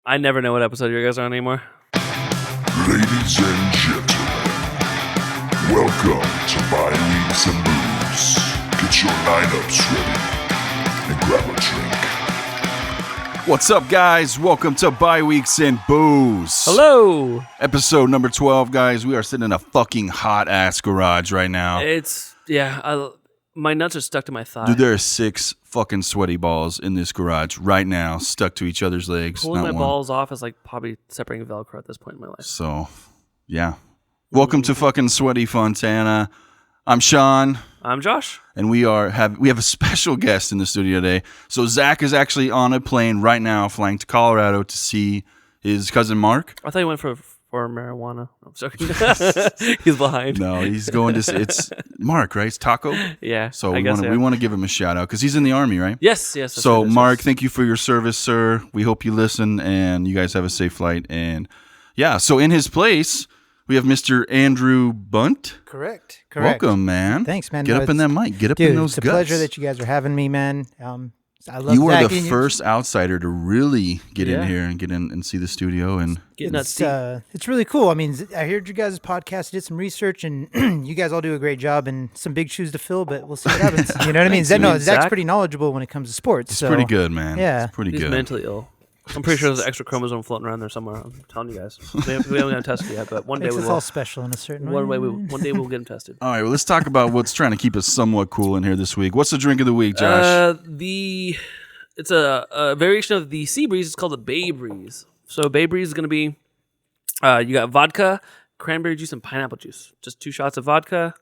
I never know what episode you guys are on anymore. Ladies and gentlemen, welcome to My Weeks and Booze. Get your lineups ready and grab a drink. What's up, guys? Welcome to Bye Weeks and Booze. Hello. Episode number 12, guys. We are sitting in a fucking hot-ass garage right now. My nuts are stuck to my thigh. Dude, there are 6 fucking sweaty balls in this garage right now, stuck to each other's legs. Pulling my not one. balls off is like probably separating Velcro at this point in my life. So, yeah. Welcome to fucking Sweaty Fontana. I'm Sean. I'm Josh. And we have a special guest in the studio today. So Zach is actually on a plane right now flying to Colorado to see his cousin Mark. I thought he went for marijuana. I'm sorry. He's behind. No, he's going to. It's Mark, right? It's Taco. Yeah. So we want to give him a shout out because he's in the Army, right? Yes. So Mark, thank you for your service, sir. We hope you listen and you guys have a safe flight. And yeah, so in his place we have Mr. Andrew Bunt. Correct. Welcome, man. Thanks, man. Get up in that mic. Get up in those it's a guts. pleasure that you guys are having me, man. I love you are Zach the and first outsider to really get in here and get in and see the studio. And it's really cool. I mean, I heard you guys' podcast, did some research, and you guys all do a great job and some big shoes to fill, but we'll see what happens. You know what I mean? Zach's pretty knknowledgeable when it comes to sports. It's pretty good, man. Yeah. It's pretty He's good. mentally ill. I'm pretty sure there's an extra chromosome floating around there somewhere. I'm telling you guys. We haven't got tested yet, but one day Makes we us will. all special in a certain way. One day we'll get them tested. All right, well, let's talk about what's trying to keep us somewhat cool in here this week. What's the drink of the week, Josh? It's a variation of the Sea Breeze. It's called the Bay Breeze. So Bay Breeze is going to be, you got vodka, cranberry juice, and pineapple juice. Just 2 shots of vodka,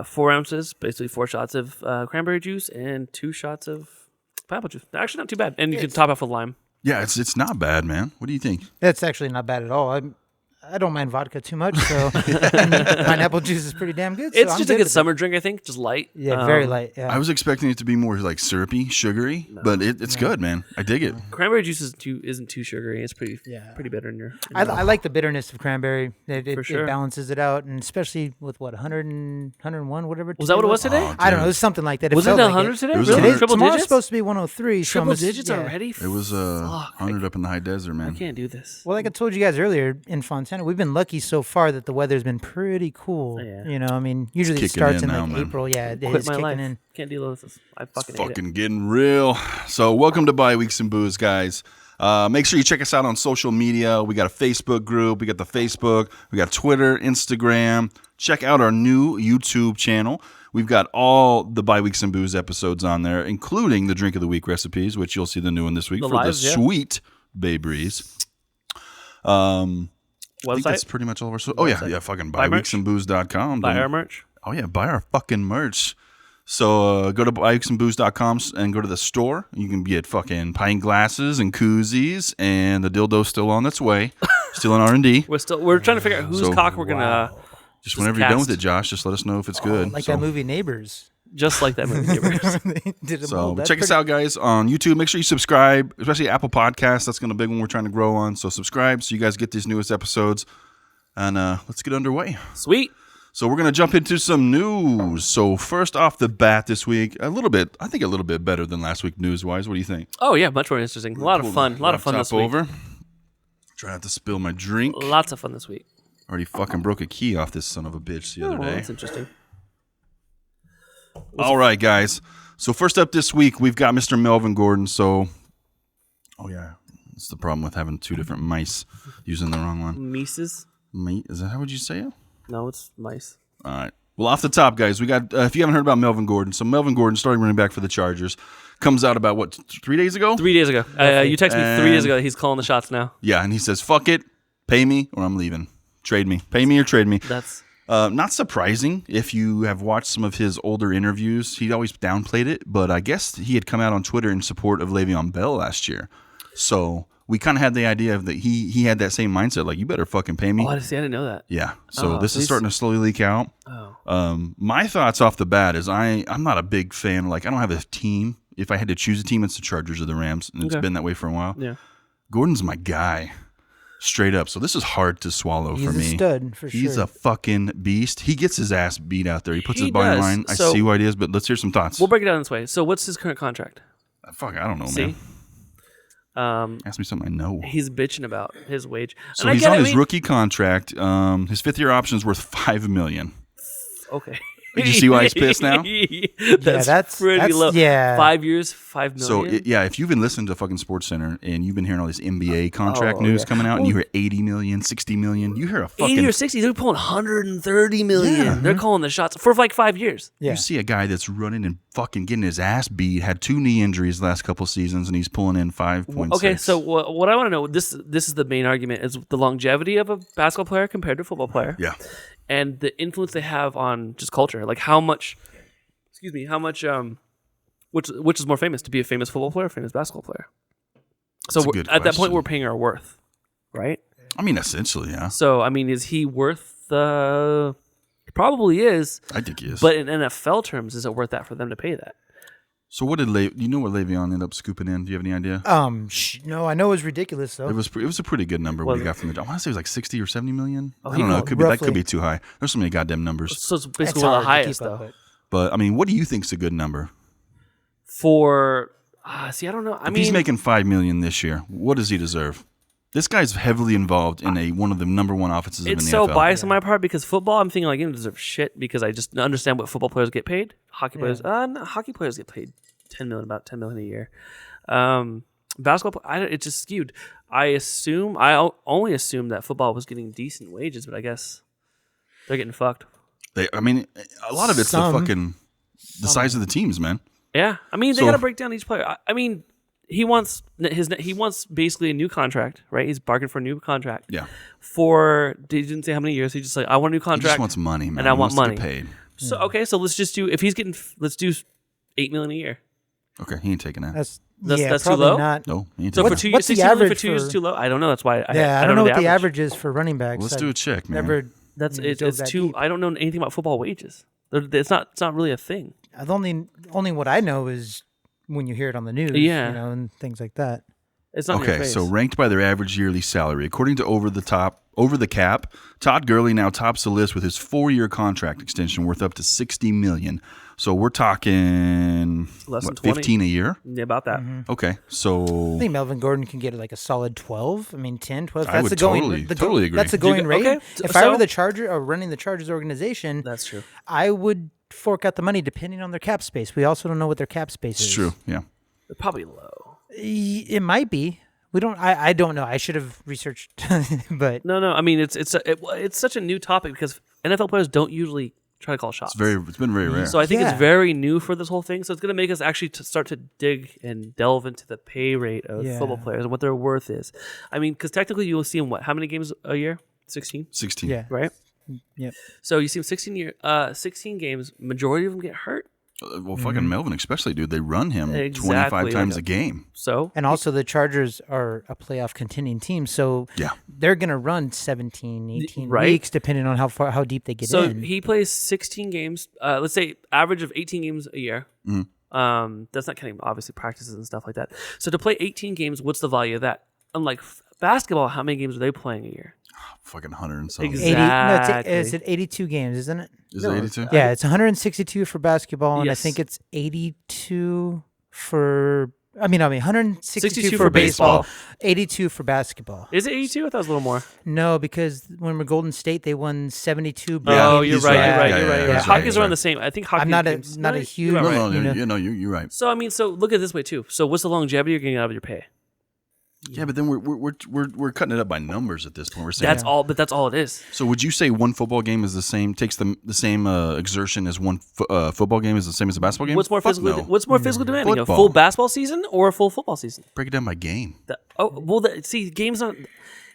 4 ounces, basically 4 shots of cranberry juice, and 2 shots of pineapple juice. Actually, not too bad. And you can top off with lime. Yeah, it's not bad, man. What do you think? That's actually not bad at all. I don't mind vodka too much, so pineapple juice is pretty damn good. It's just a good summer drink, I think. Just light. Yeah, very light. Yeah. I was expecting it to be more like syrupy, sugary, but it's good, man. I dig it. Cranberry juice isn't too sugary. It's pretty bitter in your I like the bitterness of cranberry. For sure. It balances it out, and especially with 100 and 101, whatever. Was that what it was today? I don't know. It was something like that. Was it 100 today? It was Really? 100. Triple Tomorrow's digits? supposed to be 103. Triple digits already? It was 100 up in the high desert, man. I can't do this. Well, like I told you guys earlier, in Fontana, we've been lucky so far that the weather's been pretty cool. Yeah. You know, I mean, usually it kicking starts in in now, like man. April. Yeah, Quit it's my kicking life. in. Can't deal with this. I fucking hate it. Fucking getting real. So welcome to Bye Weeks and Booze, guys. Make sure you check us out on social media. We got a Facebook group. We got the Facebook. We got Twitter, Instagram. Check out our new YouTube channel. We've got all the Bye Weeks and Booze episodes on there, including the Drink of the Week recipes, which you'll see the new one this week the sweet Bay Breeze. I think that's pretty much all of our... fucking buyweeksandbooze.com. Buy our merch. Oh, yeah, buy our fucking merch. So go to buyweeksandbooze.com and go to the store. You can get fucking pint glasses and koozies, and the dildo's still on its way. Still in R&D. We're trying to figure out whose cock we're going to Just whenever you're done with it, Josh, just let us know if it's good. Like that movie Neighbors. Just like that movie. So check us out, guys, on YouTube. Make sure you subscribe, especially Apple Podcasts. That's going to be a big one we're trying to grow on. So subscribe so you guys get these newest episodes. And let's get underway. Sweet. So we're going to jump into some news. So first off the bat this week, I think a little bit better than last week news-wise. What do you think? Oh, yeah, much more interesting. A lot of fun. A lot of fun this week. Try not to spill my drink. Lots of fun this week. Already fucking broke a key off this son of a bitch the other day. That's interesting. All right, guys. So first up this week, we've got Mr. Melvin Gordon. So, that's the problem with having 2 different mice using the wrong one. Mices? Is that how would you say it? No, it's mice. All right. Well, off the top, guys, we got, if you haven't heard about Melvin Gordon, so Melvin Gordon, starting running back for the Chargers, comes out about, 3 days ago? 3 days ago. You texted me 3 days ago that he's calling the shots now. Yeah, and he says, fuck it, pay me or I'm leaving. Trade me. Pay me or trade me. That's... not surprising if you have watched some of his older interviews. He always downplayed it, but I guess he had come out on Twitter in support of Le'Veon Bell last year. So we kind of had the idea of that he had that same mindset, like, you better fucking pay me. Oh, I didn't know that. Yeah. So this is starting to slowly leak out. Oh. My thoughts off the bat is I'm not a big fan. Like, I don't have a team. If I had to choose a team, it's the Chargers or the Rams, and it's been that way for a while. Yeah. Gordon's my guy. Straight up. So this is hard to swallow for me. He's a stud, for sure. He's a fucking beast. He gets his ass beat out there. He puts his body on the line. I see why it is, but let's hear some thoughts. We'll break it down this way. So what's his current contract? I don't know, man. Ask me something I know. He's bitching about his wage. So And he's I get on it, his rookie contract. His 5th-year option is worth $5 million. Okay. Did you see why he's pissed now? that's pretty low. Yeah. 5 years, $5 So million. if you've been listening to fucking SportsCenter and you've been hearing all this NBA contract news coming out, and you hear 80 million, 60 million, you hear a fucking 80 or 60, they're pulling 130 million. Yeah. They're calling the shots for like 5 years. Yeah. You see a guy that's running and fucking getting his ass beat, had 2 knee injuries the last couple seasons, and he's pulling in 5.6. Okay, so what I want to know, this is the main argument, is the longevity of a basketball player compared to a football player. Yeah. And the influence they have on just culture. Like how much which is more famous, to be a famous football player or a famous basketball player? So That's a good at that point, question. we're paying our worth, right? I mean, essentially, yeah. So, I mean, is he worth the... Probably is. I think he is. But in NFL terms, is it worth that for them to pay that? So what did you know what Le'Veon ended up scooping in? Do you have any idea? No, I know it was ridiculous though. It was a pretty good number what Was he it? got from the. I want to say it was like 60 or 70 million. Oh, I don't know. It could be, that roughly. could be too high. There's so many goddamn numbers. So it's It's basically one of hard the to highest, keep up though. with. But I mean, what do you think's a good number? For... see, I don't know. If he's making $5 million this year, what does he deserve? This guy's heavily involved in one of the number one offenses in the It's so NFL. biased on my part because football, I'm thinking like, you don't deserve shit because I just understand what football players get paid. Hockey players, no, hockey players get paid about $10 million a year. Basketball, it's just skewed. I only assume that football was getting decent wages, but I guess they're getting fucked. I mean, a lot of it's the size of the teams, man. Yeah, I mean they So- got to break down each player. I mean, he wants basically a new contract, right? He's bargained for a new contract. Yeah. He didn't say how many years. He just like, I want a new He contract. just wants money, man. and I He want wants to money. get paid. So okay, so let's just do let's do $8 million a year. Okay, he ain't taking that. That's That's too probably low? not. No, he ain't So taking for that. 2 years, what's the 16 million for average 2 years is too low. I don't know. That's why. I don't know what the average. average is for running backs. Let's I do a check, man. Never. That's dove it's that too. deep. I don't know anything about football wages. It's not really a thing. The only what I know is when you hear it on the news. Yeah. And things like that. It's not in your Okay, face. so ranked by their average yearly salary, according to Over the Cap, Todd Gurley now tops the list with his 4-year contract extension worth up to $60 million. So we're talking Less than 20. 15 a year. Yeah, about that. Okay, I so think Melvin Gordon can get like a solid 12. I mean, 10, 12. I That's would the going. totally agree. That's the going rate. Okay, If I so- were the Charger or running the Chargers organization, That's true. I would fork out the money depending on their cap space. We also don't know what their cap space is. it's true. Yeah, They're probably low. It might be. We don't. I don't know. I should have researched, but No. I mean, it's such a new topic because NFL players don't usually try to call shots. it's been very rare. So I think Yeah. it's very new for this whole thing. So it's going to make us actually start to dig and delve into the pay rate of Yeah. football players and what their worth is. I mean, because technically you will see them how many games a year? 16, 16. yeah, right? yep. So you see them 16 games. Majority of them get hurt. Well, fucking Melvin especially, dude. They run him Exactly, 25 times a game. So And also, the Chargers are a playoff contending team, so Yeah. they're going to run 17, 18 Right. weeks, depending on how deep they get so in. he plays 16 games. Let's say average of 18 games a year. That's not counting obviously practices and stuff like that. So to play 18 games, what's the value of that? Unlike basketball, how many games are they playing a year? Fucking 100 and something. 80, no, Exactly. is it 82 games, isn't it? Is it 82? Yeah, it's 162 for basketball, and Yes. I think it's 82 for. I mean, 162 62 for for baseball, baseball. 82 for basketball. Is it 82? I thought it was a little more. No, because when we're Golden State, they won 72. Yeah, Oh, you're he's right. right. You're right. Yeah, You're yeah, right. yeah, Yeah, he's right, Hockey's he's around right. the same. I think hockey. I'm not games- a You're huge- right. No, You know? you're right. So I mean, so look at it this way too. So what's the longevity you're getting out of your pay? Yeah, but then we're cutting it up by numbers at this point. We're saying That's all. But that's all it is. So would you say one football game is takes the same exertion as one football game is the same as a basketball game? What's more Fuck physically? no. What's more physically demanding? Football. A full basketball season or a full football season? Break it down by game. See, games aren't.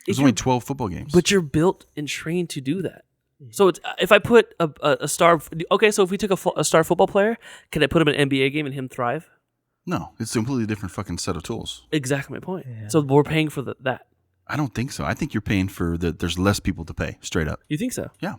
There's only 12 football games. But you're built and trained to do that. So it's, if I put a star, okay. So if we took a star football player, can I put him in an NBA game and him thrive? No, it's a completely different fucking set of tools. Exactly my point. So we're paying for that. I don't think so. I think you're paying for there's less people to pay, straight up. You think so? Yeah.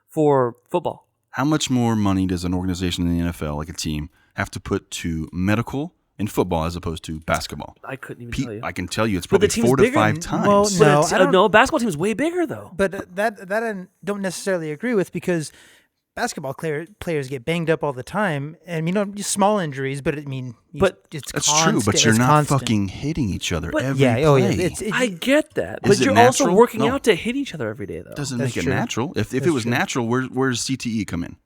For football, How much more money does an organization in the NFL, like a team, have to put to medical in football as opposed to basketball? I couldn't even tell you. I can tell you it's But the probably team's 4 to bigger. 5 times. Well, But No, it's- I don't- no, basketball team's way bigger though. But that I don't necessarily agree with, because basketball players get banged up all the time, and just small injuries, but it's That's constant. true, but you're not constant. fucking hitting each other But- every Yeah, play. I get that, Is but it you're also natural? working No. out to hit each other every day, though. Doesn't That's make it true. natural. If it was natural, where does CTE come in?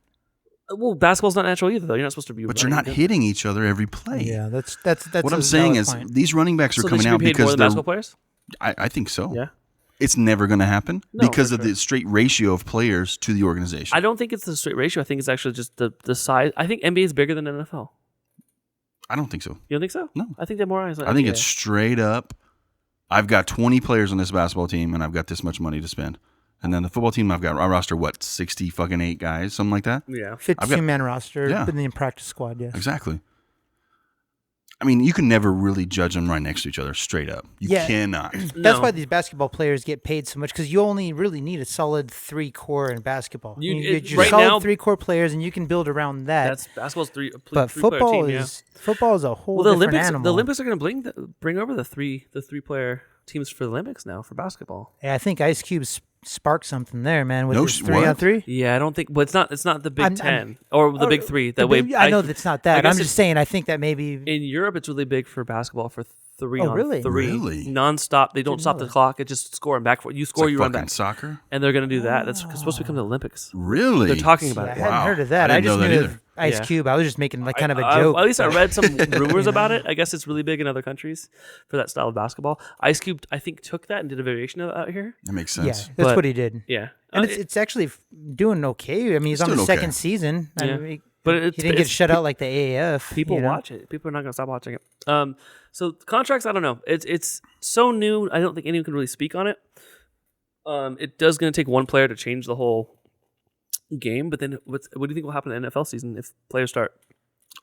Well, basketball's not natural either, though. You're not supposed to be. But you're not hitting each other every play. Yeah, that's What a I'm saying valid is point. these running backs are So they coming should out be paid more because than they're. basketball players. I think so. Yeah. It's never going to happen No, because for of the straight ratio of players to the organization. I don't think it's the straight ratio. I think it's actually just the size. I think NBA is bigger than NFL. I don't think so. You don't think so? No. I think they have more eyes on I think NBA. it's straight up. I've got 20 players on this basketball team, and I've got this much money to spend. And then the football team, I've got I roster 60 fucking 8 guys, something like that. Yeah. 52-man roster, Yeah. but in the practice squad, yes. Exactly. I mean, you can never really judge them right next to each other straight up. You Yeah. cannot. That's No. why these basketball players get paid so much, because you only really need a solid 3 core in basketball. You- You it- get your right solid now- 3 core players, and you can build around that. That's basketball's but three-player football team, is a whole Well, the different Olympics. animal. The Olympics are going to bring over the three-player teams for the Olympics now for basketball. Yeah, I think Ice Cube sparked something there, man. With No his sh- 3-on-3. Yeah, I don't think. But it's not the Big I'm- 10 or the Big Three. That way, I know that's not that. guess I'm just saying. I think that maybe. in Europe, it's really big for basketball for 3 Oh, on really? 3, Really? nonstop. They don't Didn't stop know the that. clock. It just score and back for you. It's Score, like you run fucking back, soccer. and they're going to do that. That's supposed to become the Olympics. Really? They're talking about Yeah, I it. hadn't Wow. heard of that. I I, didn't just know that knew either. of Ice Yeah. Cube. I was just making kind of a joke. At least I read some rumors You about know? it. I guess it's really big in other countries for that style of basketball. Ice Cube, I think, took that and did a variation of it out here. That makes Yeah, sense. that's But- what he did. Yeah, And it's actually doing okay. I mean, he's on doing the okay. second season. I Yeah. mean, But he it's- didn't get it's- shut out like the AAF. people you know? watch it. People are not going to stop watching it. So contracts, I don't know. It's so new. I don't think anyone can really speak on it. It does going to take one player to change the whole game. But then, what do you think will happen in the NFL season if players start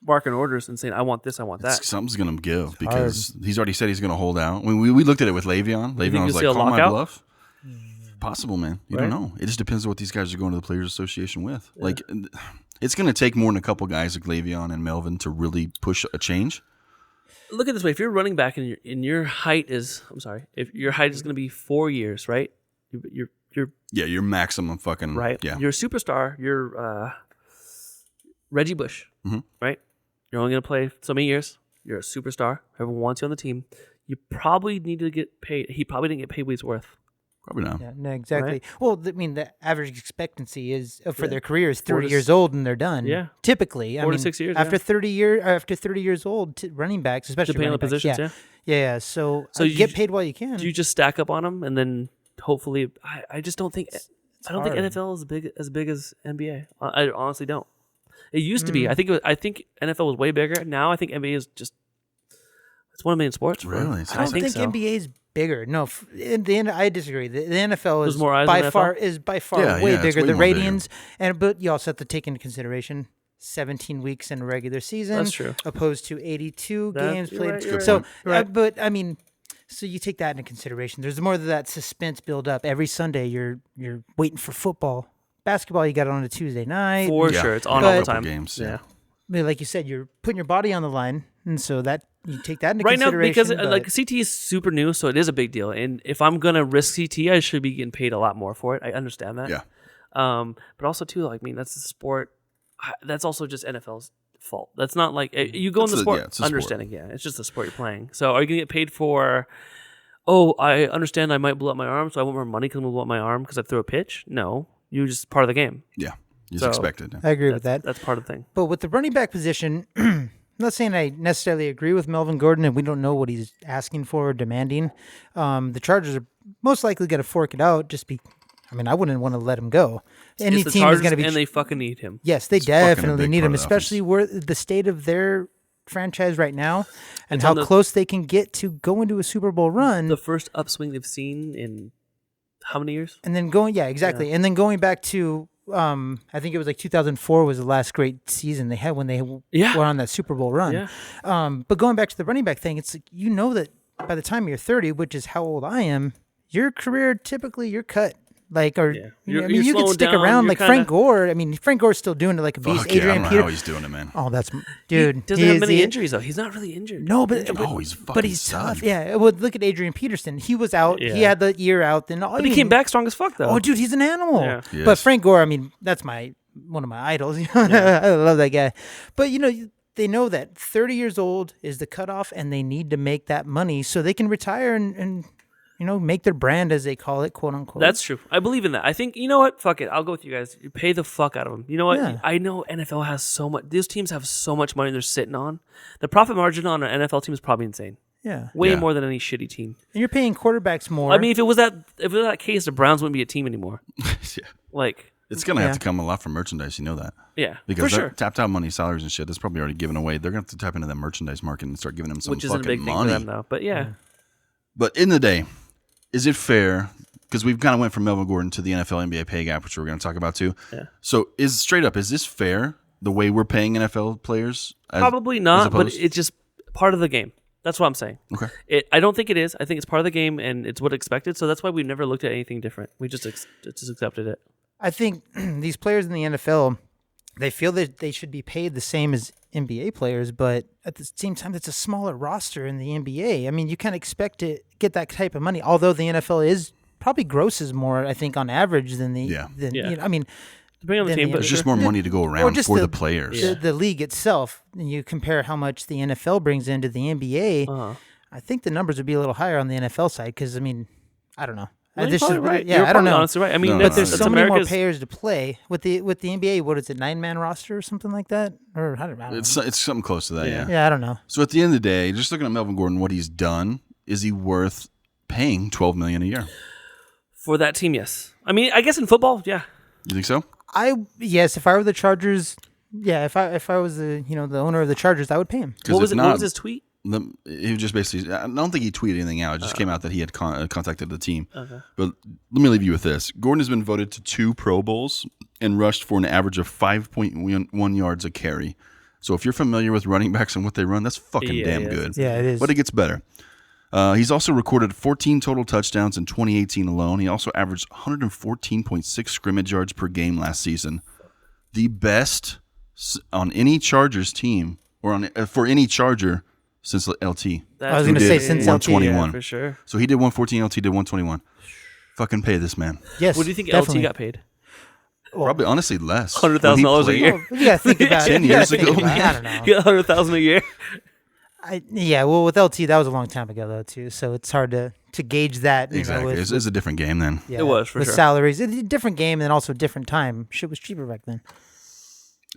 barking orders and saying, "I want this, I want that"? Something's going to give because he's already said he's going to hold out. When we looked at it with Le'Veon. think Le'Veon was you'll see like, a call my lockout? bluff. Possible, man. You Right. don't know. It just depends on what these guys are going to the Players Association with. Like, it's going to take more than a couple guys like Le'Veon and Melvin to really push a change. Look at it this way: if you're running back and your height is, if your height is going to be 4 years, right? You're Yeah, your maximum fucking right. Yeah, You're a superstar. You're Reggie Bush, Mhm. right? You're only going to play so many years. You're a superstar. Everyone wants you on the team. You probably need to get paid. He probably didn't get paid what he's worth. probably not. Yeah, no, exactly. Right? Well, I mean, the average expectancy is for Yeah. their career is 4 30 to years old and they're done. Yeah. Typically, 4 to 6 years, After yeah. after 30 years old, running backs, especially Depending on running the backs, positions, yeah. yeah. So, So you get j- paid while you can. Do you just stack up on them and then hopefully? I just don't think. I don't think hard. NFL is as big as NBA. I honestly don't. It used to be. Mm. I think NFL was way bigger. Now I think NBA is just. It's one of the main sports. bro. Really? I don't think so. NBA is bigger. No, in the end, I disagree. The NFL There's is more eyes by on the far NFL? Yeah, way yeah, it's bigger. way The more bigger. ratings but you also have to take into consideration 17 weeks in a regular season. That's true. Opposed to 82 That- games you're played. right, you're Good so, point. Right. but I mean, so you take that into consideration. There's more of that suspense build up. Every Sunday, you're waiting for football. Basketball, you got it on a Tuesday night. For Yeah. sure, it's on But- all the Couple time. games, yeah. yeah. I mean, like you said, you're putting your body on the line, and so that you take that into Right now, consideration. because like CT is super new, so it is a big deal. And if I'm gonna risk CT, I should be getting paid a lot more for it. I understand that. Yeah. But also too, like, I mean, that's the sport. That's also just NFL's fault. That's not like you go in the It's a- sport yeah, it's a sport. understanding. Yeah, it's just the sport you're playing. So are you gonna get paid for? Oh, I understand. I might blow up my arm, so I want more money because I'm gonna blow up my arm because I threw a pitch. No, you're just part of the game. Yeah. It's So- expected. I agree with that. That's part of the thing. But with the running back position, I'm not saying I necessarily agree with Melvin Gordon, and we don't know what he's asking for or demanding. The Chargers are most likely going to fork it out. I mean, I wouldn't want to let him go. Any It's the team Chargers, is going to be. and they fucking need him. Yes, they It's fucking a definitely big need part him, of the especially where the state of their franchise right now and It's how on the- close they can get to go into a Super Bowl run. The first upswing they've seen in how many years? And then exactly. And then going back to, I think it was like 2004 was the last great season they had when they Yeah. were on that Super Bowl run. Yeah. But going back to the running back thing, it's like, you know that by the time you're 30, which is how old I am, your career typically you're cut. Like, or Yeah. I You're mean, you can slowing stick down, around. you're Like kinda- Frank Gore. I mean, Frank Gore's still doing it like a beast. Fuck yeah, I Adrian don't know Peter. how he's doing it, man. Oh, that's dude. He doesn't have many injuries though. He's not really injured. No, but No, he's fucking but he's solid. tough. Yeah. Well, look at Adrian Peterson. He was out. He Yeah. had the year out. Then But he came back strong as fuck though. Oh, dude, he's an animal. Yeah. He But is. Frank Gore, I mean, that's my one of my idols. I love that guy. But they know that 30 years old is the cutoff, and they need to make that money so they can retire and make their brand, as they call it, quote unquote. That's true. I believe in that. I think, you know what? Fuck it. I'll go with you guys. You pay the fuck out of them. You know what? Yeah. I know NFL has so much. These teams have so much money they're sitting on. The profit margin on an NFL team is probably insane. Yeah. Way more than any shitty team. And you're paying quarterbacks more. I mean, if it was that case, the Browns wouldn't be a team anymore. Yeah. Like, It's going to have to come a lot from merchandise. You know that. yeah, Because for that sure. tapped out money, salaries and shit, that's probably already given away. They're going to have to tap into that merchandise market and start giving them some Which isn't a fucking big thing money. for them, though. But yeah. But in the day, is it fair? Because we've kind of went from Melvin Gordon to the NFL NBA pay gap, which we're going to talk about too. Yeah. So is this fair, the way we're paying NFL players? Probably not, but it's just part of the game. That's what I'm saying. Okay. I don't think it is. I think it's part of the game, and it's what expected. So that's why we've never looked at anything different. We just accepted it. I think these players in the NFL, they feel that they should be paid the same as NBA players, but at the same time, it's a smaller roster in the NBA. I mean, you can't expect to get that type of money, although the NFL is probably grosses more, I think, on average than the. Yeah. Yeah. I mean, Depending on the than team, the but There's just more money to go around just for the- the players. the league itself, and you compare how much the NFL brings into the NBA, I think the numbers would be a little higher on the NFL side because, I mean, I don't know. You're This probably is- right. Yeah, You're I don't probably know. honestly right. I mean, No, But that's, there's that's so many more America's. players to play with the NBA. What is it, 9-man roster or something like that? Or I don't know. It's something close to that, yeah. Yeah, I don't know. So at the end of the day, just looking at Melvin Gordon, what he's done, is he worth paying $12 million a year? For that team, yes. I mean, I guess in football, yeah. You think so? Yes, if I were the Chargers, yeah, if I was the the owner of the Chargers, I would pay him. 'Cause What was if it? What not, was his tweet? He just basically, I don't think he tweeted anything out. It just came out that he had contacted the team. But let me leave you with this. Gordon has been voted to 2 Pro Bowls and rushed for an average of 5.1 yards a carry. So if you're familiar with running backs and what they run, that's fucking Yeah, damn yeah. good. Yeah, it is. But it gets better. He's also recorded 14 total touchdowns in 2018 alone. He also averaged 114.6 scrimmage yards per game last season. The best on any Chargers team or for any Charger since LT. I was going to say since LT. 121. Yeah, for sure. So he did 114, LT did 121. Fucking pay this man. Yes. What do you think definitely. LT got paid? Probably, honestly, less. $100,000 a year. Well, you got to think about 10 it. You gotta years think ago, about it. man. I don't know. He got $100,000 a year. Yeah, well, with LT, that was a long time ago, though, too. So it's hard to gauge that. Exactly. With, It's a different game then. yeah, It was, for with sure. salaries. It's a different game and also different time. Shit was cheaper back then.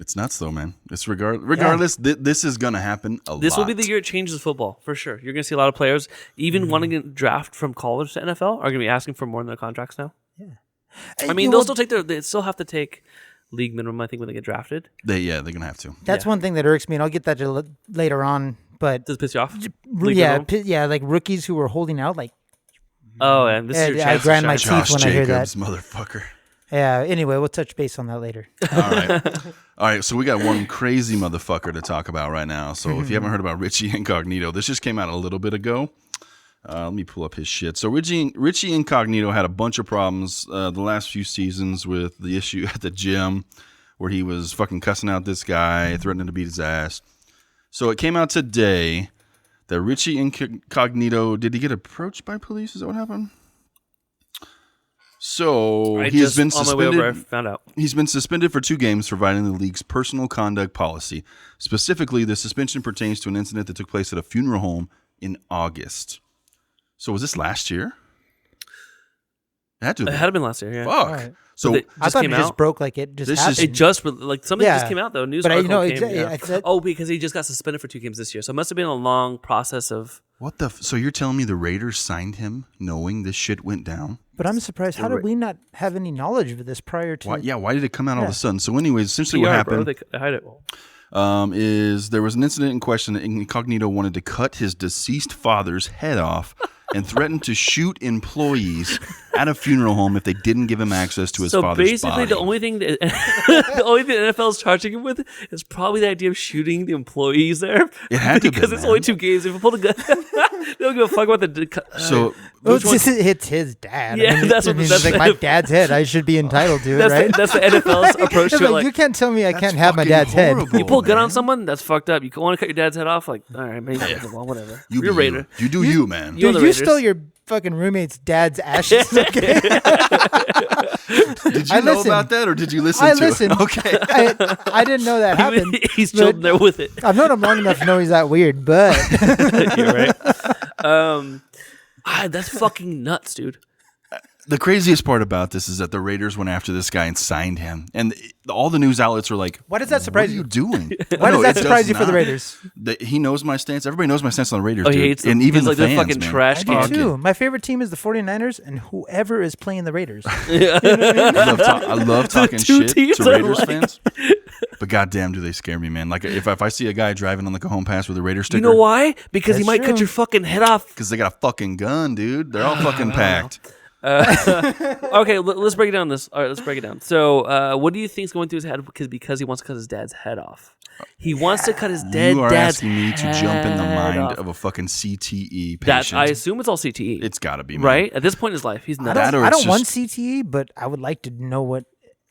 It's nuts, though, man. It's regardless, this is going to happen a lot. This will be the year it changes football, for sure. You're going to see a lot of players, even wanting to draft from college to NFL, are going to be asking for more in their contracts now. I mean, they still have to take league minimum, I think, when they get drafted. They're going to have to. That's one thing that irks me, and I'll get that to later on. But Does it piss you off? League yeah, minimum? like rookies who were holding out, like Oh, and this is your I chance to grind my shine. teeth Josh when I hear that. Jacobs, motherfucker. Yeah. Anyway, we'll touch base on that later. All right. All right, so we got one crazy motherfucker to talk about right now. So if you haven't heard about Richie Incognito, this just came out a little bit ago. Let me pull up his shit. So Richie Incognito had a bunch of problems the last few seasons with the issue at the gym where he was fucking cussing out this guy, threatening to beat his ass. So it came out today that Richie Incognito, did he get approached by police? Is that what happened? So I he has just, been on my way over, I suspended. found out. He's been suspended for 2 games for violating the league's personal conduct policy. Specifically, the suspension pertains to an incident that took place at a funeral home in August. So was this last year? It had to It have had been last year, yeah. been. Fuck. Alright. So But I just thought it came just out. broke like it just This happened. is- It just, like, something Yeah. just came out, though. News But I article know came, exactly. yeah. I said- Oh, because he just got suspended for 2 games this year. So it must have been a long process of... what the? So you're telling me the Raiders signed him knowing this shit went down? But I'm surprised. How did we not have any knowledge of this prior to? Why did it come out all of a sudden? So anyways, essentially PR, what happened bro, they hide it. is there was an incident in question that Incognito wanted to cut his deceased father's head off and threatened to shoot employees at a funeral home if they didn't give him access to his So father's basically, body. the only thing that the only thing the NFL is charging him with is probably the idea of shooting the employees there. It had to be, because it's man. only 2 games. If you pull the gun, they don't give a fuck about the. So Well, which one- it's his dad. Yeah, that's what- I mean, that's it's like the- my dad's head. I should be entitled to it, that's right? that's the NFL's approach It's to it. like, you Like, can't tell me I That's can't have my fucking dad's head. horrible. you pull a gun man. on someone, that's fucked up. You want to cut your dad's head off? Like, all right, maybe well, whatever. You You're a be Raider. you do you, man. You're Dude, the you Raiders. stole your fucking roommate's dad's ashes. Okay. Did you know about that, or did you listen to listened. it? Okay. I didn't know that happened. He's chilling there with it. I've known him long enough to know he's that weird, but You're right. That's fucking nuts, dude. The craziest part about this is that the Raiders went after this guy and signed him, and all the news outlets are like, why does that surprise you? you? What are you doing? Why does that it surprise you for the not. Raiders? He knows my stance. Everybody knows my stance on the Raiders, Oh, dude. he hates them. And even He's the like, they're fans, fucking man. trash I talk. do too. My favorite team is the 49ers, and whoever is playing the Raiders. I love talking two shit teams to I Raiders like. fans. But goddamn, do they scare me, man? Like if I see a guy driving on like a home pass with a Raider sticker, You know why? Because he That's might cut true. your fucking head off. because they got a fucking gun, dude. They're all fucking packed. Okay, let's break it down. All right, let's break it down. So, what do you think's going through his head? Because he wants to cut his dad's head off. He wants to cut his You are dad's asking me to jump in the head mind off. of a fucking CTE That patient. I assume it's all CTE. It's got to be, man. right at this point in his life. He's not. That or I it's don't want just- CTE, but I would like to know what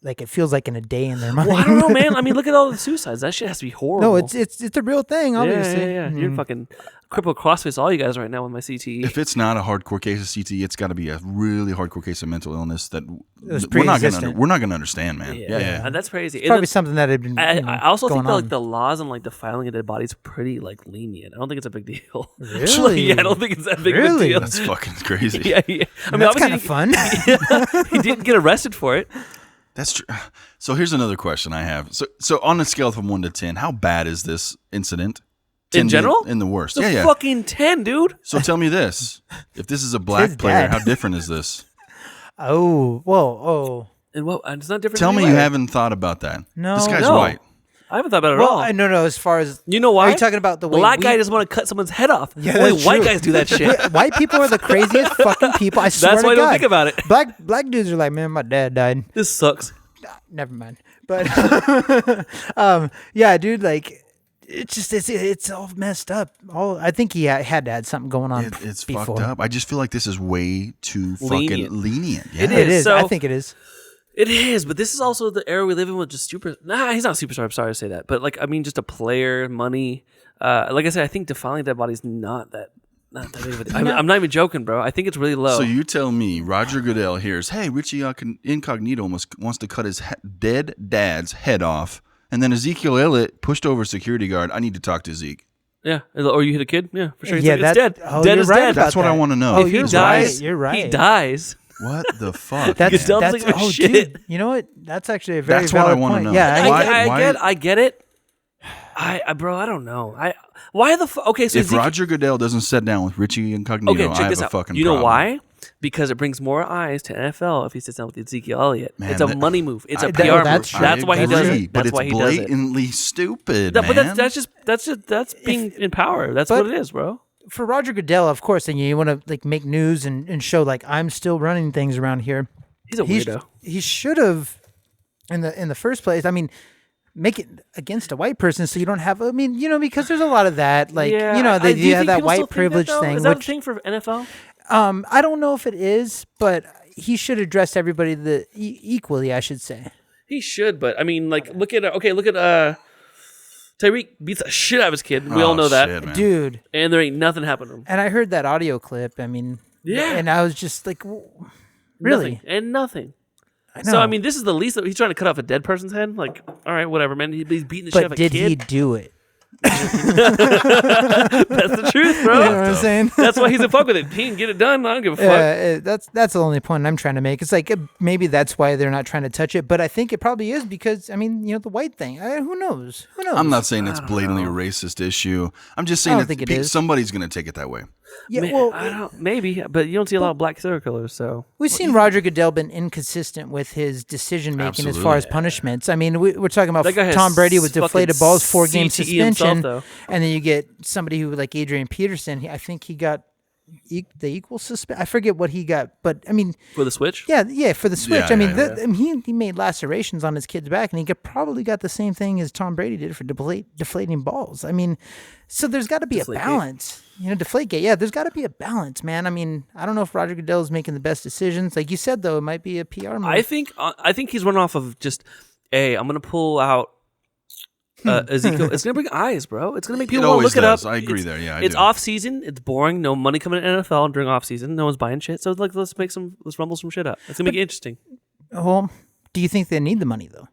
like it feels like in a day in their mind. Well, I don't know, man. I mean, look at all the suicides. That shit has to be horrible. No, it's a real thing. Obviously, Yeah. You're fucking crippled crossface, all you guys right now with my CTE. If it's not a hardcore case of CTE, it's got to be a really hardcore case of mental illness that was we're not pre-existent. gonna understand, man. Yeah. That's crazy. It's probably something that had been. I also think going that like on. the laws on like defiling a dead body is pretty like lenient. I don't think it's a big deal. Really? Yeah, I don't think it's that big of a Really? deal. That's fucking crazy. yeah. I mean, That's obviously kind of fun. he didn't get arrested for it. That's true. So here's another question I have. So on a scale from 1 to 10, how bad is this incident? 10 In general? in the worst. It's a Yeah. fucking 10, dude. So tell me this: if this is a black His player, dad. how different is this? Oh, whoa, And what? It's not different. Tell me you anyway. haven't thought about that. No. This guy's No. white. I haven't thought about it at Well, all. no. As far as You know why? Are you talking about the way black we- guy doesn't want to cut someone's head off? Yeah, Only that's white true. guys do that shit. White people are the craziest fucking people. I swear That's to why I God. don't think about it. Black dudes are like, man, my dad died. This sucks. Never mind. But yeah, dude, like it's just it's all messed up. I think he had to have something going on. It's before. fucked up. I just feel like this is way too fucking Lenient. lenient. Yeah. It It is. So- I think it is. It is, but this is also the era we live in with just super. Nah, he's not a superstar. I'm sorry to say that, but like, I mean, just a player, money. Like I said, I think defiling dead body is not that big of a deal. I'm not even joking, bro. I think it's really low. So you tell me, Roger Goodell hears, hey, Richie Incognito wants to cut his dead dad's head off, and then Ezekiel Elliott pushed over a security guard. I need to talk to Zeke. Yeah, or you hit a kid. Yeah, for sure. Yeah, it's dead. oh, Dead you're is right dead. about That's what I that. want to know. Oh, If he you're dies, right. You're right. He dies. What the fuck? That's Goodell man? doesn't give a oh, shit. dude, you know what? That's actually a very That's what I valid wanna point. know. Yeah, Why- I get it. Bro, I don't know. Why the fuck? Okay, so If Roger Goodell doesn't sit down with Richie Incognito, okay, I check have this a out. fucking You know problem. why? Because it brings more eyes to NFL if he sits down with Ezekiel Elliott. Man, it's a that- money move. It's a I- PR move. that's true. That's why he does agree, it. But That's it's why he does it. blatantly stupid, But man. that's being in power. That's but- what it is, bro. for Roger Goodell, of course, and you want to like make news and show like I'm still running things around here. He's a weirdo. He should have in the first place. I mean, make it against a white person so you don't have. I mean, because there's a lot of that. Like Yeah, you know, do you have think that people still white think privilege that, though? thing. Is that Which a thing for NFL? I don't know if it is, but he should address everybody equally. I should say. He should, but I mean, like, look at Tyreek beats the shit out of his kid. We all know that, shit, man. Dude, and there ain't nothing happened to him. and I heard that audio clip. I mean, Yeah. and I was just like, really? Nothing. I know. So I mean, this is the least that he's trying to cut off a dead person's head. Like, all right, whatever, man. He's beating the shit out of but a did kid. he do it? That's the truth, bro. You know what I'm saying? That's why he's a fuck with it. He can get it done. I don't give a fuck. That's the only point I'm trying to make. It's like maybe that's why they're not trying to touch it, but I think it probably is because I mean, the white thing. Who knows? Who knows? I'm not saying it's blatantly a racist issue. I'm just saying I don't that think it is. somebody's going to take it that way. Yeah, Man, well, I don't. Maybe, but you don't see a lot of black serial killers. So we've seen Roger Goodell been inconsistent with his decision making as far as punishments. I mean, we're talking about That guy has Tom Brady with deflated fucking balls, 4-game CTE himself, suspension, though. and then you get somebody who like Adrian Peterson. I think he got the equal suspension. I forget what he got, but I mean, for the switch, yeah, for the switch. Yeah, I mean, yeah, I mean, he made lacerations on his kid's back, and he probably got the same thing as Tom Brady did for deflating balls. I mean, so there's got to be a balance. Deflategate. Yeah, there's got to be a balance, man. I mean, I don't know if Roger Goodell is making the best decisions. Like you said, though, it might be a PR move. I think he's running off of just, hey, I'm gonna pull out Ezekiel. It's gonna bring eyes, bro. It's gonna make It people want to always look it does. up. I agree It's- there. Yeah, I it's do. off season. It's boring. No money coming in NFL during off season. No one's buying shit. So like, let's rumble some shit up. It's gonna make it interesting. Well, do you think they need the money though?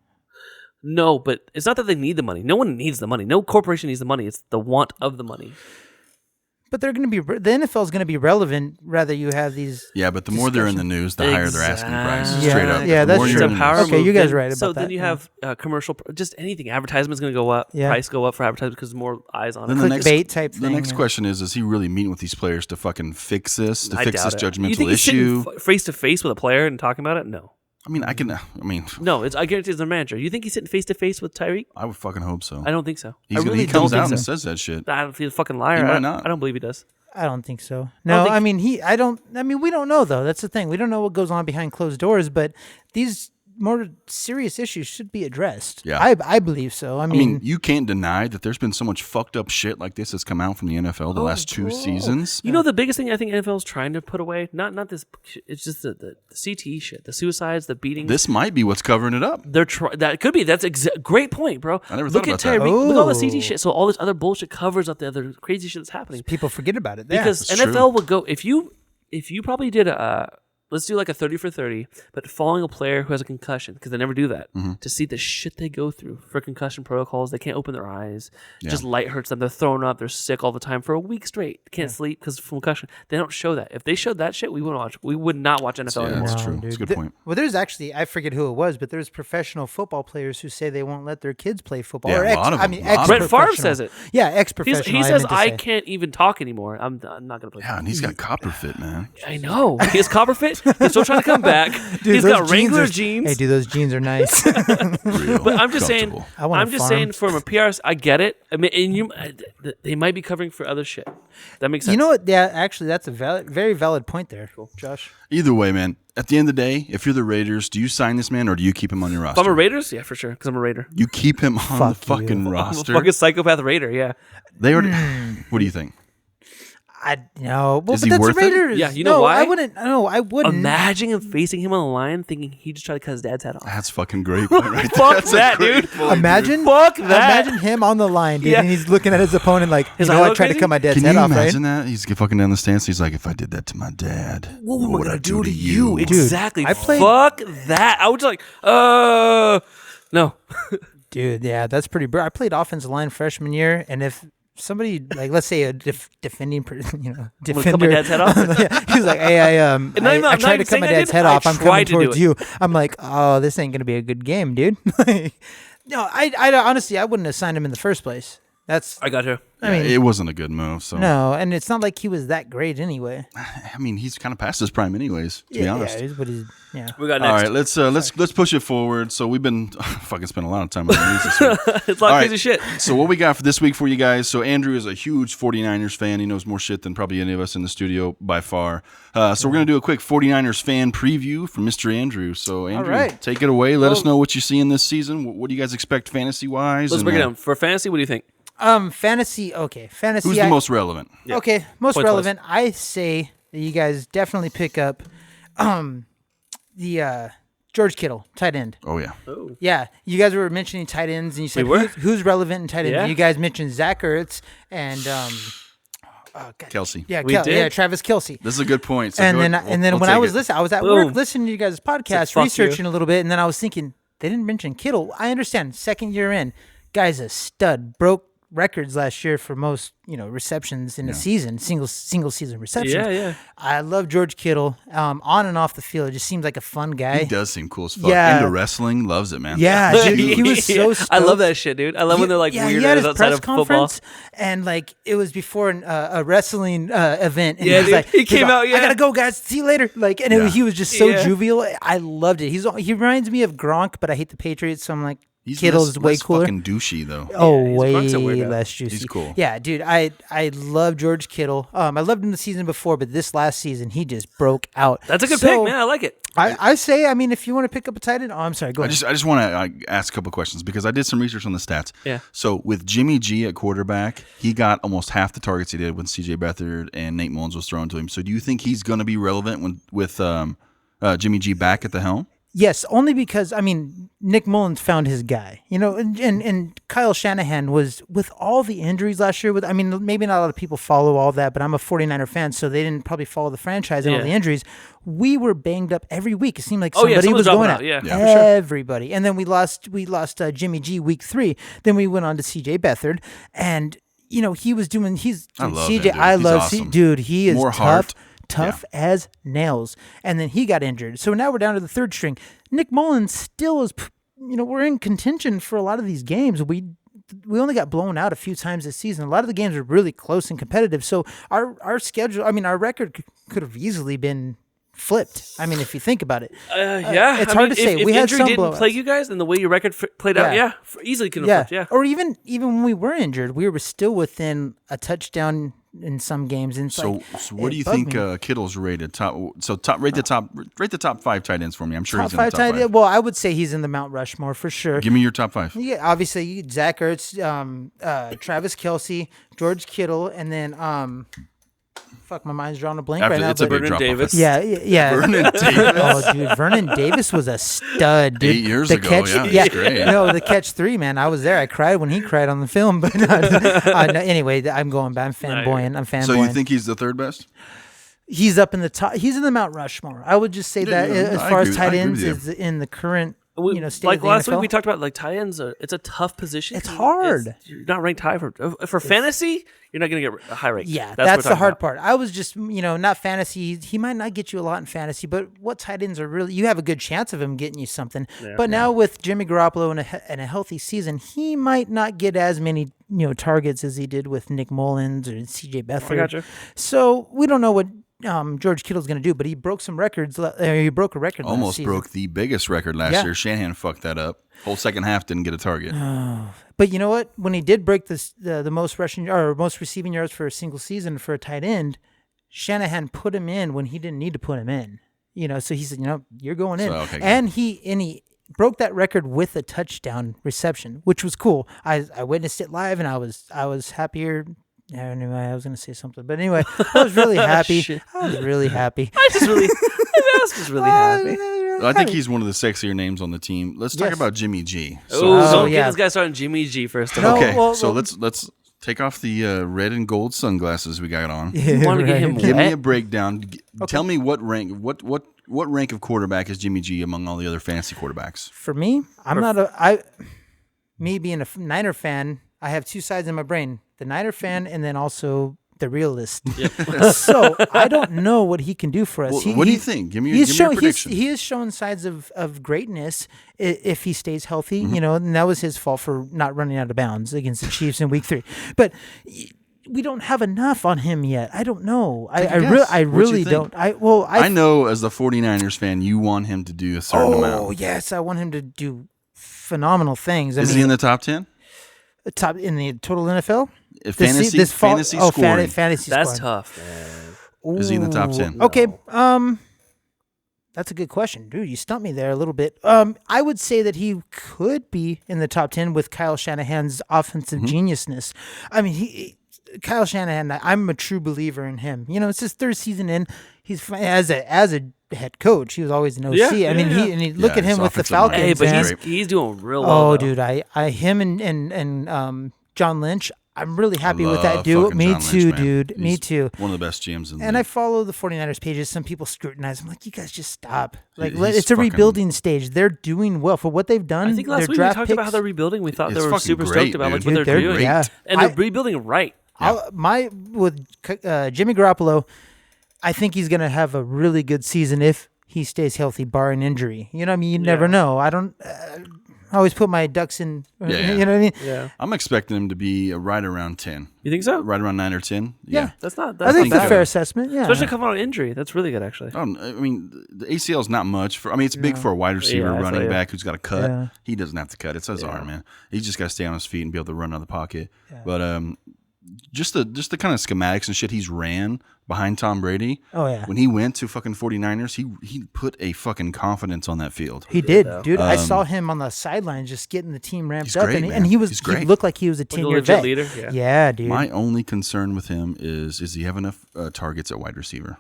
No, but it's not that they need the money. No one needs the money. No corporation needs the money. It's the want of the money. But they're going to be the NFL is going to be relevant. Rather, you have these. Yeah, but the more they're in the news, the higher they're asking prices. Exactly. Straight up. Yeah, The that's more true. you're It's in a the power news- Okay, move. you guys Then- right about So that, then you yeah. have commercial, just anything. Advertisement's going to go up. Yeah. Price go up for advertisement because more eyes on Then it. the next Clickbait type The thing, next yeah. question is he really meeting with these players to fucking fix this, to I fix doubt this it. judgmental You think he's issue? sitting face to face with a player and talking about it? No. I mean, No, I guarantee it's their manager. You think he's sitting face to face with Tyreek? I would fucking hope so. I don't think so. He's I gonna, really he comes don't out think and so. says that shit. I don't feel a fucking liar. He might I not. don't believe he does. I don't think so. No, think- I mean we don't know though. That's the thing. We don't know what goes on behind closed doors, but these more serious issues should be addressed. Yeah. I believe so. I I mean, mean, you can't deny that there's been so much fucked up shit like this that's come out from the NFL the last two seasons. You know the biggest thing I think NFL is trying to put away? Not this. It's just the CTE shit, the suicides, the beatings. This might be what's covering it up. That could be. That's great point, bro. I never Look thought at about that. Tyreek. Look at all the Oh. CT shit. So all this other bullshit covers up the other crazy shit that's happening. people forget about it. Yeah. Because That's NFL true. would go if you probably did let's do like a 30 for 30, but following a player who has a concussion because they never do that Mm-hmm. to see the shit they go through for concussion protocols. They can't open their eyes. Yeah. Just light hurts them. They're thrown up. They're sick all the time for a week straight. Can't sleep because from concussion. They don't show that. If they showed that shit, we wouldn't watch. We would not watch NFL Yeah, anymore. that's true. That's a good point. Well, there's actually I forget who it was, but there's professional football players who say they won't let their kids play football. Yeah, or a lot of them. A lot of Brett Favre ex-professional. says it. Yeah, ex-professional. He says meant to I say. can't even talk anymore. I'm not gonna play. Yeah, and he's got copper fit, man. I know. He has copper fit. He's still trying to come back. Dude, He's those got Wrangler are- jeans. Hey, dude, those jeans are nice. Real But I'm just saying. comfortable. I wanna I'm just farm. saying from a PR. I get it. I mean, and they might be covering for other shit. That makes sense. You know what? Yeah, actually, that's a very valid point there, Josh. Either way, man. At the end of the day, if you're the Raiders, do you sign this man or do you keep him on your If roster? I'm a Raiders, yeah, for sure, because I'm a Raider. You keep him on the Fuck you. fucking I'm a roster. fucking psychopath Raider. Yeah. They already. What do you think? I no, well, Is but he that's worth it? Raiders. Yeah, you know no, why? I wouldn't. No, I wouldn't. Imagine him facing him on the line, thinking he just tried to cut his dad's head off. That's fucking great point right there. Fuck That's a that, great dude. point, Imagine, Fuck that. Imagine him on the line, dude, Yeah. and he's looking at his opponent like, His you eye know, I look tried to crazy? cut my dad's Can head you off, right? imagine that? He's fucking down the stance. He's like, if I did that to my dad, What what would would I do to you? Dude, Exactly. I played- Fuck that. I was like, no. Dude, yeah, that's pretty. I played offensive line freshman year, and if somebody like, let's say a defending, cut defender, my dad's head off? yeah, he was like, "Hey, I not even- I I'm tried not to cut even my saying I dad's did. head I off. I'm coming tried to do towards it." you." I'm like, "Oh, this ain't gonna be a good game, dude." No, I honestly, I wouldn't have signed him in the first place. That's, I got you. I mean, it wasn't a good move. So no, and it's not like he was that great anyway. I mean, he's kind of past his prime, anyways. To be Yeah, honest. yeah, he's what he's, yeah. We got All next. right, let's push it forward. So we've been fucking spent a lot of time on the news this week. It's a lot All of right. crazy shit. So what we got for this week for you guys? So Andrew is a huge 49ers fan. He knows more shit than probably any of us in the studio by far. So we're gonna do a quick 49ers fan preview from Mr. Andrew. So Andrew, right. take it away. Let us know what you see in this season. What do you guys expect fantasy wise? Let's break it down. For fantasy, what do you think? Fantasy. Okay, fantasy. Who's the most relevant? Okay, most Points relevant. I say that you guys definitely pick up, the George Kittle, tight end. Oh yeah, Yeah, you guys were mentioning tight ends, and you said We were? who's relevant in tight ends. Yeah. You guys mentioned Zach Ertz and Kelsey. yeah, We did? Travis Kelsey. This is a good point. So And go then ahead. and then We'll when I take was it. listening, I was at Boom. work listening to you guys' podcast, fuck researching you. a little bit, and then I was thinking they didn't mention Kittle. I understand, second year in, guy's a stud, broke records last year for most receptions in a season, single season receptions. Yeah, yeah. I love George Kittle. On and off the field, it just seems like a fun guy. He does seem cool as fuck. Yeah. Into wrestling, loves it, man. Yeah, dude, he was so stoked. I love that shit, dude. I love when they're like yeah, weird he had his outside press of football. conference, and like it was before a wrestling event. And Yeah, he was dude. like, He was came like, out, yeah. I gotta go, guys. See you later. Like, and he was just so Yeah. jovial. I loved it. He reminds me of Gronk, but I hate the Patriots, so I'm like, He's Kittle's less, way less cooler. fucking douchey though. Oh, he's- way Gronk's a weirdo. less juicy. He's cool. Yeah, dude, I love George Kittle. I loved him the season before, but this last season he just broke out. That's a good So, pick, man. I like it. I say, I mean, if you want to pick up a tight end, I'm sorry, go I ahead. just want to ask a couple questions because I did some research on the stats. Yeah. So with Jimmy G at quarterback, he got almost half the targets he did when C.J. Beathard and Nate Mullins was thrown to him. So do you think he's going to be relevant with Jimmy G back at the helm? Yes, only because Nick Mullins found his guy, and Kyle Shanahan was with all the injuries last year. Maybe not a lot of people follow all that, but I'm a 49er fan, so they didn't probably follow the franchise and all the injuries. We were banged up every week. It seemed like somebody was going out. Yeah, everybody, and then we lost Jimmy G week 3. Then we went on to CJ Beathard, and he was doing. I love CJ. him, dude. I He's love awesome. dude. He is More tough. heart. As nails, and then he got injured. So now we're down to the third string. Nick Mullins still is, we're in contention for a lot of these games. We only got blown out a few times this season. A lot of the games are really close and competitive. So our schedule, our record could have easily been flipped. If you think about it, it's hard to say. If we had injury some didn't blowouts. play you guys, and the way your record played out, easally could have flipped. Yeah, or even when we were injured, we were still within a touchdown in some games. And so what do you think Kittle's rated? Rate the top 5 tight ends for me. I'm sure he's in the top 5. Well, I would say he's in the Mount Rushmore for sure. Give me your top 5. Yeah, obviously Zach Ertz, Travis Kelce, George Kittle, and then fuck, my mind's drawing a blank right now. It's a big Vernon drop Davis. Yeah. Vernon Davis. Oh, dude, Vernon Davis was a stud, dude. 8 years The ago, catch, yeah, he's great. No, the catch 3, man. I was there. I cried when he cried on the film. But no, anyway, I'm going back. I'm fanboying. So you think he's the third best? He's up in the top. He's in the Mount Rushmore. I would just say that as far as tight ends is in the current state like of the last NFL. week we talked about like tight ends. It's a tough position. It's hard. You're not ranked high for fantasy. You're not going to get a high rank. Yeah, what that's we're the talking hard about. part. I was just, not fantasy. He might not get you a lot in fantasy, but what tight ends are really, you have a good chance of him getting you something. But now with Jimmy Garoppolo and a healthy season, he might not get as many, targets as he did with Nick Mullins or CJ Beathard. I gotcha. So we don't know what George Kittle's going to do, but he broke some records. He broke a record last Almost season. broke the biggest record last year. Shanahan fucked that up. Whole second half didn't get a target. But you know what? When he did break the most rushing or most receiving yards for a single season for a tight end, Shanahan put him in when he didn't need to put him in. So he said, you're going in, and he broke that record with a touchdown reception, which was cool. I witnessed it live, and I was happier. Anyway, I was going to say something, but anyway, I was really happy. I was really happy. I was just really happy. I think he's one of the sexier names on the team. Let's talk about Jimmy G. Don't get this guy starting Jimmy G first of all. Okay, well, so let's take off the red and gold sunglasses we got on. You want to get him Give wet? me a breakdown. Tell me what rank rank of quarterback is Jimmy G among all the other fantasy quarterbacks? For me, me being a Niner fan, I have two sides in my brain: the Niner fan, and then also the realist. So I don't know what he can do for us. Well, what do you think? Give me your prediction. He has shown signs of greatness if he stays healthy. And that was his fault for not running out of bounds against the Chiefs in Week 3. But we don't have enough on him yet. I don't know. I really don't. I know as the 49ers fan, you want him to do a certain amount. Oh yes, I want him to do phenomenal things. Is he in the top 10? Top in the total NFL? Fantasy scoring. Fantasy That's scoring. tough, man. Is he in the top 10? Okay. That's a good question. Dude, you stumped me there a little bit. I would say that he could be in the top 10 with Kyle Shanahan's offensive geniusness. I mean, Kyle Shanahan, I'm a true believer in him. It's his third season in. He's as a head coach. He was always an OC. Look at him with the Falcons. Hey, but he's doing real well. Oh, though. dude, him and John Lynch. I'm really happy with that Love dude. fucking Me John too, Lynch, man. dude. Me He's too. One of the best GMs in the And I league. follow the 49ers pages. Some people scrutinize. I'm like, you guys just stop. Like, He's it's a fucking- rebuilding stage. They're doing well for what they've done. I think last their week we draft talked picks, about how they're rebuilding. We thought It's they were fucking super great, stoked about dude. what they're they're doing. great. Yeah. And they're rebuilding right. with Jimmy Garoppolo, I think he's going to have a really good season if he stays healthy, barring injury. You know what I mean? You never know. I don't. I always put my ducks in. Yeah. You know what I mean? Yeah. I'm expecting him to be right around 10. You think so? Right around 9 or 10. Yeah. That's not. I think it's not a bad. fair assessment. Yeah. Especially coming out of injury. That's really good, actually. I mean, the ACL is not much for. I mean, it's big for a wide receiver, Yeah, I running feel you. back who's got to cut. Yeah. He doesn't have to cut. It's his arm, man. He's just got to stay on his feet and be able to run out of the pocket. Yeah. But just the kind of schematics and shit he's ran behind Tom Brady. Oh yeah. When he went to fucking 49ers, he put a fucking confidence on that field. He did, dude. I saw him on the sidelines just getting the team ramped he's up, great, and man. he He's great. He looked like he was a Like a 10-year legit vet. leader. Yeah, dude. My only concern with him is he have enough targets at wide receiver?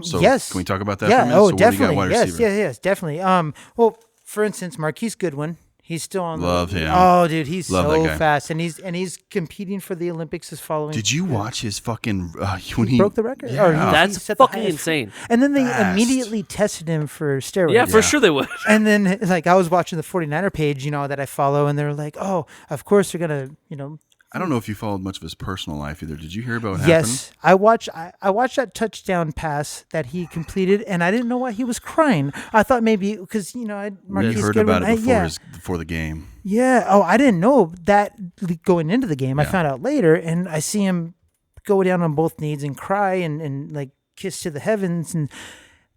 So yes. can we talk about that Yeah. for a minute? Oh, So what do you got, definitely. wide Yes. receiver? Yes. Definitely. Well, for instance, Marquise Goodwin. He's still on. Love him. Oh, dude, he's Love that so guy. fast, and he's competing for the Olympics this following. Did you watch his fucking when he broke the record? Yeah. Or he That's set the fucking highest- insane. And then they Fast. immediately tested him for steroids. Yeah, for sure they would. And then, like, I was watching the 49er page, that I follow, and they're like, oh, of course they're going to, I don't know if you followed much of his personal life either. Did you hear about what yes. I watched that touchdown pass that he completed, and I didn't know why he was crying. I thought maybe because, happened? Marquise You heard Goodwin, about it before the game. Yeah. Oh, I didn't know that going into the game. I Yeah. found out later, and I see him go down on both knees and cry and like kiss to the heavens. And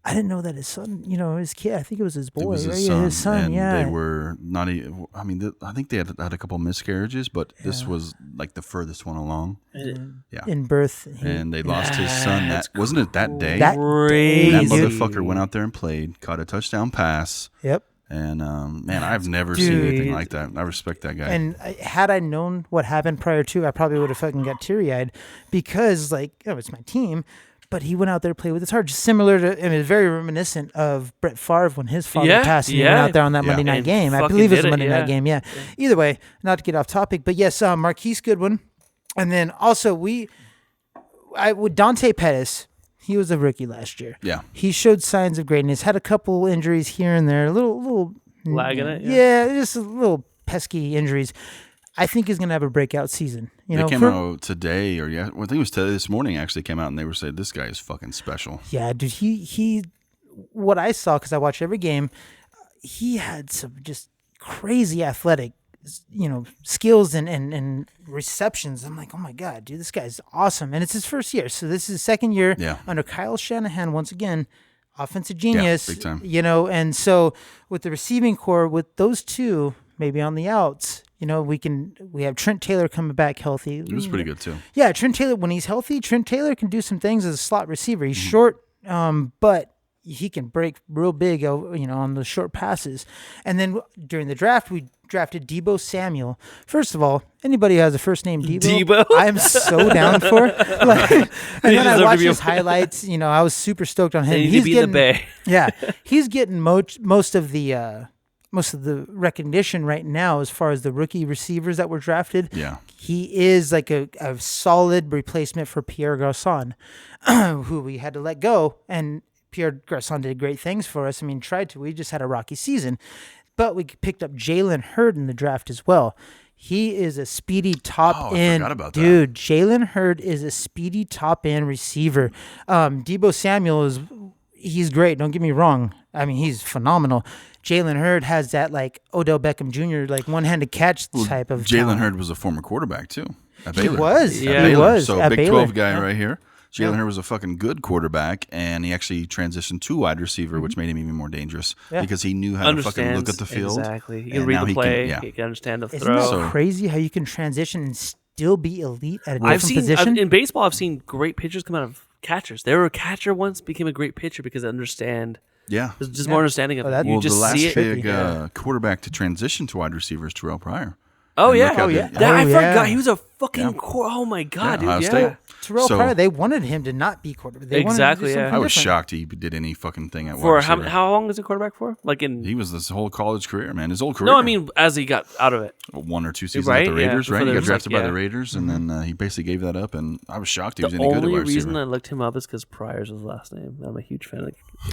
I didn't know that his son, his kid, I think it was his boy. It was his right? son. Yeah, his son, and yeah. they were not. I mean, I think they had a couple miscarriages, but this was like the furthest one along. Yeah. In birth. And they lost his son. Wasn't it that day? That Crazy. That dude. motherfucker went out there and played, caught a touchdown pass. Yep. And man, I've never seen anything Dude. like that. I respect that guy. And had I known what happened prior to, I probably would have fucking got teary-eyed because, it's my team. But he went out there to play with his heart, just similar to, and it's very reminiscent of Brett Favre when his father Yeah, passed and he yeah. went out there on that Yeah. Monday night And game. I fucking believe it was did a it, Monday night yeah. game, yeah. Either way, not to get off topic, but yes, Marquise Goodwin. And then also with Dante Pettis, he was a rookie last year. Yeah. He showed signs of greatness, had a couple injuries here and there, a little Lag in it, Yeah, just a little pesky injuries. I think he's going to have a breakout season. They came out today, or I think it was today, this morning. Actually, came out and they were saying this guy is fucking special. Yeah, dude. He. What I saw, because I watch every game, he had some just crazy athletic, skills and receptions. I'm like, oh my god, dude, this guy's awesome, and it's his first year. So this is his second year under Kyle Shanahan. Once again, offensive genius, big time. And so with the receiving core, with those two maybe on the outs. We have Trent Taylor coming back healthy. He was pretty good too. Yeah, Trent Taylor, when he's healthy, Trent Taylor can do some things as a slot receiver. He's short, but he can break real big, on the short passes. And then during the draft, we drafted Deebo Samuel. First of all, anybody who has a first name Deebo, I am so down for. And then I watched his highlights. I was super stoked on him. They need to be in the Bay. Yeah, he's getting most of the recognition right now as far as the rookie receivers that were drafted. Yeah. He is like a solid replacement for Pierre Garçon, who we had to let go. And Pierre Garçon did great things for us. I mean, tried to. We just had a rocky season. But we picked up Jalen Hurd in the draft as well. He is a speedy top end. I forgot about that. Dude, Jalen Hurd is a speedy top end receiver. Deebo Samuel he's great. Don't get me wrong. I mean, he's phenomenal. Jalen Hurd has that Odell Beckham Jr. one-handed catch type of Jalen talent. Hurd was a former quarterback too. At He Baylor. was. Yeah. At He Baylor. was. So at Big Baylor. 12 guy right here. Jalen Hurd was a fucking good quarterback, and he actually transitioned to wide receiver, which made him even more dangerous because he knew how to fucking look at the field. Exactly. He can and read now the play. Can, He can understand the Isn't throw. that So- crazy how you can transition and still be elite at a different position? In baseball, I've seen great pitchers come out of catchers. They were a catcher once, became a great pitcher because they understand. Yeah. There's just more understanding of Oh, it. that- You Well, just the last see it. big quarterback to transition to wide receiver is Terrell Pryor. Oh And yeah, look how yeah. good- I Oh, forgot yeah. he was a fucking. Oh my god, Ohio dude. State. Yeah. Terrell So- Pryor, they wanted him to not be quarterback. They Exactly, wanted him to do yeah. something I was different. shocked he did any fucking thing at For wide receiver. how long is he quarterback for? He was this whole college career, man. His whole career. No, I mean as he got out of it. 1 or 2 seasons Right? at the Yeah, Raiders, before right? He there got was, drafted like, by the yeah. Raiders, and then he basically gave that up, and I was shocked he was The any good at only wide reason receiver. I looked him up is because Pryor's his last name. I'm a huge fan of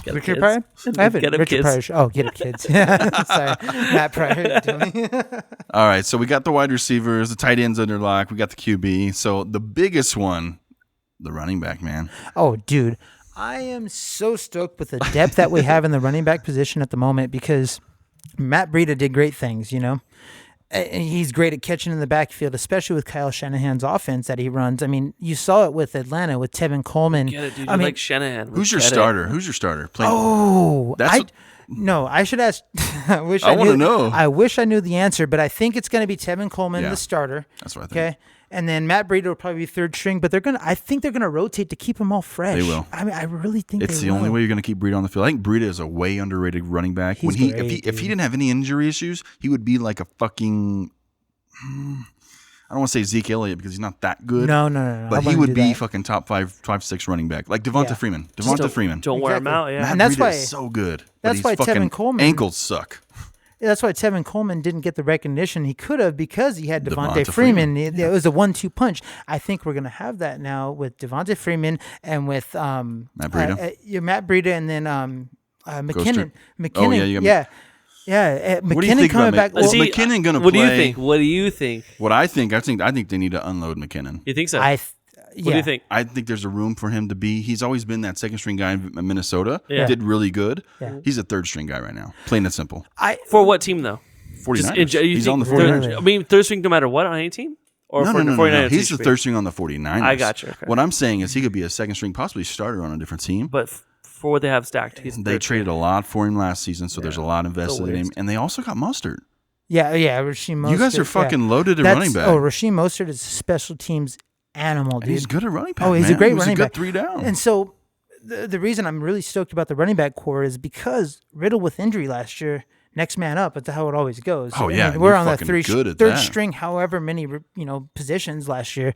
Get Up Richard Kids. Pryor? I haven't. Get Up Richard Kids. Pryor. Oh, Get Up Kids. Sorry. Matt Pryor. All right, so we got the wide receivers, the tight ends under lock, we got the QB. So the biggest one, the running back, man. Oh, dude. I am so stoked with the depth that we have in the running back position at the moment because Matt Breida did great things, And he's great at catching in the backfield, especially with Kyle Shanahan's offense that he runs. I mean, you saw it with Atlanta with Tevin Coleman. Get it, dude. I You mean, like Shanahan. Who's your Get it. starter? Who's your starter? oh, That's what- no, I should ask. I wish I I wanna knew. know. I wish I knew the answer, but I think it's going to be Tevin Coleman, Yeah. the starter. That's what I think. Okay. And then Matt Breida will probably be third string, but I think they're gonna rotate to keep them all fresh. They will. I mean, I really think It's they the only will. way you're going to keep Breida on the field. I think Breida is a way underrated running back. He's When he, great, if he didn't have any injury issues, he would be like a fucking. I don't want to say Zeke Elliott because he's not that good. No. But I he wouldn't would do be that. fucking top 5-6 running back, like Devonta Yeah. Freeman. Don't- Devonta Freeman. Don't wear them out. Yeah. Matt And that's Breida why- is so good. but that's his why fucking Tevin Coleman- ankles suck. That's why Tevin Coleman didn't get the recognition he could have because he had Devontae Devonta Freeman. It was a 1-2 punch. I think we're going to have that now with Devontae Freeman and with Matt Breida. Matt Breida, and then McKinnon. Oh, yeah, you got yeah. What do you McKinnon think coming about back. Well, See, McKinnon gonna What do you play- think? What do you think? What I think they need to unload McKinnon. You think so? What What do you think? I think there's a room for him to be. He's always been that second string guy in Minnesota. Yeah. Did really good. Yeah. He's a third string guy right now. Plain and simple. For what team though? 49ers. You He's think on the third- 49ers. I mean, third string no matter what on any team? Or No. 49ers He's the each third string on the 49ers. I got you. Okay. What I'm saying is he could be a second string, possibly starter on a different team. But for what they have stacked, he's They third. traded a lot for him last season, so there's a lot invested in him. And they also got Mustard. Yeah, Rasheem Mostert. You guys are fucking loaded at running back. Oh, Rasheem Mostert is a special teams animal, dude. And he's good at running back. Oh, he's a man. great He was running a good back. 3 down. And so the reason I'm really stoked about the running back core is because Riddle with injury last year, next man up. That's how it always goes. Oh, yeah, we're you're on the fucking third good at that. string, however many positions last year.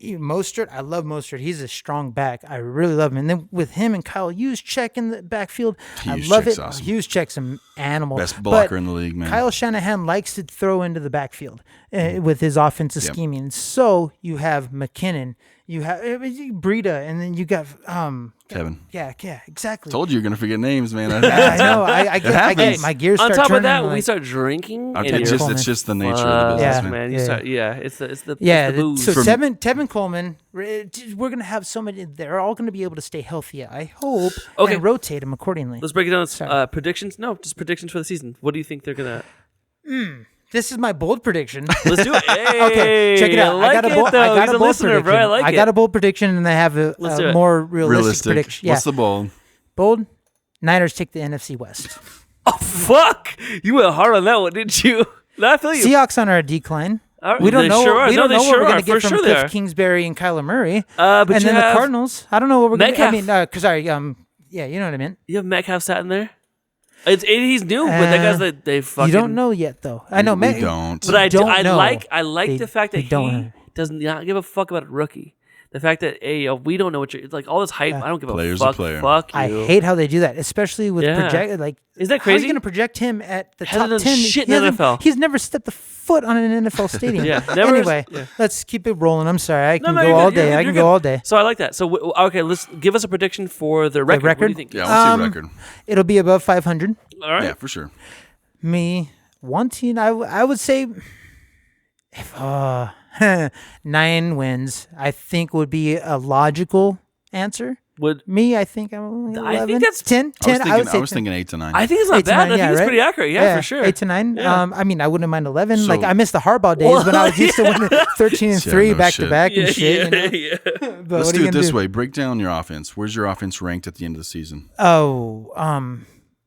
Mostert, I love Mostert. He's a strong back. I really love him. And then with him and Kyle Juszczyk in the backfield, I love Juszczyk's it. awesome. Juszczyk's an animal. Best blocker But in the league, man. Kyle Shanahan likes to throw into the backfield with his offensive scheming. So you have McKinnon, you have Breida, and then you got Kevin. Yeah, exactly. Told you you're going to forget names, man. I know. I get my gears On start top turning. of that, when like, we start drinking, I'll and tell you, you're- it's just the nature of the business, Yeah. man. You Yeah. start, it's the yeah. it's the booze. So Tevin Coleman, we're gonna have so many. They're all gonna be able to stay healthy. I hope. Okay. And rotate them accordingly. Let's break it down. Sorry. Predictions? No, just predictions for the season. What do you think they're gonna? This is my bold prediction. Let's do it. Okay, check it out. I got a bold. I got He's a a bold listener, prediction. bro. I like it. I got a bold prediction, and I have Let's do a it. more realistic prediction. Yeah, What's the ball? bold? Niners take the NFC West. Oh fuck! You went hard on that one, didn't you? No, I feel you. Seahawks on our decline. All right, We don't they know. sure are. We No, don't they know what sure we're are. going to get For from sure they Cliff are. Kingsbury and Kyler Murray. But and you then the have Cardinals. I don't know what we're going to. I Metcalf. mean, sorry. Yeah, you know what I meant. You have Metcalf sat in there. He's new, but that guy's like they fucking. You don't know yet, though. I know. We don't. But I don't know. like They- the fact that they don't he know. does not give a fuck about a rookie. The fact that we don't know what you're like all this hype. I don't give Player's a a fuck. player. Fuck you. I hate how they do that, especially with Yeah. project. Like, Is that How are you crazy? going to project him at the Hasn't top done 10? shit in He hasn't- NFL. He's never stepped a foot on an NFL stadium. Yeah, never- Anyway, yeah. let's keep it rolling. I'm sorry. I can No, go you're all good. You're day. good. I You're can good. go all day. So I like that. So okay, let's give us a prediction for the record. What do you record? think? Yeah, I want to see Um, a record. It'll be above 500. All right. Yeah, for sure. Me wanting, I would say, if 9 wins, I think would be a logical answer. Would Me, I think I'm 11, I think that's- 10. I was 10 I would thinking, say I was 10. thinking 8 to 9. I think it's not 8 to bad. 9, I think yeah, it's right? pretty accurate. Yeah, for sure. 8 to 9. Yeah. I mean, I wouldn't mind 11. So- like I missed the Harbaugh days when I was used to winning 13 and Yeah, 3 no back shit. to back Yeah, and shit. yeah, you know? yeah. But Let's what are do you it gonna this do? way. Break down your offense. Where's your offense ranked at the end of the season? Oh,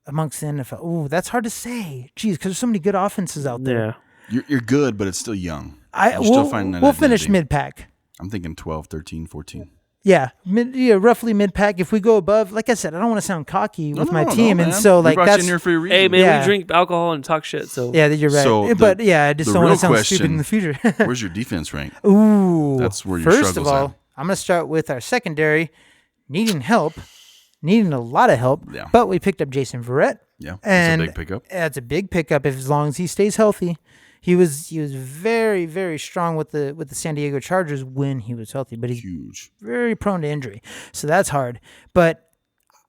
amongst the NFL. Ooh, that's hard to say. Jeez, because there's so many good offenses out there. Yeah. You're good, but it's still young. You're still finding that we'll finish identity. mid-pack. I'm thinking 12, 13, 14. Yeah, roughly mid-pack. If we go above, like I said, I don't want to sound cocky with my No, team, man. and so We like brought you that's in here for a reason. Hey man, Yeah. we drink alcohol and talk shit. So yeah, you're right. So but the- yeah, I just the don't want real to sound question- stupid in the future. Where's your defense rank? Ooh, That's where your first of struggle's all, at. I'm gonna start with our secondary needing a lot of help. Yeah. But we picked up Jason Verrett. Yeah, And that's a big pickup. That's a big pickup as long as he stays healthy. He was very, very strong with the San Diego Chargers when he was healthy, but he's Huge. very prone to injury. So that's hard. But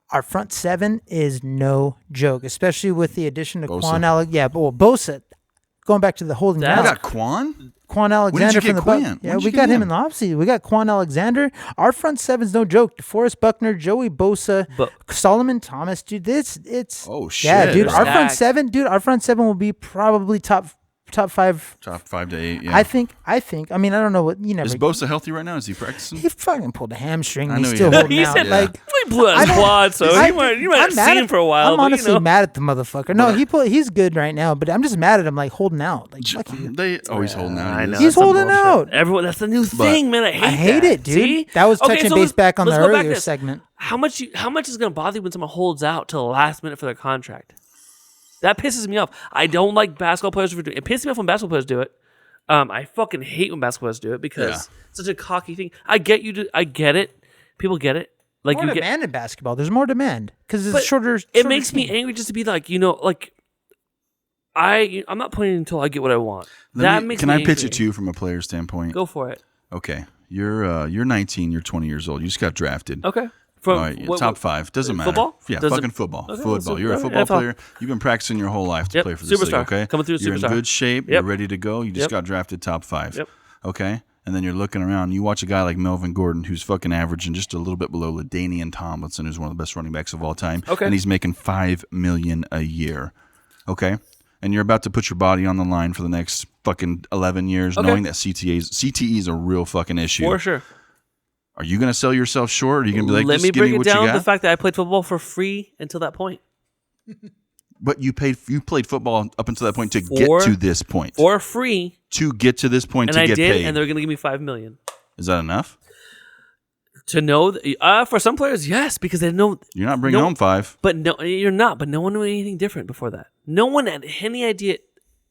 our front seven is no joke, especially with the addition of Bosa. Quan Alexander. Yeah, but Bosa, going back to the holding That- You ground. got Quan? Quan did you Alexander get from the Quan? Bucs. Yeah, When did we you got get him him? in the offseason. We got Quan Alexander. Our front seven's no joke. DeForest Buckner, Joey Bosa, But- Solomon Thomas. Dude, it's Oh, shit. yeah, dude. Our front Stacked. seven, dude. Our front seven will be probably top 5. Top 5 to 8, yeah. I think. I mean, I don't know what you never. Is Bosa healthy right now? Is he practicing? He fucking pulled a hamstring. I And knew he's he still had. holding he out. said Yeah. Like, we blew out his I don't- quad, so I- you might I'm have mad seen at- him for a while. I'm but, honestly you know. mad at the motherfucker. No, he's good right now, but I'm just mad at him like holding out. Like fuck you. He's holding out. I He know, is. He's that's some holding bullshit. out. Everyone, that's the new thing, man. I hate it, dude. See? That was Okay, touching so base let's- back on the let's go back earlier to this. segment. How much is going to bother you when someone holds out till the last minute for their contract? That pisses me off. I don't like basketball players for doing it. Pisses me off when basketball players do it. I fucking hate when basketball players do it because it's such a cocky thing. I get it. People get it. Like More demand in basketball. There's more demand because it's shorter. It makes me angry just to be like, I'm not playing until I get what I want. Can I pitch it to you from a player standpoint? Go for it. Okay, you're 19. You're 20 years old. You just got drafted. Okay. All right, top 5. Doesn't matter. Football? Yeah, Does fucking football. Okay, Football. You're a football player. You've been practicing your whole life to play for this league, Superstar. okay? Coming through You're superstar. in good shape. You're ready to go. You just got drafted top 5. Yep. Okay? And then you're looking around. You watch a guy like Melvin Gordon who's fucking averaging just a little bit below LaDainian Tomlinson, who's one of the best running backs of all time. Okay. And he's making $5 million a year. Okay? And you're about to put your body on the line for the next fucking 11 years, knowing that CTE is a real fucking issue. For sure. Are you going to sell yourself short? Or are you going to be like, let just me give me break it what you down got? the fact that I played football for free until that point. But you played football up until that point to get to this point. For free. To get to this point And to I get did, paid. and they're going to give me $5 million. Is that enough? To know, for some players, yes, because they know. You're not bringing home 5. But no, you're not. But no one knew anything different before that. No one had any idea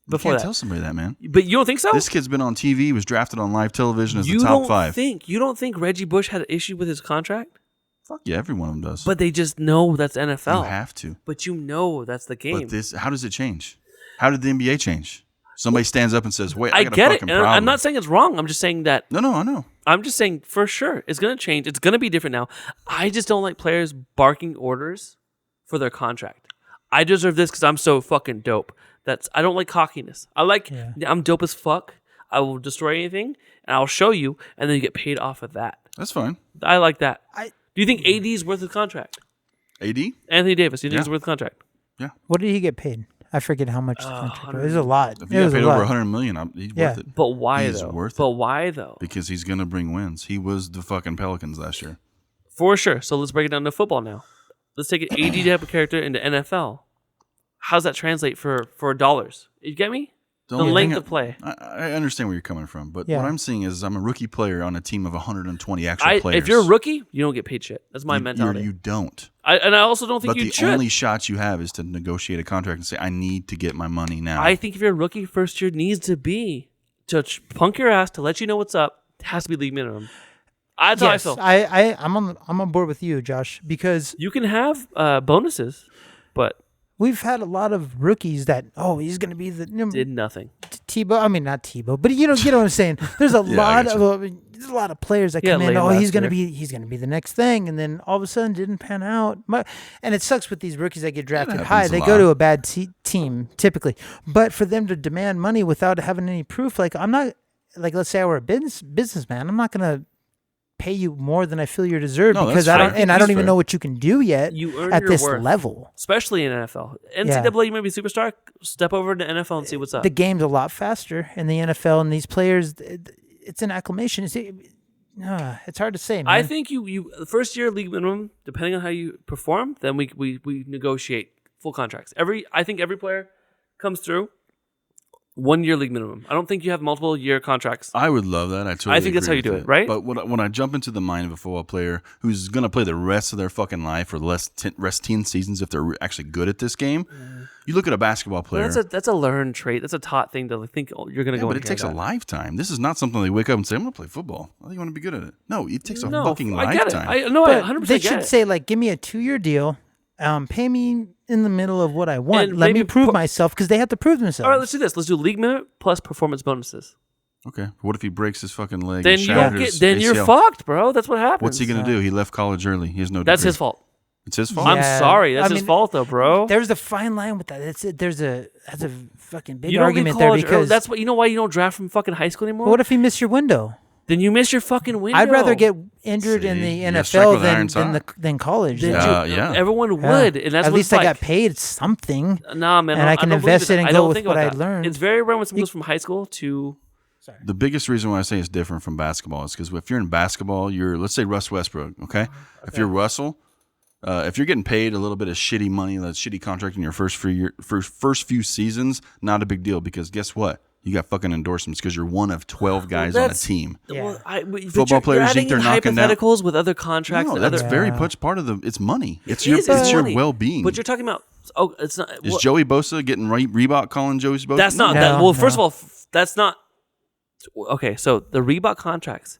before you can't that. tell somebody that, man. But you don't think so? This kid's been on TV. He was drafted on live television as you the top don't 5. You don't think Reggie Bush had an issue with his contract? Fuck yeah, every one of them does. But they just know that's NFL. You have to. But you know that's the game. But how does it change? How did the NBA change? Somebody stands up and says, "Wait, I got get a it. fucking And problem." I'm not saying it's wrong. I'm just saying that. No, I know. I'm just saying for sure it's going to change. It's going to be different now. I just don't like players barking orders for their contract. I deserve this because I'm so fucking dope. I don't like cockiness. I'm dope as fuck. I will destroy anything and I'll show you, and then you get paid off of that. That's fine. I like that. Do you think AD is worth the contract? AD? Anthony Davis, do you think he's worth the contract? Yeah. What did he get paid? I forget how much the contract was. It was a lot. If he got paid over $100 million, he's worth it. But why He's though? worth it. But why though? Because he's going to bring wins. He was the fucking Pelicans last year. For sure. So let's break it down to football now. Let's take an AD type of character into NFL. How's that translate for dollars? You get me? The length of play. I understand where you're coming from, but what I'm seeing is I'm a rookie player on a team of 120 actual players. If you're a rookie, you don't get paid shit. That's my mentality. You don't. And I also don't think but you should. But the only shots you have is to negotiate a contract and say, I need to get my money now. I think if you're a rookie, first year needs to be to punk your ass, to let you know what's up. It has to be league minimum. That's how I feel. I'm on board with you, Josh, because you can have bonuses, but we've had a lot of rookies that he's going to be the did nothing. Tebow. I mean, not Tebow, but you know what I'm saying. There's a there's a lot of players that come in. He's going to be the next thing, and then all of a sudden didn't pan out. And it sucks with these rookies that get drafted high. They go to a bad team typically, but for them to demand money without having any proof, I'm not let's say I were a businessman, I'm not going to pay you more than I feel you deserve because I don't even know what you can do yet at this level. Especially in NFL. NCAA, you might be a superstar. Step over to NFL and see what's up. The game's a lot faster in the NFL, and these players, it's an acclimation. It's hard to say, man. I think you the first year league minimum, depending on how you perform, then we negotiate full contracts. I think every player comes through 1 year league minimum. I don't think you have multiple year contracts. I would love that. I think that's how you do it, right? But when I jump into the mind of a football player who's going to play the rest of their fucking life or rest 10 seasons if they're actually good at this game, you look at a basketball player. That's a learned trait. That's a taught thing to think you're going to go. But it takes a lifetime. This is not something they wake up and say, "I'm going to play football." I think you want to be good at it. No, it takes a fucking lifetime. I 100% They should say give me a 2-year deal. Pay me in the middle of what I want. And let me prove myself because they have to prove themselves. All right, let's do this. Let's do league minute plus performance bonuses. Okay. What if he breaks his fucking leg? Then you don't get. Then you're fucked, bro. That's what happens. What's he gonna do? He left college early. He has no. That's degree. his fault. It's his fault. I'm sorry. That's his fault, though, bro. There's a fine line with that. That's a fucking big you don't argument leave there college because early. That's what you know why you don't draft from fucking high school anymore. What if he missed your window? Then you miss your fucking window. I'd rather get injured in the NFL than college. Everyone would, and that's at least I got paid something. Nah, man, and I can invest it and go with what I learned. It's very rare when someone goes from high school to. Sorry. The biggest reason why I say it's different from basketball is because if you're in basketball, let's say Russ Westbrook, okay? If you're Russell, if you're getting paid a little bit of shitty money, that shitty contract in your first few seasons, not a big deal because guess what? You got fucking endorsements because you're one of 12 guys on a team. Yeah. Football players think they're knocking down hypotheticals with other contracts. No, that's very much part of it's money. It's your well-being. But you're talking about Is Joey Bosa getting Reebok calling Joey Bosa? That's not that. Well, first of all, that's not Okay, so the Reebok contracts.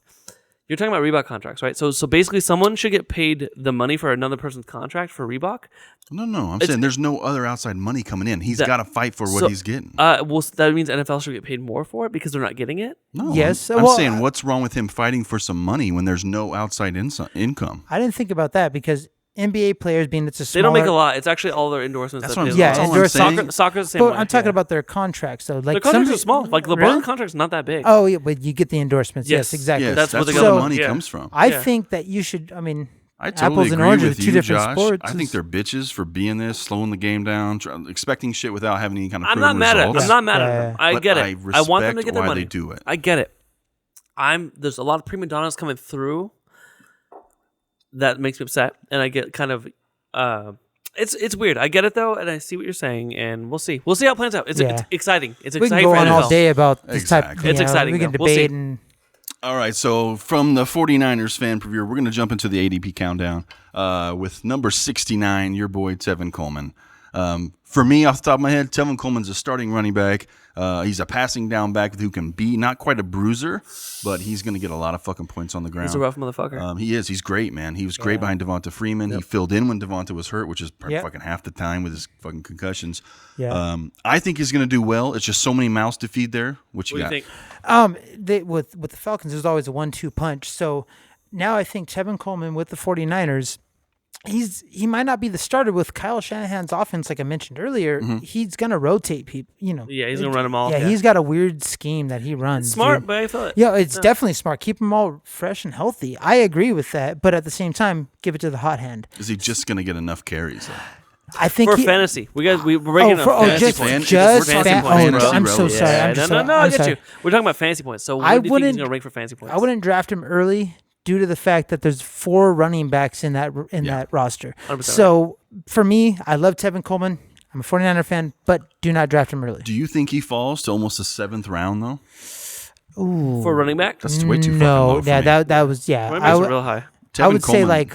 You're talking about Reebok contracts, right? So basically, someone should get paid the money for another person's contract for Reebok. No. I'm saying there's no other outside money coming in. He's got to fight for what he's getting. Well, that means NFL should get paid more for it because they're not getting it. No. Yes. I'm saying what's wrong with him fighting for some money when there's no outside income? I didn't think about that because NBA players being it's a They smaller, don't make a lot. It's actually all their endorsements. That's that what they I'm- Yeah, that's all I'm endorsements. saying. Soccer's the same But way. I'm talking yeah. about their contracts though. Like Their contracts some are small. Like LeBron's Really? contract's not that big. Oh yeah, but you get the endorsements. Yes, Yes. exactly. Yes, That's that's, what they where got. the money Yeah. comes from. I Yeah. think that you should. I mean, I totally apples and agree oranges, with two you, different Josh. sports. I think they're bitches for being this, slowing the game down, expecting shit without having any kind of I'm proven not mad at results. I'm not mad at Yeah. them. I But get it. I I want them to respect get their why money. they do it. I get it. There's a lot of prima donnas coming through that makes me upset, and I get kind of it's weird. I get it though, and I see what you're saying, and we'll see. We'll see how it plans out. It's exciting. It's we can exciting go for on NFL. all day about this type. Exactly. It's exciting, We can though. We'll see. debate and All right, so from the 49ers fan preview, we're going to jump into the ADP countdown with number 69, your boy Tevin Coleman. For me, off the top of my head, Tevin Coleman's a starting running back. He's a passing down back who can be not quite a bruiser, but he's going to get a lot of fucking points on the ground. He's a rough motherfucker. He is. He's great, man. He was great behind Devonta Freeman. He filled in when Devonta was hurt, which is fucking half the time with his fucking concussions. Yeah. I think he's going to do well. It's just so many mouths to feed there. What you What do you got? think? with the Falcons, there's always a 1-2 punch. So now I think Tevin Coleman with the 49ers, he might not be the starter with Kyle Shanahan's offense, like I mentioned earlier. He's gonna rotate people. Yeah, he's gonna run them all. Yeah, he's got a weird scheme that he runs. Smart, dude. but I feel it. Yeah, it's definitely smart. Keep them all fresh and healthy. I agree with that, but at the same time, give it to the hot hand. Is he just going to get enough carries? Though? I think For fantasy, we're breaking up just fantasy fantasy points. points. I'm so sorry. Yeah, I'm just no, sorry. I I'm get sorry. you. We're talking about fantasy points. So I what do you think he's wouldn't- gonna rank for fantasy points? I wouldn't draft him early due to the fact that there's 4 running backs in that roster. 100% So for me, I love Tevin Coleman. I'm a 49er fan, but do not draft him early. Do you think he falls to almost the 7th round though? Ooh, For running back, That's way too fucking no, low for yeah, me. that was running backs are real high. I Tevin would say Coleman, like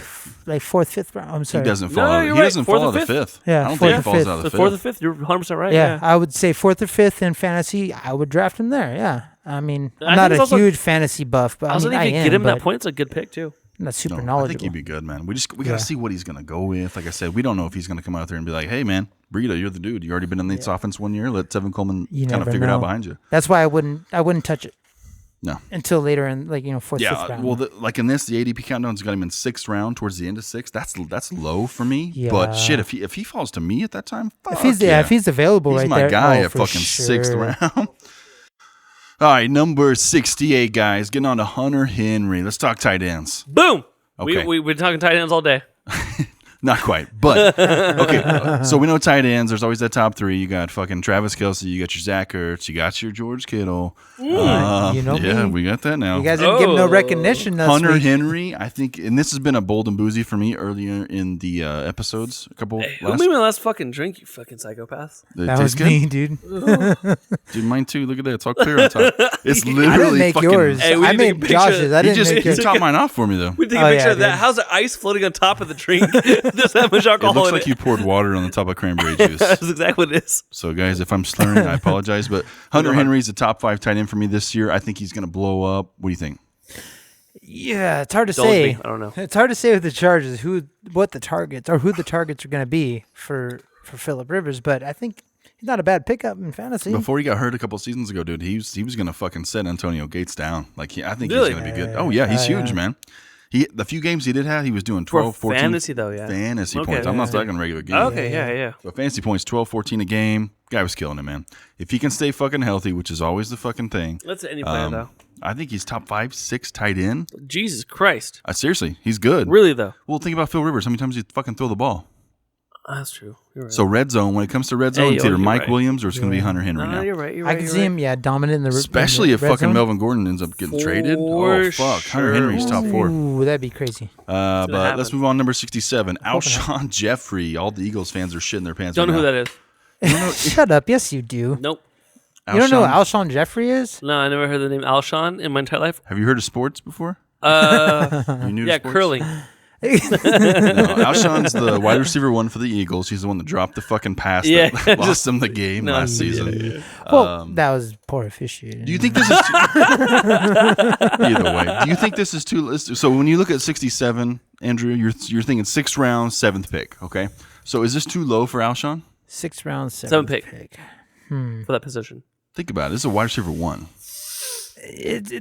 4th, 5th round. I'm he sorry. doesn't No, fall. you're He right. doesn't Fourth fall or out of the fifth. 5th. Yeah, I don't fourth think or he falls fifth. out of The the 4th or 5th. 5th, you're 100% right. Yeah, Yeah. I would say 4th or 5th in fantasy. I would draft him there. Yeah, I mean, I I'm not think a it's also- huge fantasy buff, but I also I mean, think if I you get am, him that but point, it's a good pick too. I'm not super No, I knowledgeable. think he'd be good, man. We got to Yeah. see what he's going to go with. Like I said, we don't know if he's going to come out there and be like, "Hey, man, Burrito, you're the dude. You already been in the offense 1 year. Let Tevin Coleman You kind of never figure it out know. behind you." That's why I wouldn't touch it No. until later in 4th, 5th round. Well, like in this, the ADP countdown's got him in 6th round, towards the end of 6th. That's low for me. But Yeah. shit, if he falls to me at that time, fuck if he's available he's right my there, guy oh, at for fucking sure. 6th round. All right, number 68, guys. Getting on to Hunter Henry. Let's talk tight ends. Boom. Okay. We've been talking tight ends all day. Not quite, but okay. So we know tight ends. There's always that top 3. You got fucking Travis Kelce. You got your Zach Ertz. You got your George Kittle. You know Yeah, me. we got that now. You guys didn't give him no Oh. recognition. This Hunter week. Henry, I think, and this has been a bold and boozy for me earlier in the episodes. A couple Who last. made my last fucking drink, you fucking psychopath? It That tastes was me, dude. Dude, mine too. Look at that. It's all clear on top. It's I literally didn't make fucking. yours. Hey, we I need to made take a picture. Josh's. I He didn't just make he yours. topped mine off for me though. We take a Oh, picture yeah, of that. dude. How's the ice floating on top of the drink? There's that much It alcohol looks in like it. you poured water on the top of cranberry juice. That's exactly what it is. So, guys, if I'm slurring, I apologize. But Hunter Henry's a top 5 tight end for me this year. I think he's going to blow up. What do you think? Yeah, it's hard to Indulge say. me. I don't know. It's hard to say with the Chargers what the targets are going to be for Phillip Rivers, but I think he's not a bad pickup in fantasy. Before he got hurt a couple seasons ago, dude, he was going to fucking set Antonio Gates down. Like, I think Really? he's going to be good. Oh, yeah, he's huge, man. The few games he did have, he was doing For 12, 14. fantasy, though, yeah. Fantasy Okay, points. I'm not yeah. talking regular games. Okay, yeah. So fantasy points, 12, 14 a game. Guy was killing it, man. If he can stay fucking healthy, which is always the fucking thing. That's any player, though. I think he's top 5, 6 tight end. Jesus Christ. Seriously, he's good. Really, though? Well, think about Phil Rivers. How many times you fucking throw the ball? That's true. You're right. So red zone, when it comes to red zone, Hey, it's yo, either you're Mike right. Williams or it's going to be Hunter Henry No, now. you're right. You're I right. can you're see right. him, dominant in the Especially in if the red fucking zone. Melvin Gordon ends up getting traded. Oh, For fuck. Hunter sure. Henry's top 4. Ooh, that'd be crazy. But happen. let's move on. Number 67, Alshon Jeffrey. All the Eagles fans are shitting their pants Don't know right who now. that is. Shut up. Yes, you do. Nope. You don't know who Alshon- Alshon Jeffrey is? No, I never heard the name Alshon in my entire life. Have you heard of sports before? Uh, You new to yeah, sports? curling. Alshon's the wide receiver one for the Eagles. He's the one that dropped the fucking pass that lost them the game last season. Well, that was poor officiating. Do you think this is either way? Do you think this is too? So when you look at 67, Andrew, you're thinking 6th round, 7th pick. Okay, so is this too low for Alshon? 6th round, 7th pick. For that position? Think about it. This is a wide receiver one.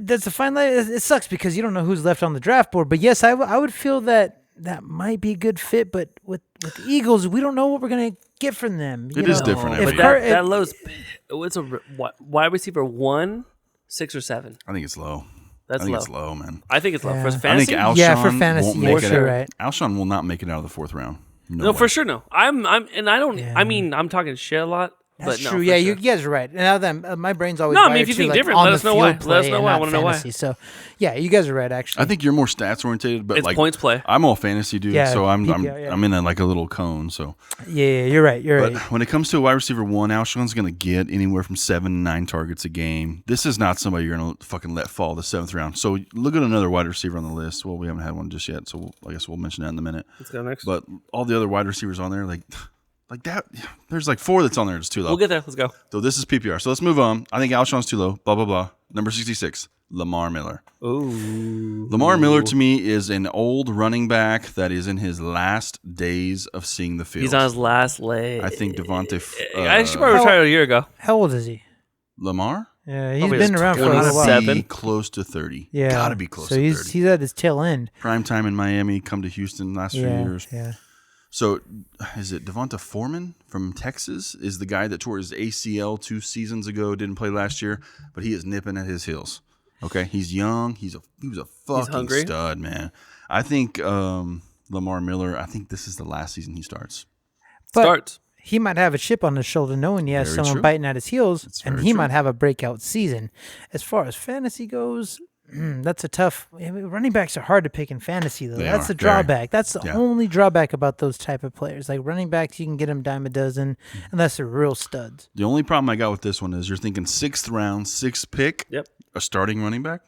That's a fine line. It sucks because you don't know who's left on the draft board. But yes, I would feel that might be a good fit. But with the Eagles, we don't know what we're going to get from them. It is different every But year. that low's it's a wide receiver 1, 6 or 7. I think it's low. That's I think low. it's low, man. I think it's low Yeah. for I think fantasy. Alshon for fantasy, won't yeah, make it. sure, right. Alshon will not make it out of the 4th round. No, way. for sure, no. I'm, and I don't. Yeah. I mean, I'm talking shit a lot. That's but no, true. for Yeah, sure. you guys are right. Now that my brain's always No, I mean, wired if you to, think like, different, on let the us know why. field Let us play know and why. I not wanna know why. fantasy. So, yeah, you guys are right. Actually, I think you're more stats oriented, but It's like points play. I'm all fantasy dude, Yeah, so I'm PPR, yeah. I'm in like a little cone. So, yeah, you're right. You're but right. when it comes to a wide receiver one, Alshon's going to get anywhere from 7 to 9 targets a game. This is not somebody you're going to fucking let fall the 7th round. So look at another wide receiver on the list. Well, we haven't had one just yet, so I guess we'll mention that in a minute. Let's go next. But all the other wide receivers on there, like that, there's like 4 that's on there. It's too low. We'll get there. Let's go. So this is PPR. So let's move on. I think Alshon's too low. Blah blah blah. Number 66, Lamar Miller. Ooh. Lamar Miller to me is an old running back that is in his last days of seeing the field. He's on his last leg. I think Devontae. I should probably retired a year ago. How old is he? Lamar. Yeah, he's Probably been his around for a little while. 27. Gotta be close to 30. Yeah, Gotta be close so to he's 30. he's at his tail end. Prime time in Miami. Come to Houston last few Yeah, years. yeah. So is it Devonta Foreman from Texas? Is the guy that tore his ACL 2 seasons ago? Didn't play last year, but he is nipping at his heels. Okay, he's young. He was a fucking hungry. stud, man. I think Lamar Miller. I think this is the last season he starts. But Starts. he might have a chip on his shoulder knowing he has Very someone true. biting at his heels, That's and very he true. might have a breakout season. As far as fantasy goes, that's a tough. I mean, running backs are hard to pick in fantasy, though. They That's are, the drawback. That's the Yeah. only drawback about those type of players. Like running backs, you can get them dime a dozen, unless they're real studs. The only problem I got with this one is you're thinking 6th round, 6th pick, Yep. a starting running back.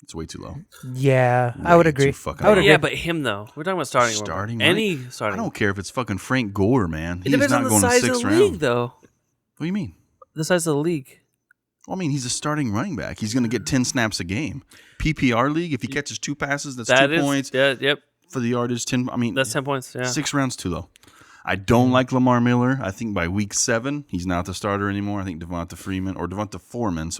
It's way too low. Yeah, I would Way agree. too fucking I would low. agree. Yeah, but him though. We're talking about starting. Starting Any right? starting. I don't care if it's fucking Frank Gore, man. It He's depends not on the going to size of 6th the round. league, though. What do you mean? The size of the league. Well, I mean, he's a starting running back. He's going to get 10 snaps a game. PPR league, if he catches 2 passes, that's That 2 is. points. Yeah. Yep. For the yardage, 10. I mean, That's 10 points. Yeah. 6 rounds too low. I don't like Lamar Miller. I think by week 7, he's not the starter anymore. I think Devonta Foreman,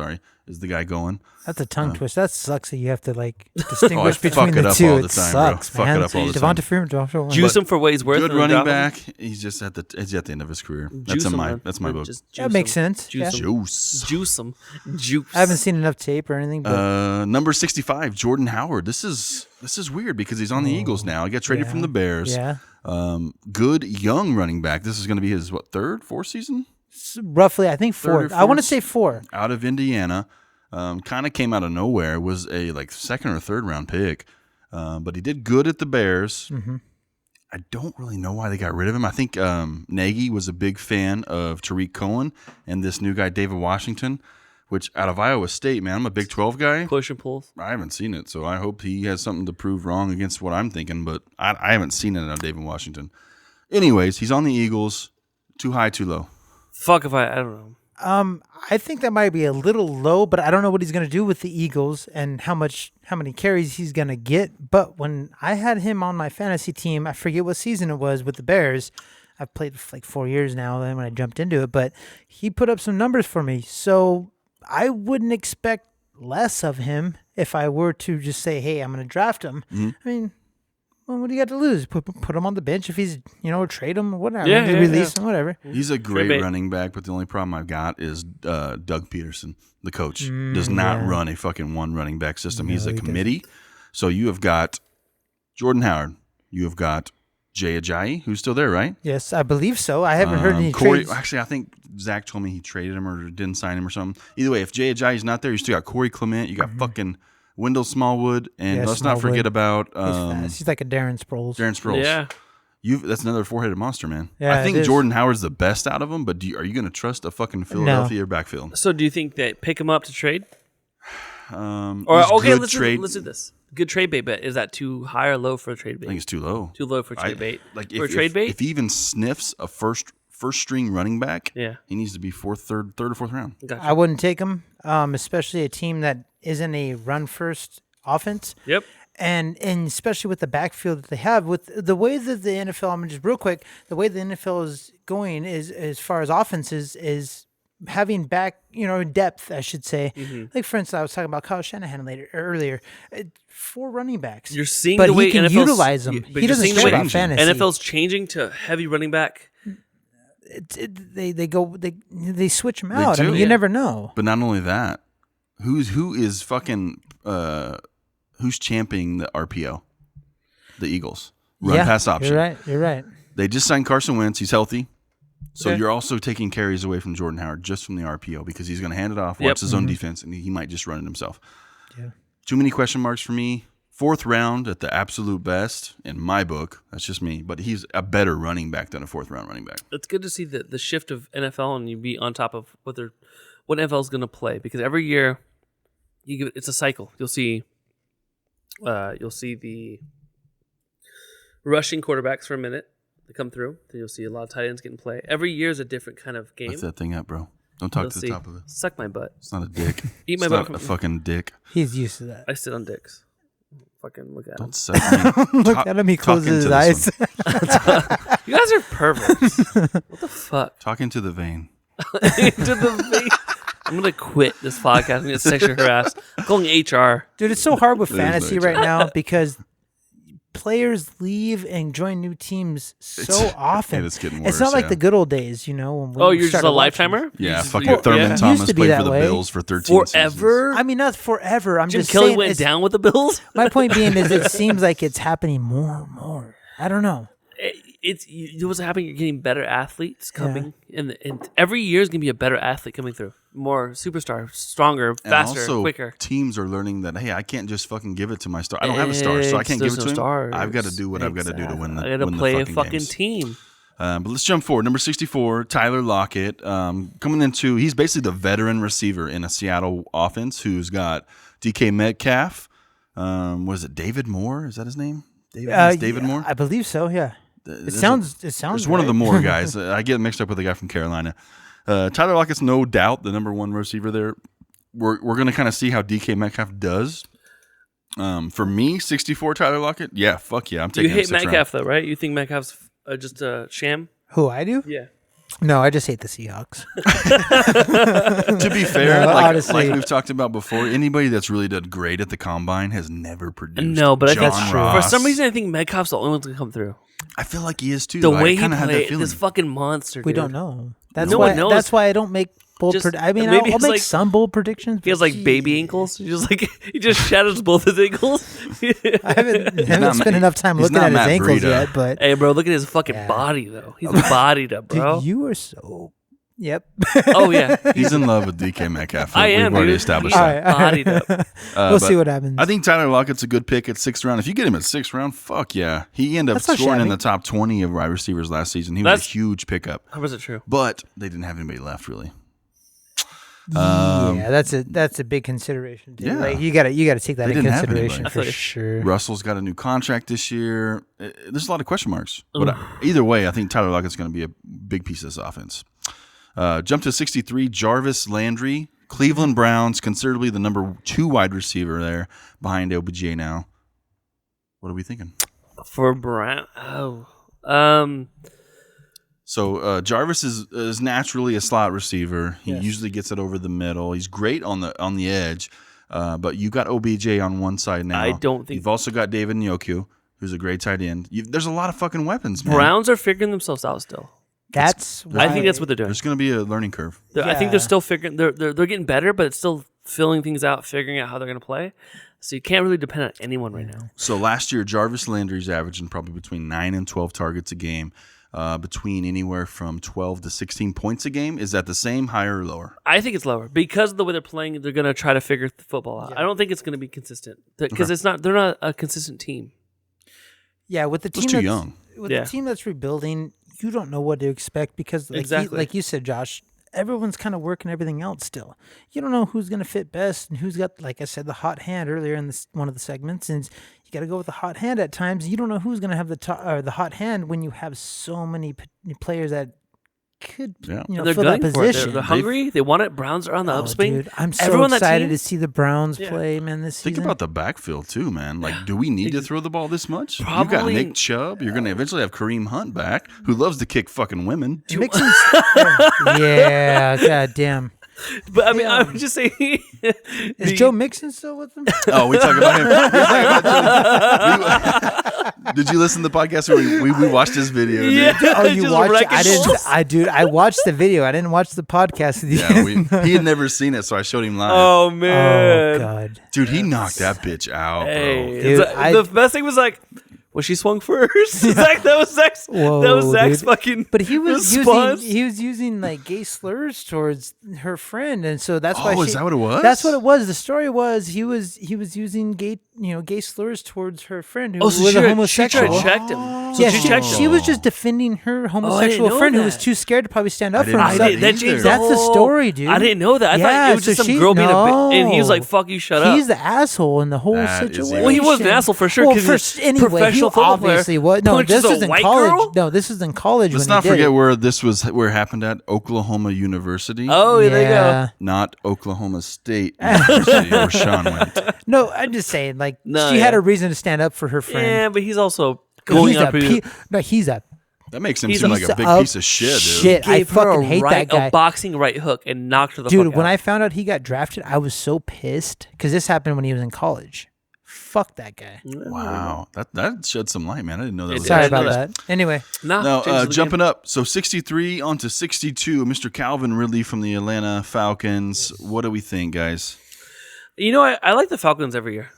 is the guy going. That's a tongue twist. That sucks that you have to like distinguish fuck between it the up two. all the It time, bro. sucks, Fuck man. it up all the Devonta time. Freeman, Devonta Freeman. Juice him for what he's worth. Good and then running drop him. back. He's just at the end of his career. Juice him, man. That's my book. Just That juice makes him. sense. Juice Yeah. him. Juice. Juice him. Juice. I haven't seen enough tape or anything, but Number 65, Jordan Howard. This is weird because he's on the Eagles now. He got traded from the Bears. yeah, Good young running back. This is going to be his 3rd, 4th season roughly, I think 4. Third or I want to fourth? say 4. out of Indiana. Kind of came out of nowhere. Was a like 2nd or 3rd round pick, but he did good at the Bears. Mm-hmm. I don't really know why they got rid of him. I think Nagy was a big fan of Tariq Cohen and this new guy David Washington, which out of Iowa State, man, I'm a Big 12 guy. Push and pulls. I haven't seen it, so I hope he has something to prove wrong against what I'm thinking, but I haven't seen it out of David Washington. Anyways, he's on the Eagles. Too high, too low. Fuck if I don't know. I think that might be a little low, but I don't know what he's going to do with the Eagles and how many carries he's going to get. But when I had him on my fantasy team, I forget what season it was with the Bears. I've played for like 4 years now then when I jumped into it, but he put up some numbers for me. So I wouldn't expect less of him if I were to just say, hey, I'm going to draft him. Mm-hmm. I mean, well, what do you got to lose? Put him on the bench if he's, trade him or whatever. Yeah, Maybe yeah, release him, whatever. He's a great bait. running back, but the only problem I've got is Doug Peterson, the coach, does not run a fucking one running back system. He's a he committee. So you have got Jordan Howard. You have got Jay Ajayi, who's still there, right? Yes, I believe so. I haven't heard any Corey. trades. Actually, I think Zach told me he traded him or didn't sign him or something. Either way, if Jay Ajayi's not there, you still got Corey Clement. You got fucking Wendell Smallwood, and Yeah, let's not Smallwood. forget about He's fast. He's like a Darren Sproles. Darren Sproles. Yeah. That's another 4-headed monster, man. Yeah, I think it is. Jordan Howard's the best out of them, but are you going to trust a fucking Philadelphia backfield? So do you think that pick him up to trade? Or is okay, good let's trade. do this. Good trade bait bet. Is that too high or low for a trade bait? I think it's too low. Too low for trade bait. Like for if, trade bait, if he even sniffs a first string running back, yeah, he needs to be third or fourth round. gotcha. I wouldn't take him, especially a team that isn't a run first offense. Yep. And especially with the backfield that they have, with the way that the NFL, I mean, just real quick, the way the NFL is going is as far as offenses is having back, depth, I should say. Mm-hmm. Like for instance, I was talking about Kyle Shanahan earlier. 4 running backs. You're seeing but the way he can NFL's, utilize them. but He you're doesn't seeing the care way about fantasy. NFL's changing to heavy running back. They switch them out. I do. mean, you Yeah. never know. But not only that, who is fucking who's championing the RPO? The Eagles run pass option. You're right. They just signed Carson Wentz. He's healthy. So Okay. you're also taking carries away from Jordan Howard just from the RPO because he's going to hand it off, Yep. watch his own defense, and he might just run it himself. Yeah. Too many question marks for me. 4th round at the absolute best in my book. That's just me. But he's a better running back than a 4th round running back. It's good to see the shift of NFL and you be on top of what NFL is going to play because every year it's a cycle. You'll see the rushing quarterbacks for a minute. They come through. Then you'll see a lot of tight ends getting play. Every year is a different kind of game. Lift that thing up, bro. Don't talk You'll to the see. top of it. Suck my butt. It's not a dick. Eat my It's butt. not a fucking dick. He's used to that. I sit on dicks. Fucking look at him. Don't suck me. Look at him. He talk closes his into eyes. this one. You guys are perverts. What the fuck? Talk into the vein. I'm gonna quit this podcast and get sexually harassed. I'm calling HR. Dude, it's so hard with There's no fantasy right now because players leave and join new teams so often. and it's getting It's not worse, like yeah. the good old days, when we Oh, you're just started a watching. lifetimer? Yeah, You fucking just- Thurman yeah. Thomas Used to be played that for the way. Bills for 13 seasons. Forever? I mean, not forever. I'm Jim just Kelly saying. went down with the Bills. My point being is it seems like it's happening more and more. I don't know. What's happening? You're getting better athletes coming, and every year is gonna be a better athlete coming through. More superstar, stronger, And faster, also, quicker. teams are learning that, hey, I can't just fucking give it to my star. I don't have a star, so I can't give There's it to no him. stars. I've got to do what I've got to do to win the I gotta win the play a fucking games. team. But let's jump forward. Number 64, Tyler Lockett. Coming into, he's basically the veteran receiver in a Seattle offense who's got DK Metcalf. Was it David Moore? Is that his name? David Moore? I believe so. Yeah. It sounds. There's one of the Moore guys. I get mixed up with the guy from Carolina. Tyler Lockett's no doubt the number 1 receiver there. We're going to kind of see how DK Metcalf does. For me, 64 Tyler Lockett. Yeah, fuck yeah. I'm taking You him hate 6th Metcalf though, right? You think Metcalf's just a sham? Who I do? Yeah. No, I just hate the Seahawks. round. To be fair, No, like honestly. we've talked about before, anybody that's really done great at the combine has never produced. No, but I think John for Ross. some reason I think Metcalf's the only one to come through. I feel like he is too. The I way he kinda had that played, feeling. this fucking monster. We dude. don't know. That's No why. one knows. That's why I don't make bold. Just- I mean, maybe I'll it's make like- some bold predictions. He has but like baby ankles. He just shatters both his ankles. I haven't not spent Ma- enough time he's looking not at his Matt ankles Breida. yet. But Hey, bro, look at his fucking Yeah. body though. He's bodied up, bro. dude, you are so. Yep. Oh yeah, He's in love with DK Metcalf. I am. We've already dude. established He's that. All right. bodied up. We'll but see what happens. I think Tyler Lockett's a good pick at 6th round. If you get him at 6th round, fuck yeah. He ended up That's not scoring in shabby. the top 20 of wide receivers last season. He was That's- a huge pickup. How was it true? But they didn't have anybody left, really. yeah, that's a big consideration. Too. Yeah. Like, you gotta take that They in didn't have consideration anybody. for I feel you. sure. Russell's got a new contract this year. There's a lot of question marks. But either way, I think Tyler Lockett's going to be a big piece of this offense. Jump to 63, Jarvis Landry. Cleveland Browns, considerably the number 2 wide receiver there behind OBJ now. What are we thinking? For Brown, So Jarvis is naturally a slot receiver. He Yes. usually gets it over the middle. He's great on the edge. But you got OBJ on one side now. I don't think- You've also got David Njoku, who's a great tight end. There's a lot of fucking weapons, man. Browns are figuring themselves out still. That's. I think why- that's what they're doing. There's going to be a learning curve. I think Yeah. they're still figuring. They're getting better, but it's still filling things out, figuring out how they're going to play. So you can't really depend on anyone right now. So last year, Jarvis Landry's averaging probably between 9 and 12 targets a game, between anywhere from 12 to 16 points a game. Is that the same, higher, or lower? I think it's lower because of the way they're playing. They're going to try to figure the football out. I don't think it's going to be consistent because it's not. They're not a consistent team. Yeah, with the team It's too that's, young. With Yeah. the team that's rebuilding, you don't know what to expect because, like Exactly. like you said, Josh, everyone's kind of working everything out still. You don't know who's going to fit best and who's got, like I said, the hot hand earlier in one of the segments. And you got to go with the hot hand at times. You don't know who's going to have the hot hand when you have so many players that could they're fill that gunning for it. position. They're hungry. They want it. Browns are on the upswing. Dude, I'm so Everyone on that excited team- to see the Browns play, man, this season. Think about the backfield too, man. Like, do we need to throw the ball this much? You've got Probably- Nick Chubb. You're going to eventually have Kareem Hunt back, who loves to kick fucking women. Mixon's, yeah, goddamn. But I mean, I'm just saying. Is Joe Mixon still with them? Oh, we talk about him. Did you listen to the podcast where we watched this video? Dude? Yeah. Oh, you Just watched it? wrecking I didn't. balls. I watched the video. I didn't watch the podcast. Yeah, he had never seen it, so I showed him live. Oh Oh man, God. Dude, he knocked that bitch out, Hey, bro. Dude, the best thing was like, when she swung first. Zach, that was Zach's. Whoa, that was Zach's dude. fucking. But he was response. using like gay slurs towards her friend, and so that's why. Oh, is that what it was? That's what it was. The story was he was using gay slurs towards her friend who Oh, so was she a tried homosexual. checked him. So Yeah, she checked she him. was just defending her homosexual know friend who was that. too scared to probably stand up for didn't know himself. that That either. changed That's the whole- story, dude. I didn't know that. I thought Yeah, it was just so some she- girl being a bitch, and he was no. like, "Fuck you, shut up." He's the asshole in the whole That is situation. Well, he was an asshole for sure, Well, 'cause he's a anyway, professional he football player obviously was. No, punches this a was in white college. girl? No, this was in college. Let's when not he did forget it. where it happened at Oklahoma University. Oh, yeah, there you go. Yeah. Not Oklahoma State University, where Sean went. No, I'm just saying, like No, she had yeah. a reason to stand up for her friend. Yeah, but he's also going He's on a previous. he's a That makes him He's seem a like a big piece piece of shit, dude. shit. I Gave her fucking a hate right, that guy. a boxing right hook and knocked her the Dude, fuck when out. I found out he got drafted, I was so pissed because this happened when he was in college. Fuck that guy. Wow, that shed some light, man. I didn't know that. It was did. Sorry I about know that. Anyway, Nah, Now, changes the jumping game. up, so 63 onto 62, Mr. Calvin Ridley from the Atlanta Falcons. What do we think, guys? You know, I like the Falcons every year.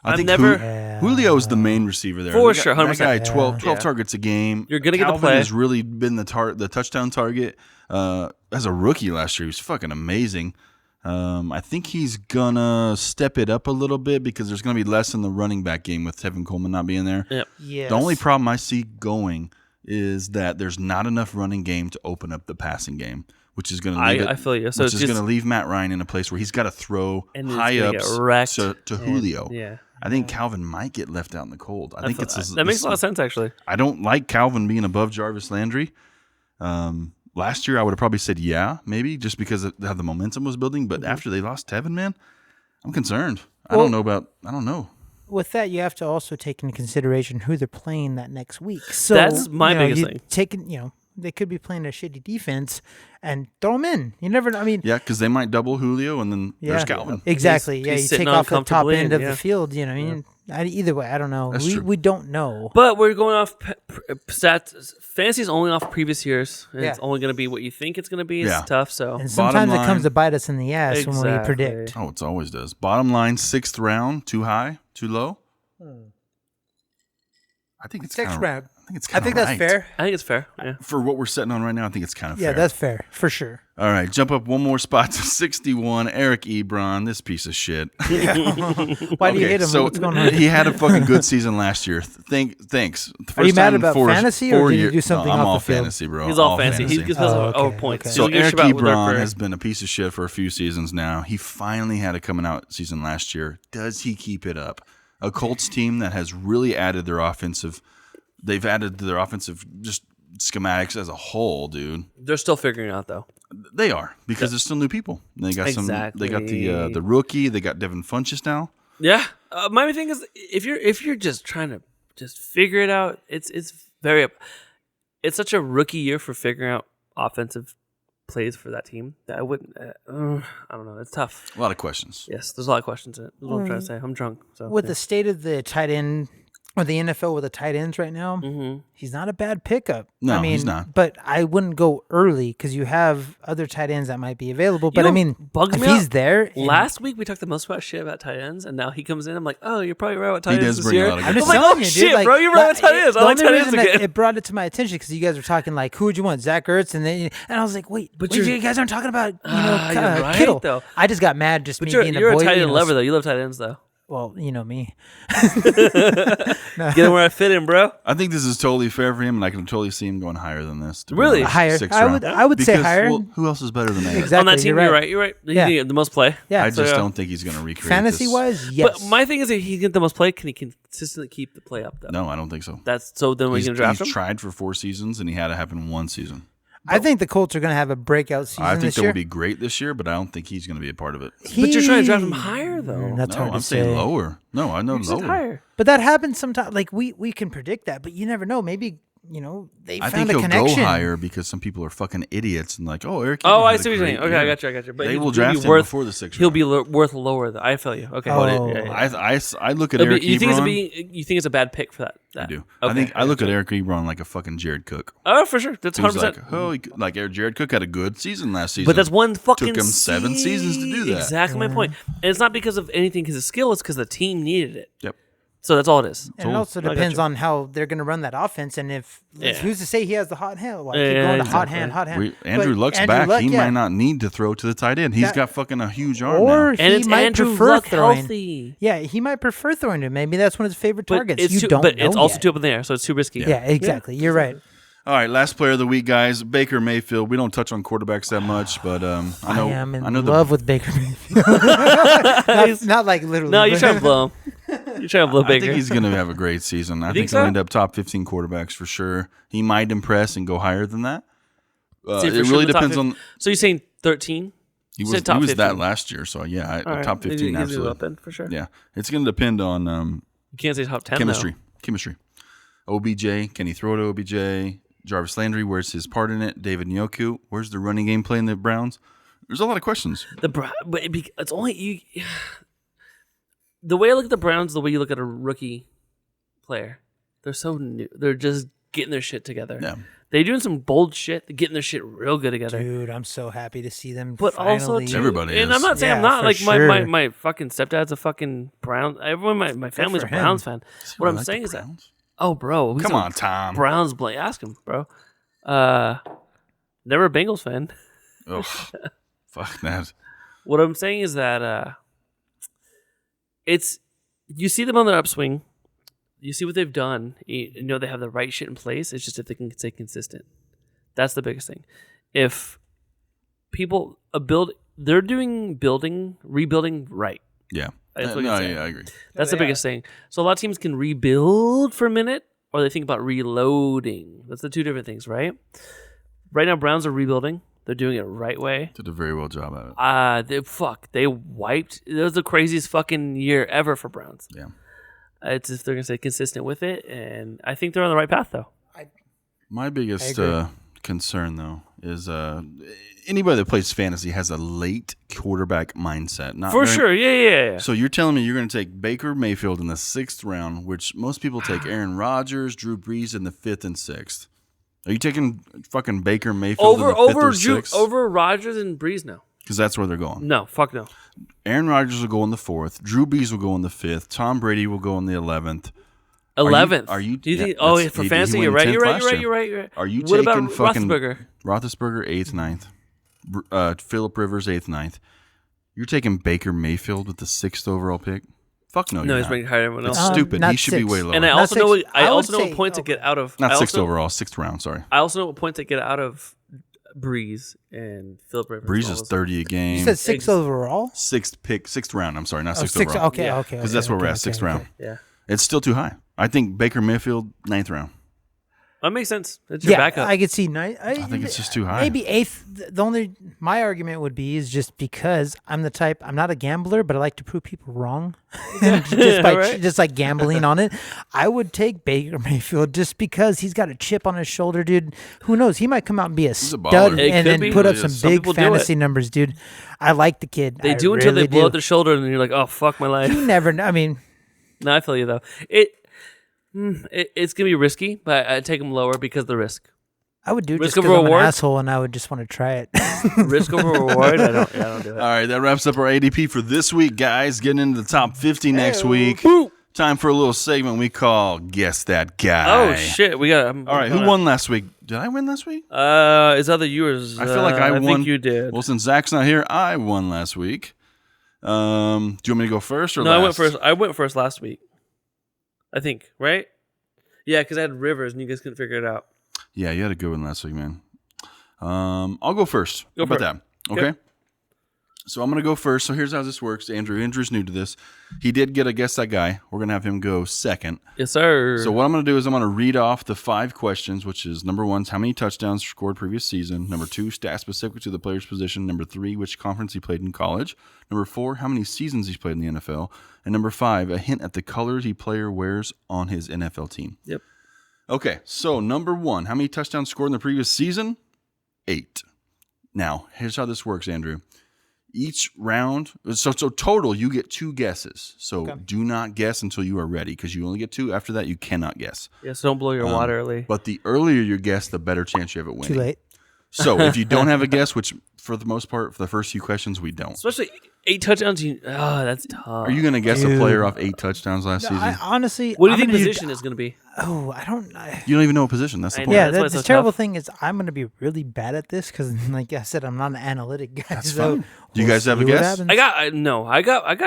I think never- Julio is the main receiver there. For That sure, guy- 100%. That guy, 12 Yeah. targets a game. You're gonna get the Calvin play. has really been the touchdown target. As a rookie last year, he was fucking amazing. I think he's gonna step it up a little bit because there's gonna be less in the running back game with Tevin Coleman not being there. Yep. yes. The only problem I see going is that there's not enough running game to open up the passing game, which is going to leave I feel you. So which it's is just going to leave Matt Ryan in a place where he's got to throw And it's high gonna get ups wrecked. to Julio. yeah. I think Calvin might get left out in the cold. I think it's that makes a lot of sense actually. I don't like Calvin being above Jarvis Landry. Last year I would have probably said yeah, maybe just because of how the momentum was building. But after they lost Tevin, man, I'm concerned. I don't know. With that, you have to also take into consideration who they're playing that next week. So That's my biggest thing. They could be playing a shitty defense and throw them in. You never know. I mean, Yeah, because they might double Julio and then there's Calvin. Exactly. He's Yeah, you sitting take off the top uncomfortably end and- of yeah. the field. You know, either way, I don't know. That's true. We don't know. But we're going off stats. Fantasy's only off previous years. And It's Yeah. only going to be what you think it's going to be. It's Yeah. tough. So And sometimes it line- comes to bite us in the ass when we Exactly. predict. Oh, it always does. Bottom line, 6th round, too high, too low. I think it's Sixth kinda, round. I think it's I kind of think that's fair. I think it's fair. Yeah. For what we're sitting on right now, I think it's kind of Yeah, fair. that's fair for sure. All right, jump up one more spot to 61. Eric Ebron, this piece of shit. Why do you hate him? So What's going on? he had a fucking good season last year. Thanks. The Are you first mad time in about fantasy, or 4 did you years- do something No, I'm off all the field? fantasy, bro. He's all fancy. He gives us Oh, our okay, points. okay. So He gives Eric you about what they're Ebron for. has been a piece of shit for a few seasons now. He finally had a coming out season last year. Does he keep it up? A Colts team that has really added their offensive. They've added to their offensive just schematics as a whole, dude. They're still figuring it out though. They are because there's still new people. They got some. They got Exactly. the rookie. They got Devin Funchess now. Yeah. My main thing is if you're just trying to just figure it out, it's it's such a rookie year for figuring out offensive plays for that team that I wouldn't. I don't know. It's tough. A lot of questions. Yes, there's a lot of questions in it. That's what I'm trying to say. I'm drunk. So With yeah. the state of the tight end or the NFL with the tight ends right now, he's not a bad pickup. No, I mean, he's not. But I wouldn't go early because you have other tight ends that might be available. But know I mean, bugs if me he's out? there, and- Last week we talked the most about shit about tight ends, and now he comes in. I'm like, oh, you're probably right about tight He ends does this bring a year. lot of I'm good just I'm like, telling oh you, shit, dude. Like, bro, you're right with tight ends. I The like only tight ends reason that again. it brought it to my attention because you guys were talking like, who would you want, Zach Ertz, and I was like, wait, you're- you guys aren't talking about you're right, Kittle. though. I just got mad just But me you're being a a boy. tight you end know, lover though. You love tight ends though. Well, you know me. Get him where I fit in, bro. I think this is totally fair for him, and I can totally see him going higher than this. To be Really? honest. Higher. Sixth I round. would. I would say Because, higher. well, who else is better than that? Exactly. On that team, you're you're right. right. You're right. He's Yeah. gonna get the most play. Yeah. I just So, don't think he's going to recreate Fantasy this. wise, yes. But my thing is, if he gets the most play, can he consistently keep the play up though? No, I don't think so. That's so. Then we're He's gonna draft him. tried for 4 seasons, and he had it happen in 1 season. I think the Colts are going to have a breakout season I think this that year. would be great this year, but I don't think he's going to be a part of it. But you're trying to draft him higher though. That's No, hard to I'm say. saying lower. No, I know You said lower. higher. But that happens sometimes. Like we can predict that, but you never know. Maybe they I found think a he'll connection. go higher because some people are fucking idiots and like, Eric. Oh, Ebron I had a see what you're saying. great Okay, I year. got you. But They he'll will be draft him worth, before the 6th He'll round. be worth lower. I feel you. Okay. Oh. I look at It'll be- Eric you think Ebron. you think it's a bad pick for that? I do. Okay. I think I look at Eric Ebron like a fucking Jared Cook. Oh, for sure. That's Who's 100%. like, Jared Cook had a good season last season. But that's one fucking Took him 7 seasons to do that. Exactly my point. And it's not because of anything because of skill. It's because the team needed it. Yep. So that's all it is. And it also I got depends you. on how they're going to run that offense, and if who's to say he has the hot hand? Well, keep Yeah, going to exactly. hot hand. Andrew But Luck's Andrew back. Luck, He yeah. might not need to throw to the tight end. He's That- got fucking a huge arm Or now. And he it's might Andrew prefer Luck throwing. healthy. Yeah, he might prefer throwing to him. Maybe that's one of his favorite But targets. it's You too, don't but know it's also yet. too up in the air, so it's too risky. Yeah, exactly. You're right. All right, last player of the week, guys. Baker Mayfield. We don't touch on quarterbacks that much, but I know I am in I know love with Baker Mayfield. not like literally. No, you're but- trying to blow him. You're trying to blow I Baker. think he's going to have a great season. I think think he'll so? end up top 15 quarterbacks for sure. He might impress and go higher than that. See, It for sure really the top depends 15. on. So you're saying 13? He You was said top that 15. last year, so yeah, All right. top 15 He's absolutely. up then, for sure. Yeah, it's going to depend on You can't say top 10 chemistry. OBJ, can he throw to OBJ? Jarvis Landry, where's his part in it? David Njoku, where's the running game playing the Browns? There's a lot of questions. But it's only you. The way I look at the Browns, the way you look at a rookie player, they're so new. They're just getting their shit together. Yeah. They're doing some bold shit. They're getting their shit real good together. Dude, I'm so happy to see them. But finally. also, too, Everybody and is. I'm not saying I'm Yeah, not for like sure. my fucking stepdad's a fucking Brown. Everyone, my family's a for him. Browns fan. What I I'm like the saying is that, Browns. oh, bro, he's Come a on, Tom. Browns blank. Ask him, bro. Never a Bengals fan. Ugh, fuck that. What I'm saying is that it's you see them on their upswing. You see what they've done. You know they have the right shit in place. It's just if they can stay consistent. That's the biggest thing. If people they're doing rebuilding right. Yeah. That's what no, you're saying. yeah, I agree. That's the biggest thing. So a lot of teams can rebuild for a minute, or they think about reloading. That's the two different things, right? Right now, Browns are rebuilding. They're doing it the right way. Did a very well job at it. They wiped. It was the craziest fucking year ever for Browns. Yeah. It's if they're gonna stay consistent with it, and I think they're on the right path though. My biggest agree. concern, though, is anybody that plays fantasy has a late quarterback mindset. Not For very- sure, yeah. So you're telling me you're going to take Baker Mayfield in the 6th round, which most people take Aaron Rodgers, Drew Brees in the 5th and 6th. Are you taking fucking Baker Mayfield in the 5th or 6th? Over Rodgers and Brees? No, Because that's where they're going. no, fuck no. Aaron Rodgers will go in the 4th. Drew Brees will go in the 5th. Tom Brady will go in the 11th. 11th. Are you? Do you yeah, think? Oh, that's- for he fantasy, went you're right. 10th You're right. last You're right. year. You're right. You're right. Are you What taking about fucking Roethlisberger? Roethlisberger 8th, 9th. Phillip Rivers 8th, 9th. You're taking Baker Mayfield with the 6th overall pick? Fuck no, No, you're he's not. ranking higher than everyone It's else. stupid. He not should be 6th. way lower. And I Not also know. six. I I would also know say- what points to get out of. not I 6th also- overall, 6th round. Sorry. I also know what points to get out of Breeze and Philip Rivers. Breeze all is those- 30 a game. You said 6 overall? 6th pick, 6th round. I'm sorry, not Oh, 6th 6. overall. Okay, Yeah. okay. Because that's where we're at, 6th round. Yeah, It's still too high. I think Baker Mayfield 9th round. that makes sense. That's your Yeah, backup. I could see 9. I think it's just too high. Maybe 8th. The only my argument would be is just because I'm the type. I'm not a gambler, but I like to prove people wrong. Right. Just like gambling on it. I would take Baker Mayfield just because he's got a chip on his shoulder, dude. Who knows? He might come out and be a a stud baller. It and could then be. put up Really some is. Some big people do fantasy numbers, dude. I like the kid. They I do until they really blow do. out their shoulder, and then you're like, "Oh fuck my life." You never know. I mean, No, I feel you though. It's gonna be risky, but I take them lower because of the risk. I would do it Risk just because over I'm an reward? asshole and I would just want to try it. Risk over reward. I don't do it. All right, that wraps up our ADP for this week, guys. Getting into the top 50 next week. Time for a little segment we call Guess That Guy. Oh shit, we got. All right, who won last week? Did I win last week? It's either yours. I feel like I won. think you did. Well, since Zach's not here, I won last week. Do you want me to go first or No, last? I went first last week. I think, right? Yeah, because I had Rivers and you guys couldn't figure it out. Yeah, you had a good one last week, man. I'll go first. Go How for about that? Okay. So I'm going to go first. So here's how this works. Andrew's new to this. He did get a Guess That Guy. We're going to have him go second. Yes, sir. So what I'm going to do is I'm going to read off the 5 questions, which is number 1, how many touchdowns scored previous season? Number 2, stats specific to the player's position. Number 3, which conference he played in college. Number 4, how many seasons he's played in the NFL. And number 5, a hint at the colors he player wears on his NFL team. Yep. Okay, so number 1, how many touchdowns scored in the previous season? 8. Now, here's how this works, Andrew. Each round, so total, you get 2 guesses. So do not guess until you are ready, because you only get 2. After that, you cannot guess. Yeah, so don't blow your wad early. But the earlier you guess, the better chance you have at winning. Too late. So if you don't have a guess, which for the most part, for the first few questions, we don't. Especially 8 touchdowns. That's tough. Are you going to guess a player off 8 touchdowns last season? Honestly, What do you I'm think gonna position is going to be? I don't. You don't even know a position. That's the I point. know. Yeah, that's why the it's so terrible tough. thing is I'm going to be really bad at this because, like I said, I'm not an analytic guy. That's so fine. Do you guys have a see what guess? happens.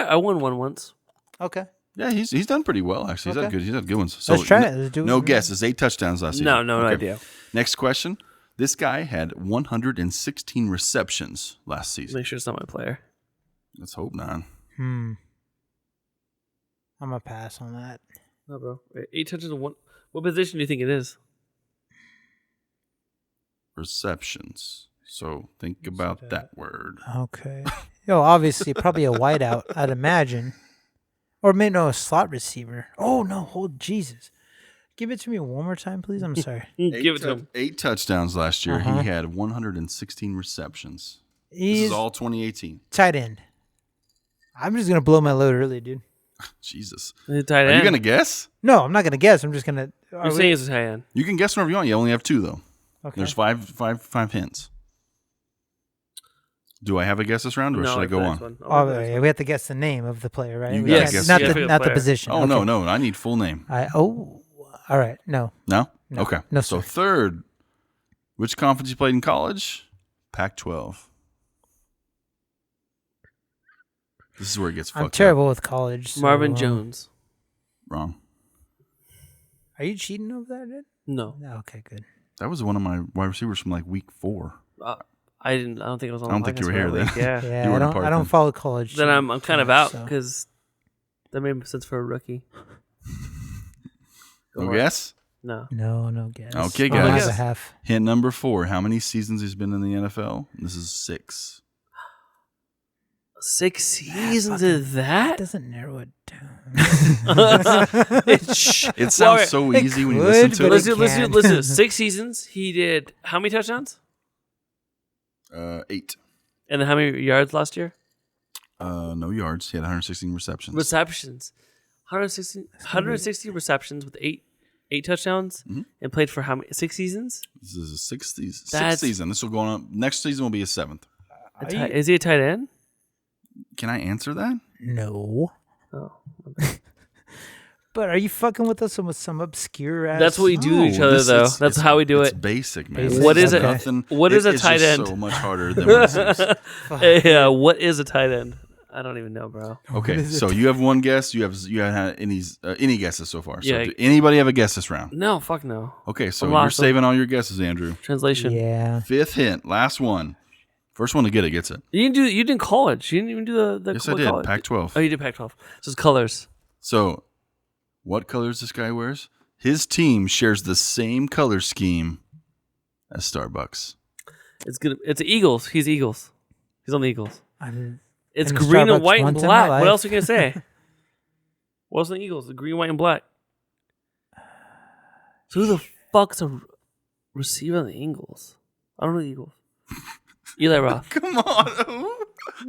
I won one once. Okay. Yeah, he's done pretty well, actually. He's had Okay. good. He's had good ones. So Let's try it. Let's do it. No guesses. 8 touchdowns last season. No Okay. idea. Next question. This guy had 116 receptions last season. Make sure it's not my player. Let's hope not. I'm going to pass on that. No, bro. 8 touchdowns in one. What position do you think it is? Receptions. So think about that word. Okay. Obviously, probably a wideout, I'd imagine. Or maybe no, a slot receiver. Oh, no. Hold Jesus. Give it to me one more time, please. I'm sorry. Give it to him. 8 touchdowns last year. He had 116 receptions. This He's is all 2018. tight end. I'm just going to blow my load early, dude. Jesus. He's a tight Are end. you going to guess? No, I'm not going to guess. I'm just going to. You're saying it's a tight end. You can guess whenever you want. You only have 2, though. Okay. There's five hints. Do I have a guess this round, or should I go on? Oh, we have to guess the name of the player, right? You We gotta can't- guess not the the name. not the Player. position. Oh, Okay. no. I need full name. All right. No. No? No. Okay. No, So sir. third, which conference you played in college? Pac-12. This is where it gets fucked I'm up. terrible with college. So, Marvin Jones. Wrong. Are you cheating over there, dude? No. No, okay, good. That was one of my wide receivers from like week 4. I didn't. I don't think it was on. I don't think you were here then. Yeah. Yeah, You I weren't a don't. part I don't then. follow college. Then I'm kind of out so. because that made sense for a rookie. No guess? No. No guess. Okay, I'll guys. have a half. Hint number 4. How many seasons he's been in the NFL? This is 6. 6 seasons of That that? doesn't narrow it down. It sounds so it easy when you could, listen to but it. it can't. Listen. 6 seasons. He did how many touchdowns? 8. And then how many yards last year? No yards. He had 116 receptions. Receptions. 160 receptions with 8 touchdowns and played for how many? 6 seasons? This is a sixth That's- season. This will go on. Next season will be his 7th. Is he a tight end? Can I answer that? No. Oh. But are you fucking with us with some obscure ass? That's what we do to each No, other, this- though. it's- That's it's- how we do it's it. basic, man. Basic, What is it? Nothing. What is a it's tight just end? so much harder than what it seems. Yeah, what is a tight end? I don't even know, bro. Okay, is so you have one guess. You haven't had any guesses so far. So Yeah. do anybody have a guess this round? No, fuck no. Okay, so I'm you're lost. saving all your guesses, Andrew. Translation. Yeah. 5th hint, last one. First one to get it gets it. You didn't college. You didn't even do the Yes, I what did. college? Pac-12. Oh, you did Pac-12. So it's colors. So, what colors this guy wears? His team shares the same color scheme as Starbucks. It's good. It's the Eagles. He's Eagles. He's on the Eagles. I'm It's been to green and Starbucks white and once in my black. What life. else are you gonna say? What's the Eagles? The green, white, and black. So who the fuck's a receiver on the Eagles? I don't know the Eagles. Eli Roth. Come on.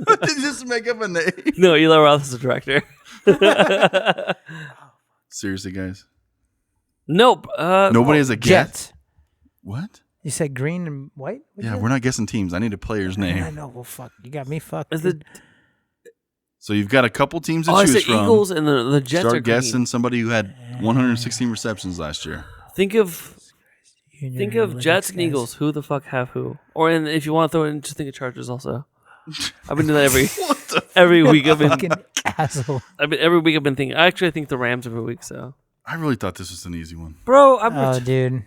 Did you just make up a name? No, Eli Roth is the director. Seriously, guys? Nope. Nobody has a guess? Jets. What? You said green and white? Yeah, we're not guessing teams. I need a player's I name. know. Well, fuck. You got me fucked. Is the, dude. So you've got a couple teams to I choose said from. Eagles and the Jets are Start green. guessing somebody who had 116 receptions last year. Think of You and your analytics Jets and guys. Eagles. Who the fuck have who? Or if you want to throw in, just think of Chargers also. I've been doing that every week. Fucking asshole. Every week I've been thinking. Actually, I think the Rams every week. So, I really thought this was an easy one. bro, Oh, dude.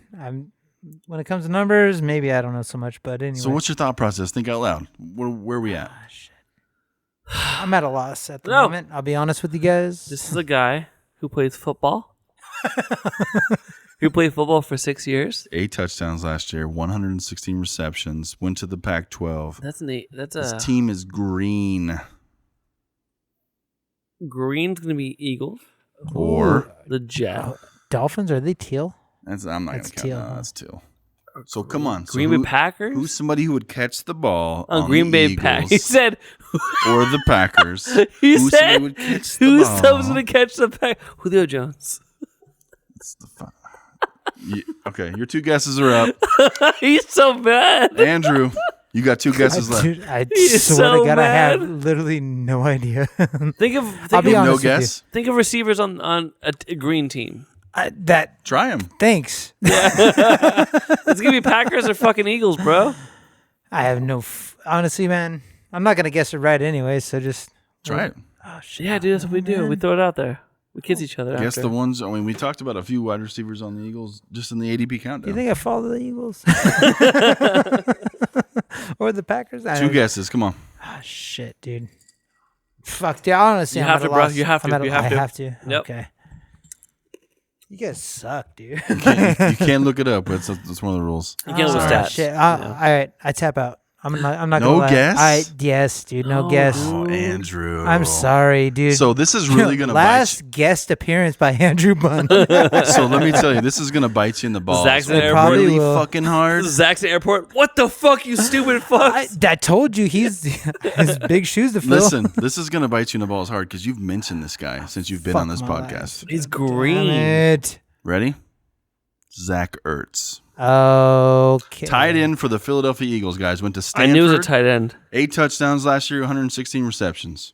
When it comes to numbers, maybe I don't know so much, but anyway. So what's your thought process? Think out loud. Where are we at? I'm at a loss at the No. moment. I'll be honest with you guys. this is a guy who plays football. Who played football for 6 years. 8 touchdowns last year, 116 receptions, went to the Pac-12. That's His team is green. Green's gonna be Eagles Or the Jets. Oh, Dolphins, are they teal? I'm not going That's to count. teal, No, huh? that's teal. So come on. So Green Bay Packers. Who's somebody who would catch the ball Oh, on Green the Bay Eagles Packers. He said. or the Packers? He Who's said. somebody would catch the Who's ball? someone's gonna catch the pack? Julio Jones. It's the okay, your 2 guesses are up. He's so mad. Andrew, you got 2 guesses left. Dude, I He's swear so to God, I have mad. literally no idea. Think of I'll be think, of, honest No with you. guess? think of receivers on a green team. Try him. Thanks. It's gonna be Packers or fucking Eagles, bro. I have no. Honestly, man, I'm not gonna guess it right anyway. So just Try it. oh shit. Yeah, dude, that's what we do. We throw it out there. We kiss each other. Guess after. the ones. I mean, we talked about a few wide receivers on the Eagles just in the ADP Do countdown. you think I follow the Eagles or the Packers? 2 guesses. Come on. Oh shit, dude. Fuck, dude. Honestly, You I'm have at to, a bro. loss. You have to. I'm at a- You have I to. have to. Yep. Okay. You guys suck, dude. You can't look it up. It's one of the rules. You can't lose Oh, stats. shit. All right, I tap out. I'm not No gonna lie. guess? Yes, dude. No Oh, guess. Oh, Andrew. I'm sorry, dude. So this is really gonna last guest appearance by Andrew Bunt. bite you. So let me tell you, this is gonna bite you in the balls. Zach's in the really airport. Probably will. fucking hard. Zach's at airport. What the fuck, you stupid fucks? I told you his big shoes to fill. Listen, this is gonna bite you in the balls hard because you've mentioned this guy since you've been Fuck on this my podcast. He's Damn green. it. Ready? Zach Ertz. Okay. Tight end for the Philadelphia Eagles, guys. Went to I Stanford. knew it was a tight end. 8 touchdowns last year, 116 receptions.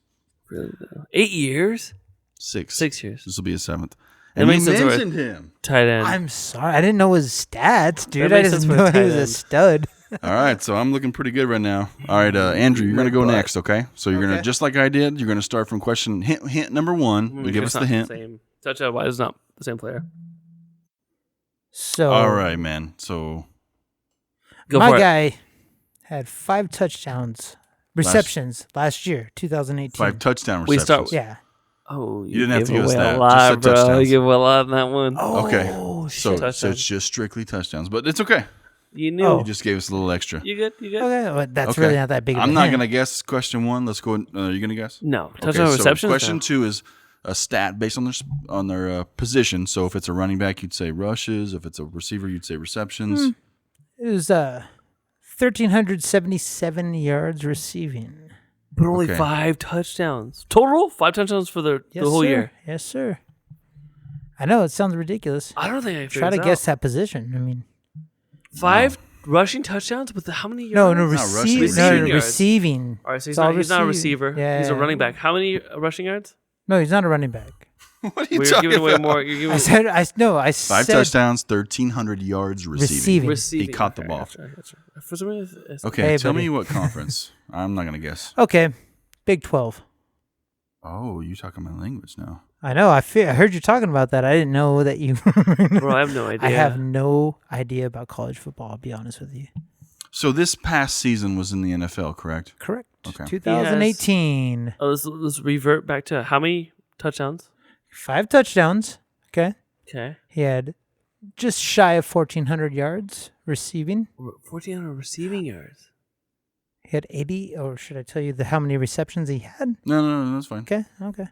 Really, though. 8 years? 6. 6 years. This will be his 7th. That And we makes sense, right? mentioned him. Tight end. I'm sorry. I didn't know his stats, dude. That I makes just sense for knew a he tight was a end. stud. All right, so I'm looking pretty good right now. All right, Andrew, you're going to go next, okay? So you're going to, just like I did, you're going to start from question hint number 1. You give us It's the not hint. Same. Touchdown wise, it's not the same player. So All right, man. So Go my for it. guy had 5 touchdowns receptions last year, 2018. 5 touchdown We receptions. start- Yeah. Oh, You didn't have to give us away that. a Just lot, said bro. touchdowns. You give away a lot on that one. Okay. Oh, So, shit. so Touchdown. it's just strictly touchdowns, but it's okay. You knew. Oh. You just gave us a little extra. You good? You good? Okay, well, that's Okay. really not that big of a I'm not hint. going to guess question 1. Let's go. You're going to guess? No. Okay, Touchdown so receptions. question No. 2 is a stat based on their position. So if it's a running back, you'd say rushes. If it's a receiver, you'd say receptions. It was 1,377 yards receiving. But only Okay. 5 touchdowns. Total? 5 touchdowns for the Yes, whole sir. year. Yes, sir. I know it sounds ridiculous. I don't think I Try to figured guess out. that position. I mean, 5 rushing touchdowns with how many yards? no, not rushing. Receiving yards. receiving. All right, so It's all he's not a receiving. receiver. Yeah, He's a yeah. running back. How many rushing yards? No, he's not a running back. What are you We're talking giving away about? more. You're giving I said, I 5 said touchdowns, 1,300 yards receiving. receiving. He caught the Okay, ball. gotcha. For some reason, it's- Okay, Hey, tell buddy. me what conference. I'm not going to guess. Okay, Big 12. Oh, you talking my language now. I know. I heard you talking about that. I didn't know that you. Bro, I have no idea. I have no idea about college football. I'll be honest with you. So this past season was in the NFL, correct? Correct. Okay. 2018. Oh, let's revert back to how many touchdowns? 5 touchdowns. Okay. Okay. He had just shy of 1,400 yards receiving. 1,400 receiving yards. He had 80, or should I tell you how many receptions he had? No, that's fine. Okay. Okay.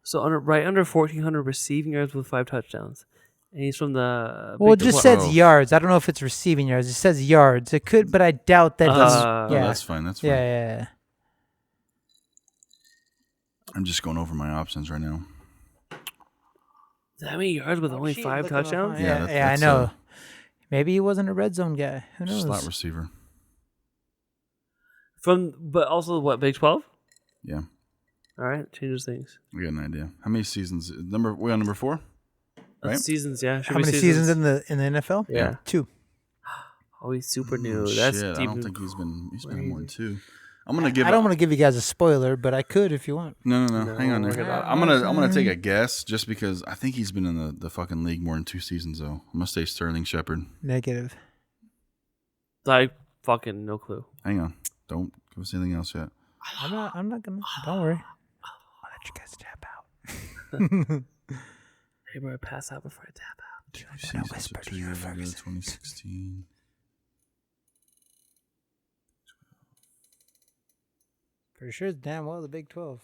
So right under 1,400 receiving yards with 5 touchdowns. And he's from the. Well, it Big just 12. says yards. I don't know if it's receiving yards. It says yards. It could, but I doubt that. That's- Oh, yeah. that's fine. That's fine. Yeah. I'm just going over my options right now. That many yards with only 5 touchdowns? Yeah, Yeah, that's, I know. Maybe he wasn't a red zone guy. Who knows? Slot receiver. But also what, Big 12? Yeah, All right, changes things. we got an idea. How many seasons? We on number 4? Right? Seasons, yeah. Should How be many seasons in the NFL? Yeah. 2. Oh, he's super new. Oh, That's shit, I deep. don't think he's been more than 2. I'm gonna give. I don't want to give you guys a spoiler, but I could if you want. No. Hang on. we're Nick. gonna- I'm gonna take a guess just because I think he's been in the fucking league more than 2 seasons though. I'm gonna say Sterling Shepard. Negative. I fucking no clue. Hang on. Don't give us anything else yet. I'm not gonna. Don't worry. I'll let you guys tap out. Hey, bro, pass out before I tap out. 2 seasons, whisper to 2 you, years ago, Ferguson. 2016. Pretty sure it's damn well the Big 12.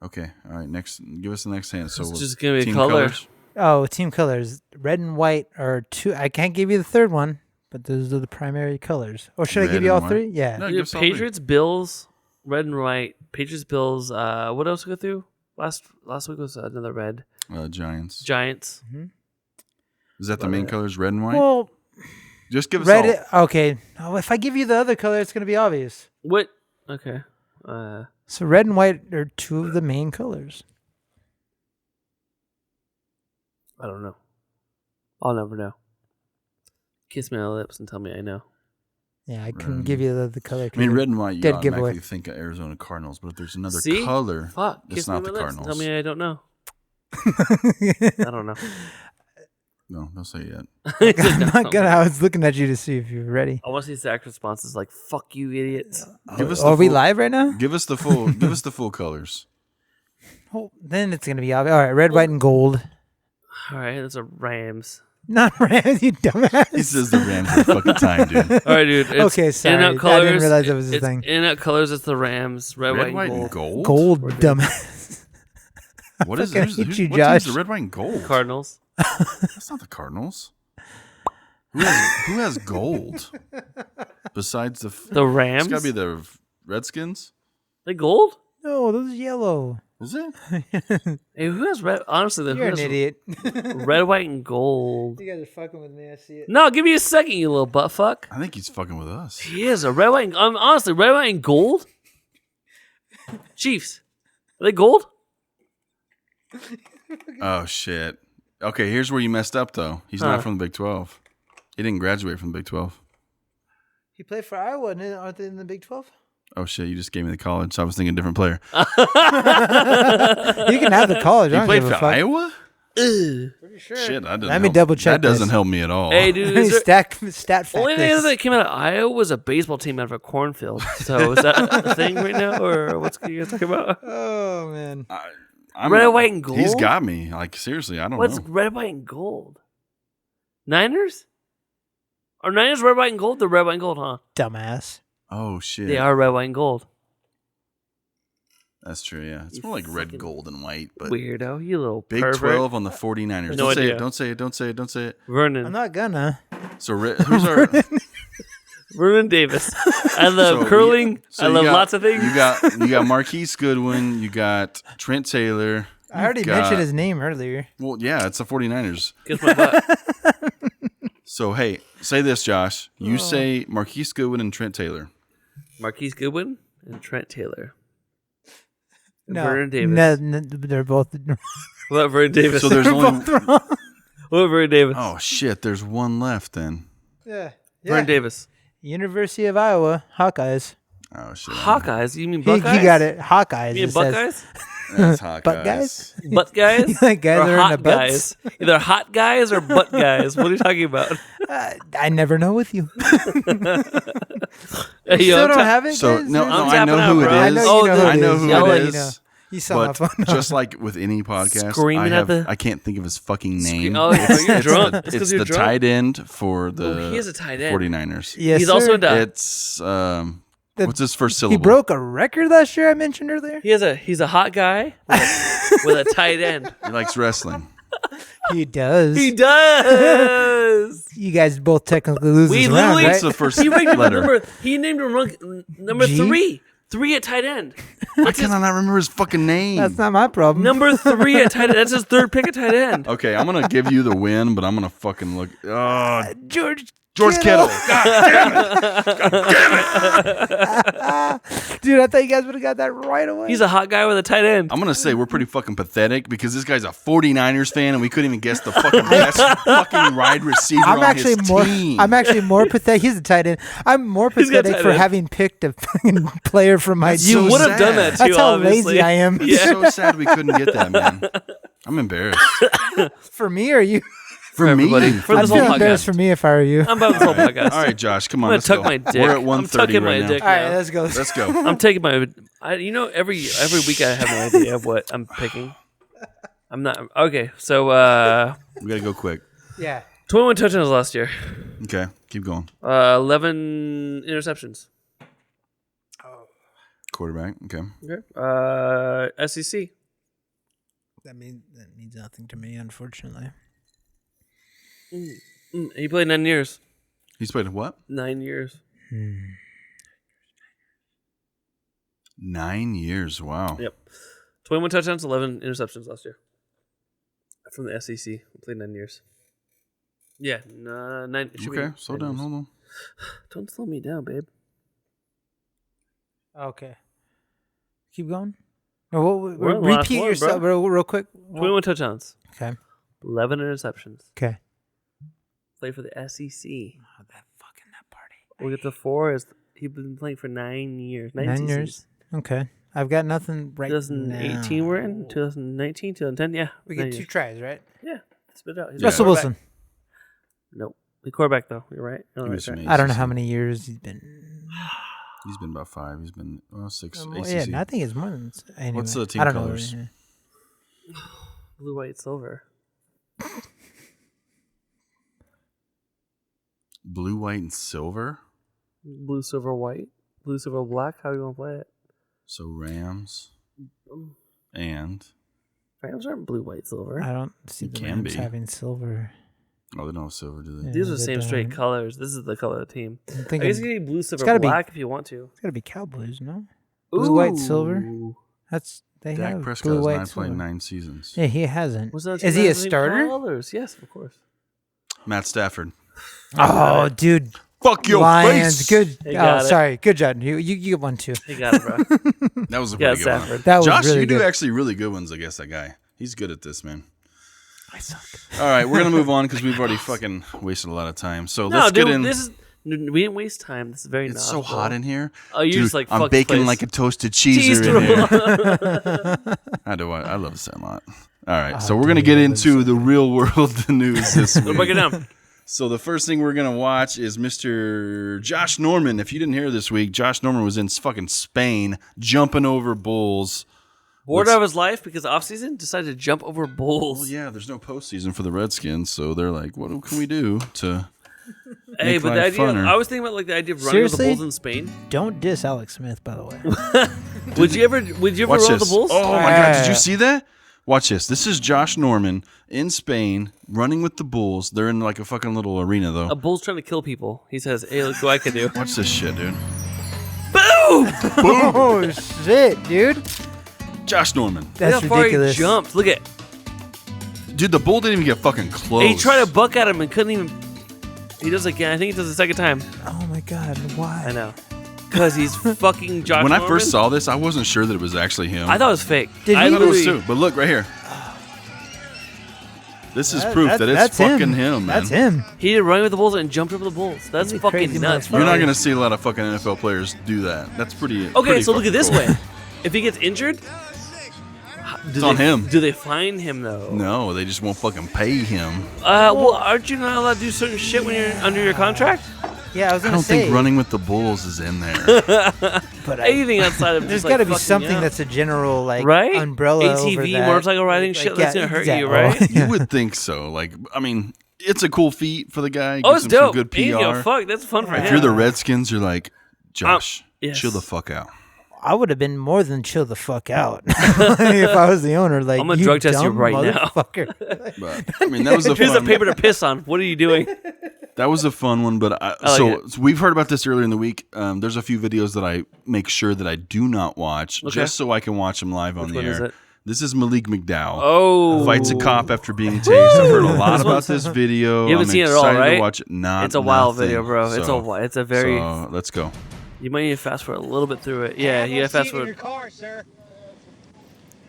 Okay. All right. Next, give us the next hand. So It's we'll- just gonna be team color. colors? Oh, team colors. Red and white are two. I can't give you the third one, but those are the primary colors. Or should I Red give you all and white? three? Yeah. No, Yeah, give us all three. Patriots, Bills, red and white. Patriots, Bills. What else we go through? Last week was another red. Giants. Giants. Is that the main colors? Red and white. Well, Just give us red. all. Okay. Oh, if I give you the other color, it's going to be obvious. What? Okay. So red and white are two of the main colors. I don't know. I'll never know. Kiss me on the lips and tell me I know. Yeah, I couldn't give you the other color. I mean, red and white. You Dead automatically giveaway. think of Arizona Cardinals, but if there's another See? color, Fuck. it's Kiss not me the on my lips and Cardinals. tell me I don't know. I don't know. No, don't say it yet. I'm not gonna. I was looking at you to see if you were ready. I want to see Zach's responses like "fuck you, idiots." Give us the Are we full- live right now? Give us the full. Give us the full colors. Oh, then it's gonna be obvious. All right, red, white, and gold. All right, that's a Rams. Not Rams, you dumbass. He says the Rams every fucking time, dude. All right, dude. It's Okay, sorry. In-out I didn't colors. realize that was a it's thing. In-out colors. It's the Rams. Red, white, and gold. gold. Gold, dumbass. What is Fucking who's, hate who's, you, what team's Josh. the red, white, and gold? Cardinals. That's not the Cardinals. Who has gold besides the? The Rams. It's got to be the Redskins. They gold. No, those are yellow. Is it? Hey, who has red? Honestly, who You're an has idiot. red, white, and gold? You guys are fucking with me. I see it. No, give me a second, you little butt fuck. I think he's fucking with us. He is a red, white, and honestly, red, white, and gold. Chiefs. Are they gold? Oh shit. Okay, here's where you messed up though. He's not from the Big 12. He didn't graduate from the Big 12. He played for Iowa, and aren't they in the Big 12? Oh shit! You just gave me the college. So I was thinking a different player. You can have the college. I He don't played give for a fuck. Iowa. Ugh. Pretty sure. Shit, that doesn't. Let me help. double check That doesn't this. help me at all. Hey, dude. Is there, stat fact. only thing this. that came out of Iowa was a baseball team out of a cornfield. So is that a thing right now, or what's you guys talking about? Oh man. I'm, Red, white, and gold? He's got me. Like seriously, I don't What's know. red, white, and gold? Niners? Are Niners red, white, and gold? They're red, white, and gold, huh? Dumbass. Oh shit! They are red, white, and gold. That's true. Yeah, it's You more like red, fucking gold, and white. But Weirdo, you little Big pervert. 12 on the 49ers. No don't say idea. it. Don't say it. Don't say it. Don't say it. Vernon. I'm not gonna. So who's our? Vernon Davis. I love So curling. so I you love got- lots of things. You got Marquise Goodwin. You got Trent Taylor. I already mentioned his name earlier. Well, yeah, it's the 49ers. Kiss my butt. So hey, say this, Josh. You say Marquise Goodwin and Trent Taylor. Marquise Goodwin and Trent Taylor. And No, Vernon Davis. they're both. What about Vernon Davis? So there's only. What about Vernon Davis? Oh shit! There's one left then. Yeah. Vernon Davis. University of Iowa Hawkeyes. Oh shit! Hawkeyes? You mean He Buckeyes? got it. Hawkeyes. You mean it says. Buckeyes? That's Hawkeyes. Butt guys? Butt guys? Like guys or that are in hot the butts? guys? Either hot guys or butt guys. What are you talking about? I never know with you. Hey, You yo, still I'm don't ta- have it? So guys? no, I'm I tapping know out, who it bro. is. I know you know who I it know is. who I'll it let you is. know. You saw my But phone. just like with any podcast, Screaming at I can't think of his fucking name. Oh, you're It's drunk. the- It's 'cause It's you're the drunk. tight end for the Oh, he is a tight end. 49ers. Yes, He's also sir. into. It's what's his first syllable? He broke a record last year. I mentioned earlier. He's a hot guy with a tight end. He likes wrestling. He does. He does. You guys both technically lose We this round, literally- right? What's the first He ranked letter? He named him number G? 3. 3 at tight end. Why can I not remember his fucking name? That's not my problem. Number 3 at tight end. That's his third pick at tight end. Okay, I'm gonna give you the win, but I'm gonna fucking look. Oh, George George Kittle. Dude, I thought you guys would have got that right away. He's a hot guy with a tight end. I'm going to say we're pretty fucking pathetic because this guy's a 49ers fan and we couldn't even guess the fucking best fucking wide receiver on his team. I'm actually more pathetic. He's a tight end. I'm more pathetic for having picked a fucking player from my team. You would have done that too, That's how obviously. lazy I am. It's so sad we couldn't get that, man. I'm embarrassed. For me or you? For me? everybody. For I'd this feel whole embarrassed podcast. for me if I were you. I'm about this whole podcast. All right, Josh, come on. I'm Let's gonna tuck go. my dick. We're at I'm 1:30 tucking right my now. dick. All right, now. let's go. Let's go. I'm taking my. Every week I have no idea of what I'm picking. I'm not okay. So We got to go quick. Yeah. 21 touchdowns last year. Okay, keep going. 11 interceptions. Quarterback. Okay. Okay. SEC. That means nothing to me, unfortunately. He played 9 years. He's played what? 9 years. 9 years. Wow. Yep. 21 touchdowns, 11 interceptions last year. From the SEC. He played 9 years. Yeah. 9. It should Okay, be slow 9 down. years. Hold on. Don't slow me down, babe. Okay. Keep going. Or We're on the last repeat one, yourself real quick. 21 touchdowns. Okay. 11 interceptions. Okay. Played for the SEC. Oh, that party. We'll get to 4 is he's been playing for 9 years. 9 9 years. seasons. Okay. I've got nothing right 2018 now. we're in. 2019, 2010. Yeah. We 9 get 2 years. tries, right? Yeah. Spit it out. He's a Russell quarterback. Wilson. Nope. The quarterback, though. You're right. He was from I don't know ACC. how many years he's been. He's been about 5. He's been 6. Well, ACC. yeah, I think it's more than. Anyway, What's the team I don't colors? know. Blue, white, silver. Blue, white, and silver. Blue, silver, white. Blue, silver, black. How do you want to play it? So Rams and Rams aren't blue, white, silver. I don't see It the can Rams be. having silver. oh, they don't have silver, do they? Yeah. These are the they same straight don't. colors. This is the color of the team. I'm I thinking guess you can get blue, silver, gotta be- black if you want to. it's got to be Cowboys, no? Blue, white, silver. Ooh. That's they Dak have Prescott blue, has white, not played silver. 9 seasons. Yeah, he hasn't. Was that Is he a the same starter? Colors? Yes, of course. Matt Stafford. Oh, dude, Fuck your Lions. face. Good. He got Oh, it. sorry. Good job. You get one too. He got it, bro. That was a Yeah, pretty good one. Stafford. That was Josh, really you do good. actually really good ones against that guy. He's good at this, man. I suck. All right, we're gonna move on because we've already fucking wasted a lot of time. So No, let's dude, get in. this is we didn't waste time. This is very. It's so nautical. hot in here. Oh, you're Dude, just like I'm fuck the baking place. like a toasted cheeser in roll. here. I love the Sandlot. All right, so we're gonna get into the real world news this week. Break it down. So the first thing we're gonna watch is Mr. Josh Norman. If you didn't hear this week, Josh Norman was in fucking Spain jumping over bulls. Bored out of his life because offseason decided to jump over bulls. Well, yeah, there's no postseason for the Redskins, so they're like, what can we do to? Hey, Make but the life idea, funner. I was thinking about like the idea of running with the Seriously? bulls in Spain. Don't diss Alex Smith, by the way. Would you ever Watch run with this. the bulls? Oh my god, did you see that? Watch this. This is Josh Norman in Spain running with the bulls. They're in like a fucking little arena though. A bull's trying to kill people. He says, "Hey, look what I can do." Watch this shit, dude. Boom! Oh shit, dude. Josh Norman. Look That's how far ridiculous. he jumped. Look at. Dude, the bull didn't even get fucking close. He tried to buck at him and couldn't even. He does it again. I think he does it the second time. Oh my god, why? I know. Because he's fucking Josh When I Norman. first saw this, I wasn't sure that it was actually him. I thought it was fake. Did I he- thought it was literally- too. But look right here. This is That- proof that it's that's fucking him, man. That's him. He did running with the bulls and jumped over the bulls. That's He's a fucking crazy nuts, motherfucker. bro. You're not gonna see a lot of fucking NFL players do that. That's pretty. Okay, pretty so look at fucking this cool. way. If he gets injured, It's on him. Do they fine him though? No, they just won't fucking pay him. Well, aren't you not allowed to do certain shit when you're under your contract? Yeah, I was I gonna don't say. think running with the bulls is in there. but Anything outside of there's just, got to like, be fucking something you up. that's a general like right umbrella over ATV that. motorcycle riding Like, shit that's yeah, gonna hurt you, exactly. right? You would think so. Like, I mean, it's a cool feat for the guy. Oh, Gives it's him some dope. good He ain't give a PR. fuck. That's fun for him. If you're the Redskins, you're like, Josh, yes. chill the fuck out. I would have been more than chill the fuck out if I was the owner. Like, I'm gonna you drug test you dumb right now. motherfucker. But I mean, that was a Here's a fun. paper to piss on. What are you doing? That was a fun one. But like so it. we've heard about this earlier in the week. There's a few videos that I make sure that I do not watch Okay. just so I can watch them live on Which the one air. is it? This is Malik McDowell. Oh. Fights a cop after being tased. I've heard a lot about this video. You haven't seen it at all, excited right? to watch it. It's a wild Nothing. video, bro. It's a very. So, let's go. You might need to fast forward a little bit through it. Yeah, you gotta fast forward.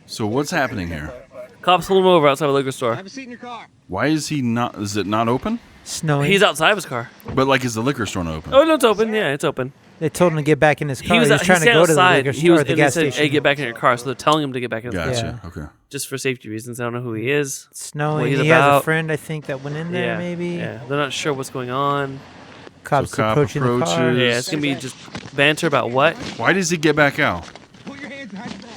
So what's happening here? Cops pulled him over outside a liquor store. Have a seat in your car. Why is he not? Is it not open? Snowing. He's outside of his car. But like, is the liquor store not open? Oh no, it's open. Yeah, it's open. They told him to get back in his car. He was trying to standing go to the outside. liquor He store was or the and they gas said, station. "Hey, get back in your car." So they're telling him to get back in his car, Gotcha. Yeah. Okay. just for safety reasons. I don't know who he is. Snowing. What he's He has a about. friend, I think, that went in there. Yeah, Maybe. Yeah, they're not sure what's going on. Cops So cop approaching the car. approaches. Yeah, it's gonna be just banter about what. Why does he get back out? Put your hands behind your back.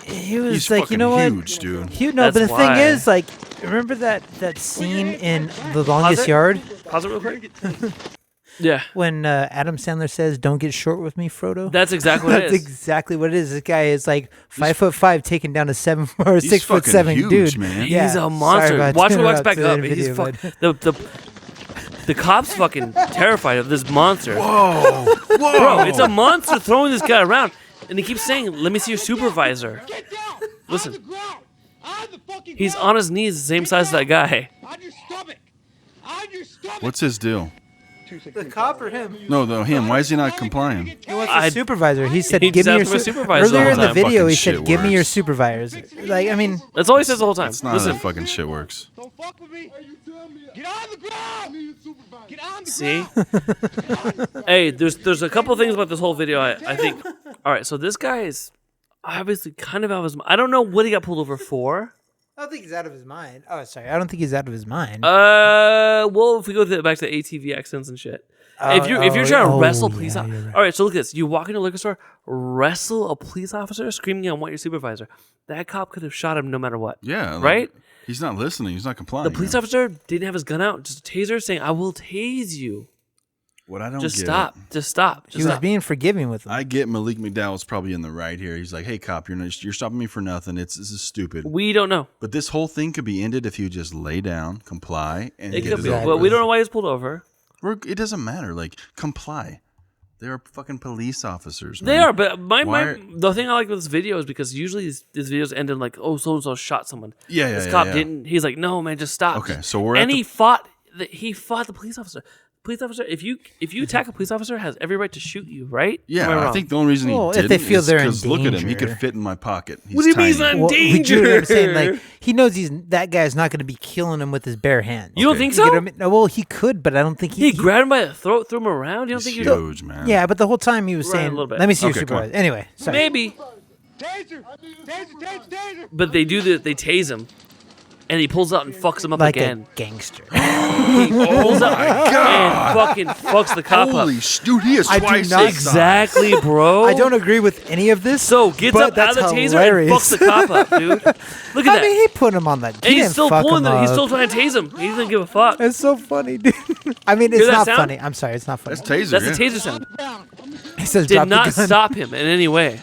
He was He's like, fucking you know what? huge, dude. No, but That's the thing why. is, like, remember that scene in The Longest it. Yard Pause it real quick. Yeah, when Adam Sandler says, "Don't get short with me, Frodo." that's exactly what it That's is. exactly what it is. This guy is like 5'5", taking down a 7 or He's 6'7" fucking huge, dude. man. Yeah. He's a Sorry monster. about Watch me watch interrupt back the up. He's video, fuck. The cops fucking terrified of this monster. Whoa! Whoa! Bro, it's a monster throwing this guy around, and he keeps saying, "Let me see your supervisor." Get down. Listen. On the ground. On the fucking He's ground. on his knees, the same size as that guy. On your stomach. On your stomach. What's his deal? The cop or him? No, him. Why is he not complying? He wants I- a supervisor. He said, He "Give me your just asked for a supervisor the Earlier whole in the time. video, he Fucking said, shit "Give me your works. supervisors." Like, I mean, That's all he says the whole time. That's not Listen, how that fucking shit works. Don't fuck with me. Get on the ground. Get on the see? ground. Hey, there's a couple things about this whole video I think. All right, so this guy is obviously kind of out of his mind. I don't know what he got pulled over for. I don't think he's out of his mind. Oh, sorry, I don't think he's out of his mind. Well, if we go back to ATV accidents and shit. If you're trying to wrestle police, yeah, you're right. all right. So look at this: you walk into a liquor store, wrestle a police officer, screaming, "I want your supervisor." That cop could have shot him no matter what. Yeah. like, Right? He's not listening. He's not complying. The police officer didn't have his gun out, just a taser, saying, "I will tase you." What I don't Just get. stop. Just stop. He Just was stop. being forgiving with him. I get Malik McDowell's probably in the right here. He's like, "Hey, cop, you're stopping me for nothing. This is stupid." We don't know. But this whole thing could be ended if you just lay down, comply, and It get could it be, over but we with. don't know why he was pulled over. It doesn't matter. Like, comply. They're fucking police officers. They man. are, but Why- the thing I like with this video is because usually these videos end in like, "Oh, so and so shot someone." Yeah, This yeah, cop yeah. didn't. He's like, "No, man, just stop." Okay, so we're at and the- he fought the police officer. Police officer, if you attack a police officer, has every right to shoot you, right? Yeah, Am I I wrong? think the only reason he Well, if didn't they feel is they're in because look at him. He danger. could fit in my pocket. He's What do you mean he's tiny. not- Well, you know what I'm saying? Danger. Like, he knows that guy's not going to be killing him with his bare hands. You don't Okay. think You so? get what I mean? No, well, he could, but I don't think He grabbed him by the throat, threw him around. You don't He's think you huge, man. Yeah, but the whole time he was Right, a saying, little bit. "Let me see your Okay, come on. supervisor." Anyway, sorry. maybe, Taser. Taser. Taser. but they do they tase him, and he pulls out and fucks him up Like again. a gangster. He pulls out and fucking fucks the cop Holy up. dude, he is I do twice not- his size. Exactly, bro. I don't agree with any of this. So gets but up out of the that's taser hilarious. and fucks the cop up, dude. Look at I that. mean, he put him on that. and he's still pulling him He's up. still trying to tase him. He doesn't give a fuck. It's so funny, dude. I mean, Hear it's that not sound? funny. I'm sorry, it's not funny. That's taser. That's yeah. the taser sound. He says, Did "Drop not the gun." stop him in any way.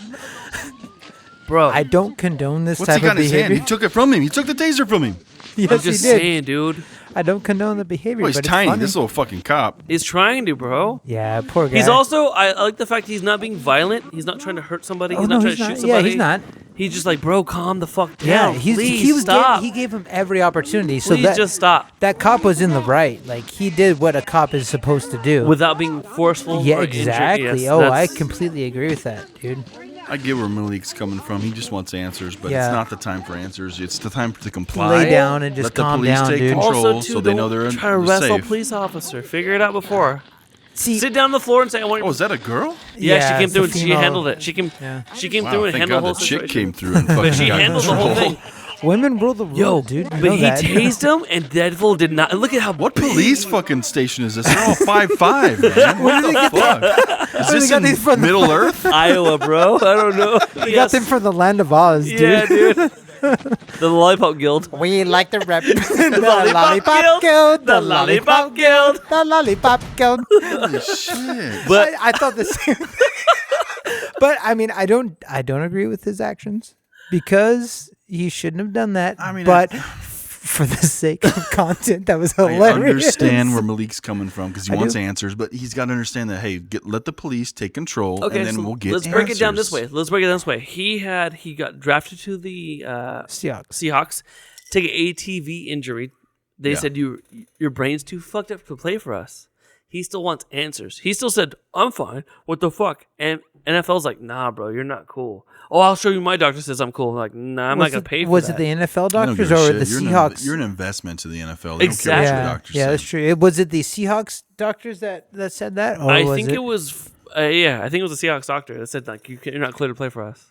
Bro, I don't condone this What's he type got of in his hand? behavior. He took it from him. He took the taser from him. Yes, I'm he just did. saying, dude. I don't condone the behavior. Well, he's but it's tiny. funny. This little fucking cop. He's trying to, bro. Yeah, poor guy. He's also, I like the fact he's not being violent. He's not trying to hurt somebody. Oh, He's no, not trying he's to shoot not. somebody. Yeah, he's not. He's just like, bro, calm the fuck Yeah, down. Please he was stop. he gave him every opportunity. So Please that just stop. that cop was in the right. Like, he did what a cop is supposed to do. Without being forceful. yeah, or injured. exactly. Yes, Oh, I that's- completely agree with that, dude. I get where Malik's coming from. He just wants answers, but Yeah. it's not the time for answers. It's the time to comply. Lay down and just Let the calm police down, take dude. control Also, too, so they don't know they're try to they're wrestle a safe. police officer. Figure it out before. See, Sit down on the floor and say, "I want." Oh, is that a girl? Yeah, Yeah, she came it's through a and she female- handled it. She came. Yeah. She came Wow, through and thank handled God the whole the chick situation. came through and fucking But she got handled the whole control. thing. women rule the world, Yo, dude. You but know he that. tased him, and Deadpool did not. Look at how What police fucking station is this? They're all 5'5", man. What the fuck? Is they this got in these from the- Middle Earth? Iowa, bro. I don't know. We got them from the land of Oz, dude. Yeah, dude. The Lollipop Guild. We like to rep the Lollipop Guild, the Lollipop Guild. the Lollipop Guild. Holy shit. But I thought the same thing. But I mean, I don't agree with his actions because he shouldn't have done that. I mean, but for the sake of content. That was I hilarious. understand where Malik's coming from because he wants answers, but he's got to understand that hey, let the police take control, and then we'll get. Let's break it down this way. He got drafted to the Seahawks, take an ATV injury. They said your brain's too fucked up to play for us. He still wants answers. He still said, I'm fine. What the fuck? And NFL's like, nah, bro, you're not cool. Oh, I'll show you my doctor says I'm cool. I'm like, nah, I'm not going to pay for that. Was it the NFL doctors or the Seahawks? You're an investment to the NFL. They Exactly. don't care what your doctors say. That's true. Was it the Seahawks doctors that said that? Or I think it was the Seahawks doctor that said, like, you're not clear to play for us.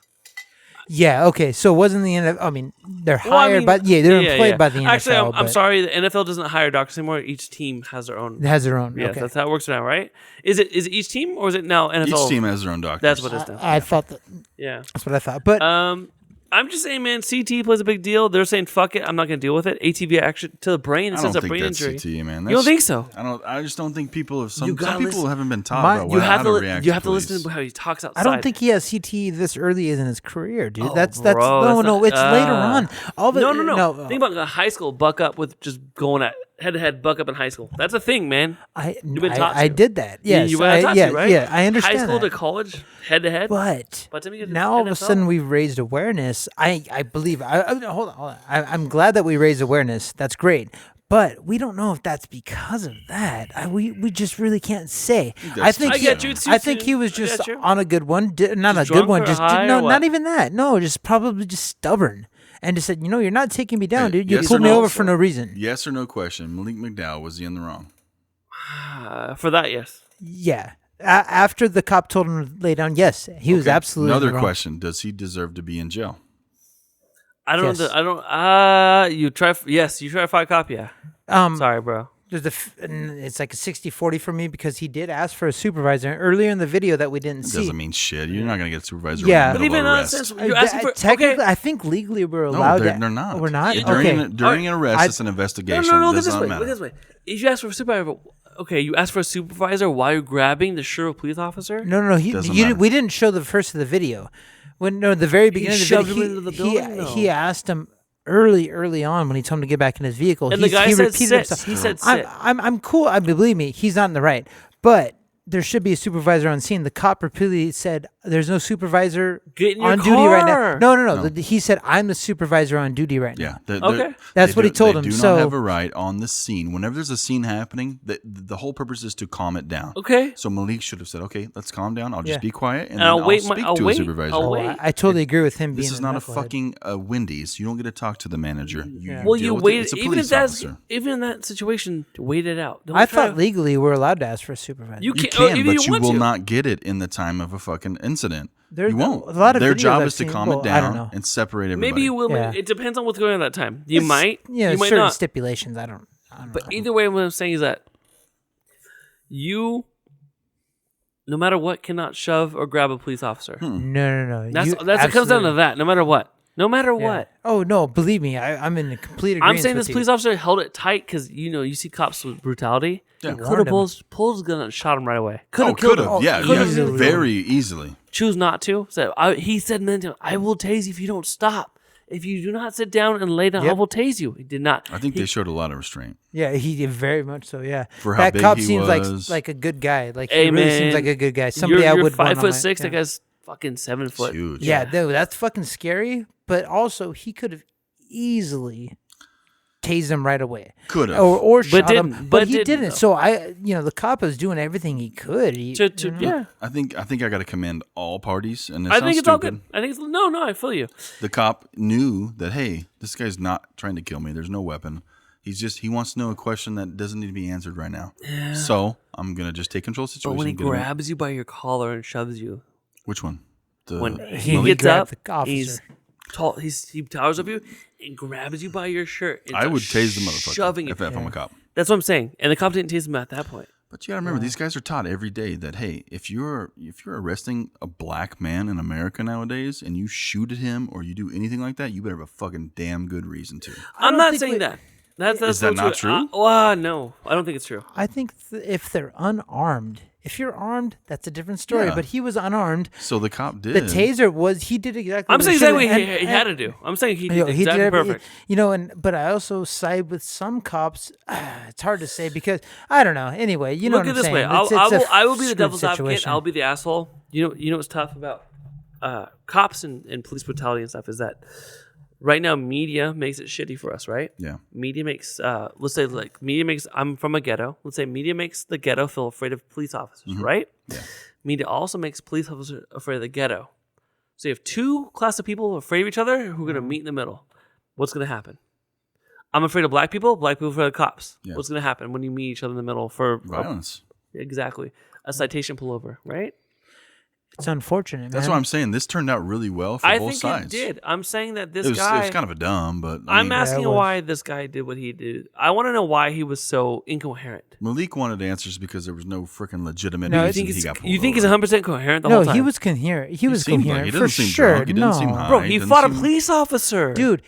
Yeah, okay. So it wasn't the NFL. I mean, they're hired by they're employed by the NFL. Actually, I'm sorry, the NFL doesn't hire doctors anymore. Each team has their own. It has their own. Yes, okay. that's how it works now, right? Is it each team or is it now NFL? Each team has their own doctors. That's what it is now. I thought that. Yeah. That's what I thought. But I'm just saying, man, CT plays a big deal. They're saying, fuck it, I'm not going to deal with it. ATV action to the brain. It I says don't a think brain that's injury. CTE, man. You don't think so? I just don't think people have. Some gotta people listen. haven't been taught about how to react. You have to police. listen to how he talks outside. I don't think he has CTE this early in his career, dude. Oh, that's bro, no. It's later on. All of it, No. Think about high school. Buck up with just going at head-to-head. Buck up in high school. That's a thing, man. You've been taught I to. did that. Yes, you were taught to, right? Yeah, I understand. High school that. to college, head-to-head. But By the time you get to now all of a NFL? sudden we've raised awareness. I believe. Hold on. I'm glad that we raised awareness. That's great. But we don't know if that's because of that. We just really can't say. I think I get you. It's too I think soon. he was I just get you. on a good one. Not Just a good drunk one. or Just high no, or what? not even that. No, just probably just stubborn. And just said, you're not taking me down, Hey, dude. You yes pulled or me no? over for no reason. Yes or no question. Malik McDowell, was he in the wrong? For that, yes. Yeah. After the cop told him to lay down, yes, he was absolutely Another wrong. question: does he deserve to be in jail? I don't. Yes. I don't. You try. Yes, you try to fight cop. Yeah. Sorry, bro. There's it's like a 60-40 for me because he did ask for a supervisor earlier in the video that we didn't It see. doesn't mean shit. You're not gonna get a supervisor. Yeah. in But the middle even of in arrest. that sense, you're asking for. Technically, Okay. I think legally we're No, allowed. they're not. We're not. During, Okay. during an arrest, it's an No, investigation. no. It Look does not this way. matter. Look this way. If you ask for a supervisor, okay, you ask for a supervisor while you're grabbing the shirt of a police officer. No. Doesn't matter. We didn't show the first of the video. The very beginning of the shoved video, him into the building? No. he asked him early on when he told him to get back in his vehicle. And the guy he said repeated sit. himself. He said sit. I'm cool. I believe me. He's not in the right, but. There should be a supervisor on scene. The cop repeatedly said, "There's no supervisor Get in your on duty right now." car. No. He said, "I'm the supervisor on duty right now." Yeah. Okay. That's what he told him, They do so- not have a right on the scene. Whenever there's a scene happening, the whole purpose is to calm it down. Okay. So Malik should have said, "Okay, let's calm down. I'll just Yeah. be quiet, and And then I'll wait speak I'll to wait. a supervisor." I'll Oh, wait. I totally agree with him. This being is not a knucklehead. fucking Wendy's. You don't get to talk to the manager. Well, deal you with it. wait. It's a Even police if that's officer. even in that situation, wait it out. Don't I try thought to- legally we're allowed to ask for a supervisor. You You can, can, if but you you want will to. not get it in the time of a fucking incident. There's You won't. a lot of Their videos job I've is to seen- calm well, it I don't down know. and separate everybody. Maybe you will. Yeah. It depends on what's going on at that time. You It's- might. Yeah, You might certain not. stipulations. I don't But know. either way, what I'm saying is that you, no matter what, cannot shove or grab a police officer. No. That's You- it comes down to absolutely. that. No matter what. No matter Yeah. what. Oh no, believe me, I'm in complete agreement. I'm saying this with police you. officer held it tight because you see cops with brutality. Yeah. He could Warned have him. pulled his gun and shot him right away. Could Oh, have killed could him. have. Yeah, could have. easily. very easily. Choose not to. So he said, "I will tase you if you don't stop. If you do not sit down and lay down, I Yep. will tase you." He did not. I think they showed a lot of restraint. Yeah, he did very much so. Yeah, For how that big cop he seems was. like a good guy. Like Hey, he really man, seems like a good guy. Somebody you're I would want on 5'6". my- That guy's fucking 7 It's foot. huge. Yeah, dude, that's fucking scary. But also, he could have easily tased him right away. Could have. Or shot him, didn't. but But he didn't, didn't. though. So the cop was doing everything he could. Yeah. I think I got to commend all parties, and it I sounds think it's all stupid. good. I think it's no. I feel you. The cop knew that, hey, this guy's not trying to kill me. There's no weapon. He wants to know a question that doesn't need to be answered right now. Yeah. So I'm gonna just take control of the But situation. when he get him- grabs you by your collar and shoves you, which one? The when he Malik gets up, grabbed the officer. he's tall. He towers over you and grabs you by your shirt. And I would starts tase the motherfucker shoving if you. I'm a cop. That's what I'm saying. And the cop didn't tase him at that point. But you gotta remember, these guys are taught every day that, hey, if you're arresting a black man in America nowadays and you shoot at him or you do anything like that, you better have a fucking damn good reason to. I'm don't not think saying we- that. That's Is that so not true? No, I don't think it's true. I think if they're unarmed, If you're armed, that's a different story. Yeah. But he was unarmed. So the cop did. The taser he did exactly. I'm what saying he exactly should've- what he had to do. I'm saying he You know, did he exactly did perfect. but I also side with some cops. It's hard to say because I don't know. Anyway, you know Look what at I'm this saying. way. I will be the screwed devil's advocate. situation. I'll be the asshole. You know what's tough about cops and police brutality and stuff is that right now media makes it shitty for us, right? Yeah. Media makes let's say like media makes I'm from a ghetto. Let's say media makes the ghetto feel afraid of police officers, right? Yeah. Media also makes police officers afraid of the ghetto. So you have two class of people afraid of each other who are gonna meet in the middle. What's gonna happen? I'm afraid of black people afraid of cops. Yeah. What's gonna happen when you meet each other in the middle for Violence. exactly a citation pullover, right? It's unfortunate. That's man. what I'm saying. This turned out really well for I both think sides. it did. I'm saying that this It was guy. kind of a dumb, but I'm asking it was. why this guy did what he did. I want to know why he was so incoherent. Malik wanted answers because there was no freaking legitimate No, I reason You think he got pulled you think he's over. 100% coherent the No, whole time? he was coherent. He was seemed like- coherent he for doesn't seem sure. drunk. He didn't no, seem high. Bro, It he didn't fought a seem- police officer. dude.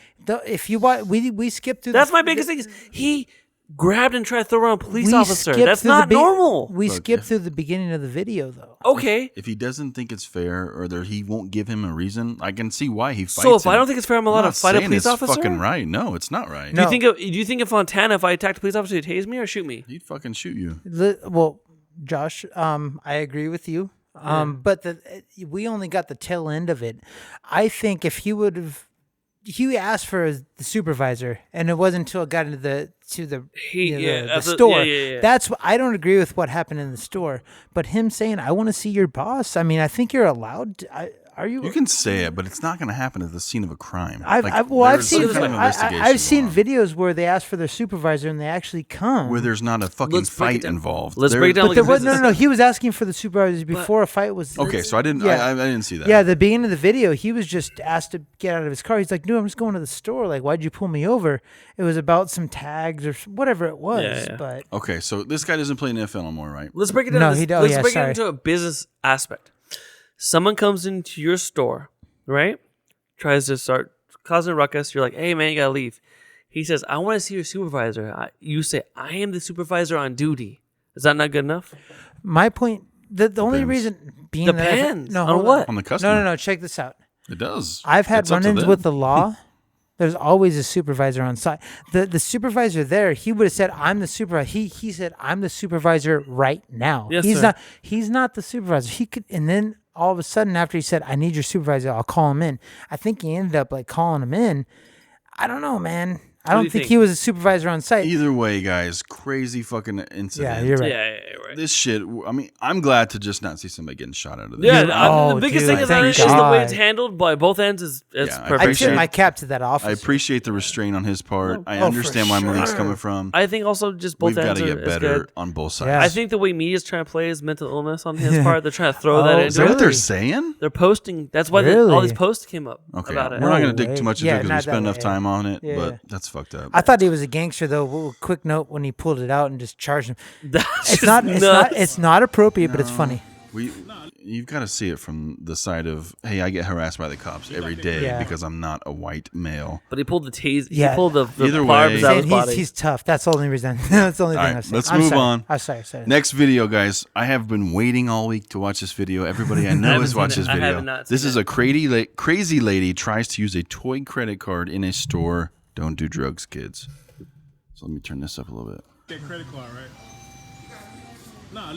If you watch, we skip through. That's my biggest thing. Is he grabbed and tried to throw around a police officer. skipped That's through the not normal. We Look, skipped if- through the beginning of the video though. Okay. If he doesn't think it's fair or that he won't give him a reason, I can see why he fights So if him. I don't think it's fair, I'm allowed to not fight a saying police it's officer? fucking right. No, it's not right. No. Do you think if Fontana, if I attacked a police officer, he'd tase me or shoot me? He'd fucking shoot you. Well, Josh, I agree with you. But we only got the tail end of it. I think if he would have, he asked for the supervisor, and it wasn't until it got into the That's a- store. yeah. That's what I don't agree with what happened in the store. But him saying, "I want to see your boss." I mean, I think you're allowed. Are you? You can say it, but it's not going to happen at the scene of a crime. I've there's seen some kind of investigation I've seen going on videos where they ask for their supervisor and they actually come. where there's not a fucking Let's break it fight down. involved. Let's There- break it down but like there a was business. no. He was asking for the supervisors before a fight was. Okay, so I didn't. Yeah. I didn't see that. Yeah, the beginning of the video, he was just asked to get out of his car. He's like, "Dude, I'm just going to the store. Like, why'd you pull me over?" It was about some tags or whatever it was. Yeah. But Okay, so this guy doesn't play in the NFL anymore, right? Let's break it down. No, let's he don't- let's yeah, break sorry. it into a business aspect. Someone comes into your store, right? Tries to start causing a ruckus. You're like, "Hey, man, you gotta leave." He says, "I want to see your supervisor." You say, "I am the supervisor on duty." Is that not good enough? my point, the only Depends. reason being Depends. that On hold what? On the customer. No. Check this out. It does. I've had It's up to run-ins them. with the law. There's always a supervisor on site. The supervisor there, he would have said, "I'm the supervisor." He said, "I'm the supervisor right now." Yes, he's sir. not. He's not the supervisor. He could, and then all of a sudden, after he said, "I need your supervisor," I'll call him in. I think he ended up like calling him in. I don't know, man. I do don't you think think? he was a supervisor on site. Either way, guys, crazy fucking incident. Yeah, you're right. Yeah, right. This shit. I mean, I'm glad to just not see somebody getting shot out of this. Yeah, Oh, the biggest dude, thing is thank the way it's God. handled by both ends is it's Yeah, I I perfect. tip my cap to that officer. I appreciate the restraint on his part. I for understand why Malik's sure. coming from. I think also just both We've got ends to are get is better good. on both sides. Yeah. I think the way media's trying to play is mental illness on his part. They're trying to throw that Oh, into Is that what it. they're Really? saying? They're posting. That's why all Really? these posts came up Okay, about it. we're not No going to dig way. too much into Yeah, it because we not spent that enough way. time on it, Yeah. but that's fucked up. I thought he was a gangster though. Quick note when he pulled it out and just charged him. That's It's just not. nuts. It's not appropriate, but it's funny. You've got to see it from the side of, hey, I get harassed by the cops every day Yeah. because I'm not a white male. But he pulled the tase. Yeah. He pulled the Either barbs way- out of his Saying body. he's tough. That's the only reason. That's the only All thing right, I said. let's I'm move sorry. on. I'm sorry. Next video, guys. I have been waiting all week to watch this video. Everybody I know haven't has seen watched it. this I video. have not This seen is it. a crazy lady tries to use a toy credit card in a store. Don't do drugs, kids. So let me turn this up a little bit. That credit card, right? Nah,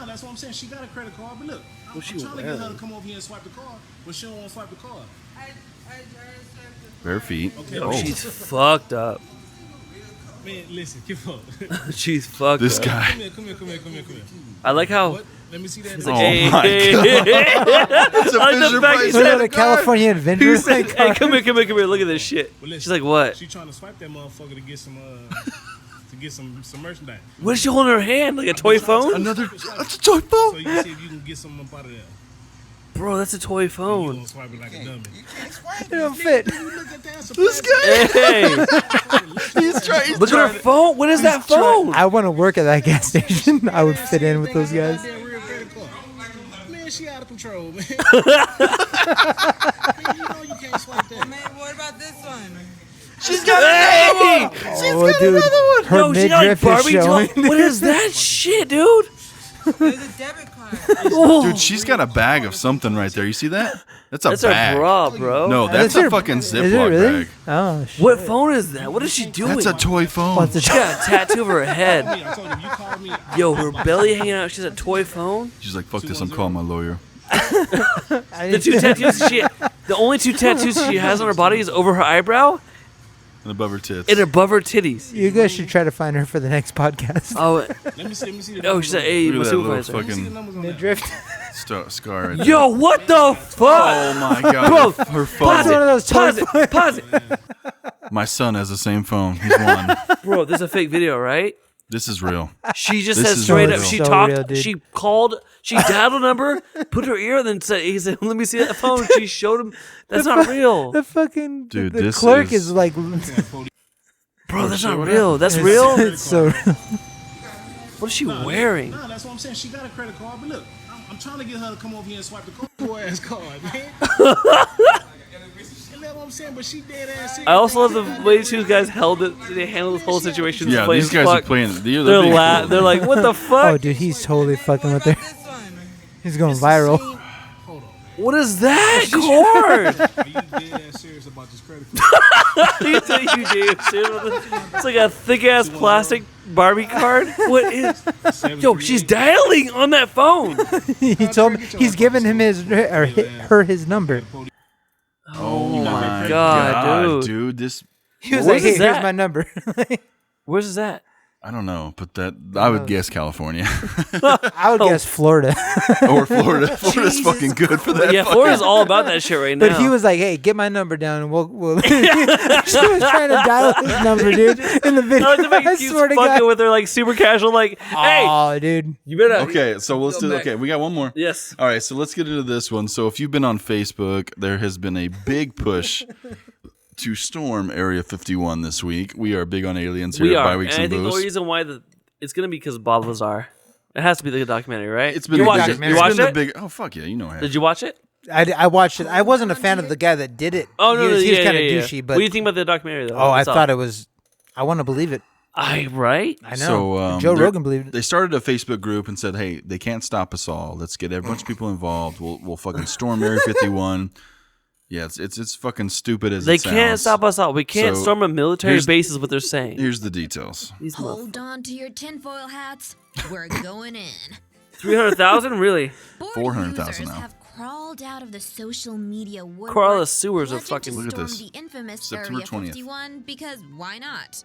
that's what I'm saying. She got a credit card, but look, I'm trying to get her to come over here and swipe the card, but she don't want to swipe the card. Bare feet. Okay, Oh, She's fucked up. man, listen, give up. She's fucked this up. guy. Come here. I like how. What? Let me see that. Oh Hey, my hey, God. It's a I like the Fisher fact Price he So said- the California Adventure. He's like, hey, come here, look at this shit. But listen, She's like, what? She trying to swipe that motherfucker to get some merchandise. What is she holding in her hand? Like a toy phone? Another. That's a toy So phone. you can see if you can get something up out of there. Bro, that's a toy You phone. gonna swipe it like a dummy. It don't fit. Look at that. This guy. Hey, He's trying. look at her phone. What is that phone? I want to work at that gas station. I would fit in with those guys. Real credit card. Man, she out of control, man. Man, you know you can't swipe that. Man, what about this one? She's got Hey! Oh, dude, her Yo, she got like midriff is Barbie doll. showing. What is that shit, dude? There's a debit card. Dude, she's got a bag of something right there. You see that? That's a That's bag. her bra, bro. No, that's a fucking Is it Ziploc really? bag. Oh shit. What phone is that? What is she doing? That's a toy phone. What's the She got a tattoo of her head. I told you, if you call me. Yo, her belly hanging out. She has a toy phone. She's like, fuck this, I'm calling my lawyer. The two tattoos the only two tattoos she has on her body is over her eyebrow And above her tits. and above her titties. You guys should try to find her for the next podcast. Oh, Let me see the oh, she said, "Hey, Look my at that little supervisor." fucking numbers on The that. drift. scar right there. Yo, what the fuck? Oh my god. Bro, her Pause phone. one of those it. Pause it. Pause it. My son has the same phone. He's one. Bro, this is a fake video, right? This is real. She just This said is straight real. up. She So talked. real, dude. She called. She dialed a number, put her ear, and then said, "He said, let me see that phone." She showed him. That's not real, The fucking Dude, the this clerk is- is like, bro. That's not real. That's real. it's so real. What is she wearing? Nah, that's what I'm saying. She got a credit card, but look, I'm trying to get her to come over here and swipe the boy ass card, man. And that's what I'm saying, but she dead ass serious. I also love the way two guys held it. They handled this whole situation. Yeah, playing these guys fuck. are playing. They're They're being cool. They're like, what the fuck? Oh, dude, he's totally fucking with her. He's going viral. What is that card? Are you dead ass serious about this credit card? You say you gave shit with it. It's like a thick ass plastic Barbie card. What is? Yo, she's dialing on that phone. He told me he's giving him her his number. Oh my God, dude. dude. This He was Where's like, "Hey, that? here's my number." Where's is that? I don't know, but that I would guess California I would guess Florida. or Florida. Florida's fucking good for that. Yeah, Florida's all about that shit right now. But he was like, "Hey, get my number down, and we'll." She was trying to dial his number, dude, in the video. I like the fact I he's swear to fucking God. with her like super casual, like, "Hey, Oh, dude. you better." Okay, so let's do. back. Okay, we got one more. Yes. All right, so let's get into this one. So if you've been on Facebook, there has been a big push to storm Area 51 this week. We are big on aliens here We at are. Bi-Weeks And I and think the Booze. reason why it's gonna be because of Bob Lazar. It has to be the documentary, right? It's been you a watched big, it. documentary. You it's watched been it? the big. Oh fuck yeah, you know I have. Did you watch it? I watched it. I wasn't a fan of the guy that did it. Oh no, he was, no, he was yeah, kind of yeah, yeah. douchey. But What do you think about the documentary though? I thought it was. I want to believe it. right. I know. So Joe they're- Rogan believed it. They started a Facebook group and said, "Hey, they can't stop us all. Let's get a bunch of people involved. We'll fucking storm Area 51." Yeah, it's fucking stupid as They it sounds. can't stop us all. We can't So, storm a military here's- base, is what they're saying. Here's the details. These Hold on to your tinfoil hats. We're going in. 300,000, really? Bored 400,000 users now. have crawled out of the social media woodwork. Crawl out of the sewers of pledging fucking- to Look at storm this. the infamous September Area 20th. 51 because why not?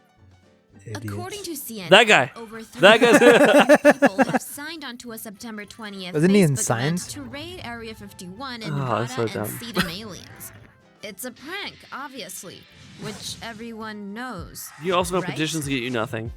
Idiots. According to CNN, That guy. over That guy's- 300 people have signed onto a September 20th Wasn't he in Facebook event Signs? to raid Area 51 in Oh, that's Nevada so and dumb. see them aliens. It's a prank, obviously, which everyone knows. You also know right? petitions get you nothing.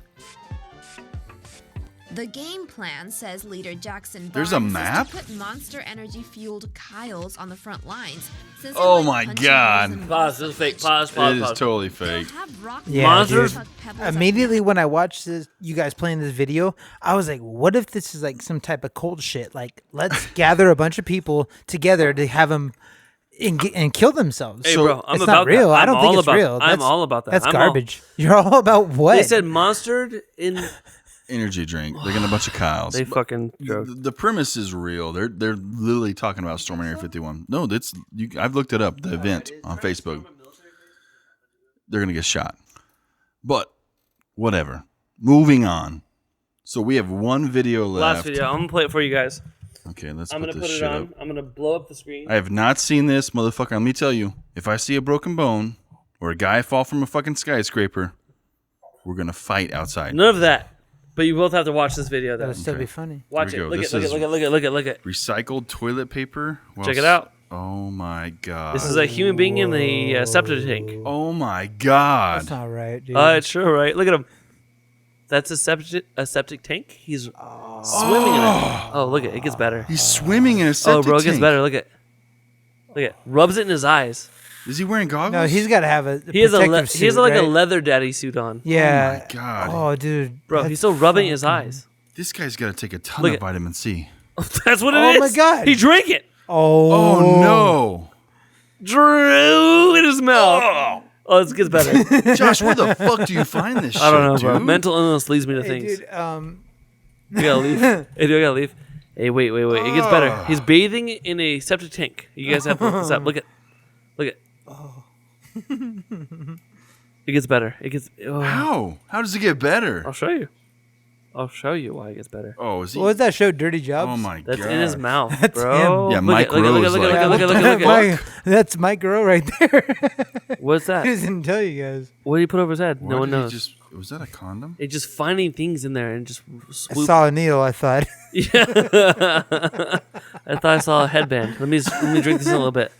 The game plan, says leader Jackson There's Barnes, a map? is to put Monster Energy fueled Kyles on the front lines. Since they Oh like my punching God. holes in Pause. walls This is fake. which Pause. It Pause. is Pause. totally they'll fake. have rock Yeah, Monsters? chuck pebbles at Immediately them. when I watched this, you guys playing this video, I was like, "What if this is like some type of cult shit? Like, let's gather a bunch of people together to have them and kill themselves." Hey, So, bro, I'm it's about not real. that. I I'm don't think all it's about, real. I'm all about that. That's I'm garbage. You're all about what? They said monstered in. Energy drink. They're getting a bunch of Kyles. They fucking joke. The premise is real. They're literally talking about storming Area 51. No, that's I've looked it up. The event on Facebook. They're gonna get shot. But whatever. Moving on. So we have one video left. Last video. I'm gonna play it for you guys. Okay, let's I'm put gonna this put it shit on. up. I'm gonna blow up the screen. I have not seen this, motherfucker. Let me tell you. If I see a broken bone or a guy fall from a fucking skyscraper, we're gonna fight outside. None of that. But you both have to watch this video that though. would still be funny. Watch Here it. we go. Look This at. Look is- at. Look at. Look at. Look at. Recycled toilet paper. Check it out. Oh my god. This is a human being in the septic tank. Oh my god. That's not right, dude. It's true, right? Look at him. That's a septic tank. He's swimming in it. Oh, look at it. It gets better. He's swimming in a septic Oh, bro, it gets tank. better. Look at. Look at. Rubs it in his eyes. Is he wearing goggles? No, he's got to have a He has a. protective He has suit, like a right? leather daddy suit on. Yeah. Oh my god. Oh, dude. Bro, That's he's still rubbing his eyes. This guy's got to take a ton Look of at- vitamin C. That's what it Oh is. my God. He drank it. Oh no. Drew in his mouth. Oh, it gets better. Josh, where the fuck do you find this shit, I don't know, bro. dude? Mental illness leads me to Hey, things. dude, We gotta leave. Hey, do I gotta leave? Hey, wait. It gets better. He's bathing in a septic tank. You guys have to look this up. Look at. Oh. It gets better. It gets. Oh. How? How does it get better? I'll show you. I'll show you why it gets better. Oh, is he? What was that show, Dirty Jobs? Oh my That's god. in his mouth, That's bro. him. Yeah, Mike Rose. Look at. That's Mike Girl right there. What's that? He didn't tell you guys. What did he put over his head? Why No one did he knows. was that a condom? It's just finding things in there and just I swoop. saw a needle, I thought. Yeah. I thought I saw a headband. Let me drink this in a little bit.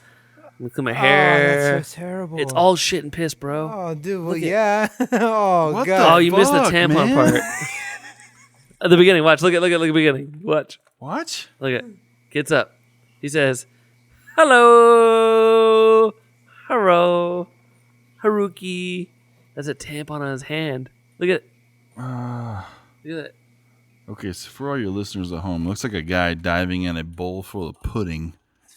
Look at my hair. Oh, that's so terrible. It's all shit and piss, bro. Oh, dude. Well, Look at- yeah. Oh, What God. Oh, you missed the fuck, tampon man? part. At the beginning, watch. Look at the beginning. Watch. What? Look at. Gets up. He says, "Hello, Haruki." That's a tampon on his hand. Look at it. Look at it. Okay, so for all your listeners at home, looks like a guy diving in a bowl full of pudding,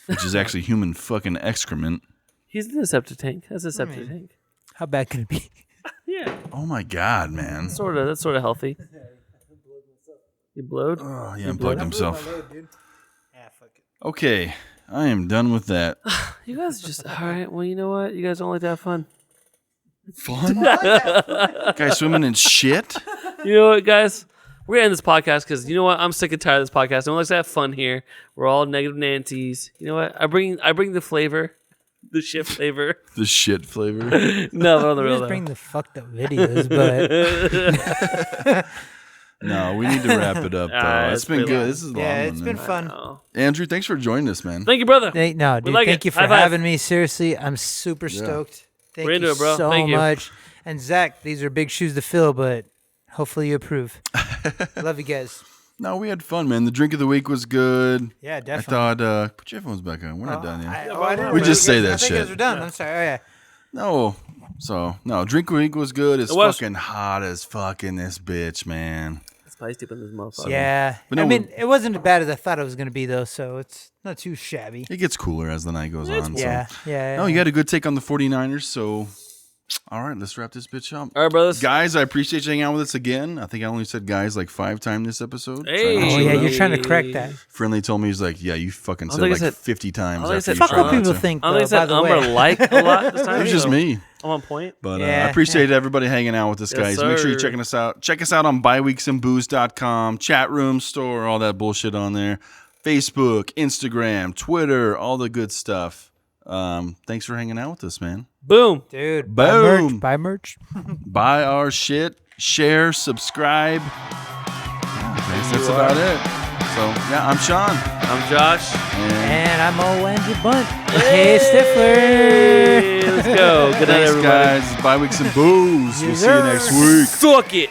which is actually human fucking excrement. He's in the septic tank. That's a septic tank. How bad can it be? Yeah, Oh my god, man. that's sort of healthy. You blowed? Oh, he unplugged himself. Yeah, fuck it. Okay, I am done with that. You guys just all right. Well, you know what? You guys don't like to have fun. Fun? Guy swimming in shit? You know what, guys? We're gonna end this podcast because you know what? I'm sick and tired of this podcast. No one likes to have fun here. We're all negative Nancy's. You know what? I bring the flavor, the shit flavor. The shit flavor? No, but on the You real just though. bring the fucked up videos, but No, we need to wrap it up, though. Ah, It's it's been pretty good. long. This is a long yeah, one, it's been man. fun. Oh. Andrew, thanks for joining us, man. Thank you, brother. No, dude, like thank it. you for High five. having me. Seriously, I'm super stoked. Thank We're into you it, bro. so Thank you. much. And Zach, these are big shoes to fill, but hopefully you approve. Love you guys. No, we had fun, man. The drink of the week was good. Yeah, I definitely. thought, put your headphones back on. We're not done yet. I didn't We know just you say guys- that I think you shit. guys are done. I'm sorry. Oh, yeah. No. So, no, drink of the week was good. It's It was. fucking hot as fuck in this bitch, man. Spice deep in this motherfucker. Yeah. But I no, mean, it wasn't as bad as I thought it was going to be, though, so it's not too shabby. It gets cooler as the night goes on. Yeah. So. Yeah. No, you had a good take on the 49ers, so all right, let's wrap this bitch up. All right, brothers. Guys, I appreciate you hanging out with us again. I think I only said guys like 5 times this episode. Hey. Oh, yeah, you're trying to correct that. Friendly told me, he's like, yeah, you fucking I said think I like said- 50 times. I think I after said you Fuck tried what not people to. think, I though, only by said the umber way. like a lot this time. It was just so me. I'm on point. But I Yeah, appreciate everybody hanging out with us, Yes, guys. Make sure you sir. checking us out. Check us out on byweeksandbooze.com, chat room, store, all that bullshit on there. Facebook, Instagram, Twitter, all the good stuff. Thanks for hanging out with us, man. Boom. Dude, Boom. Buy merch. Buy our shit, share, subscribe. Yeah, I guess that's about it. So, yeah, I'm Sean. I'm Josh. And And I'm old Andrew Bunt. Hey, Stifler. Hey, let's go. Good night, thanks, everybody. guys. Bye, Weeks and Booze. We'll Yes, see you sir. next week. Suck it.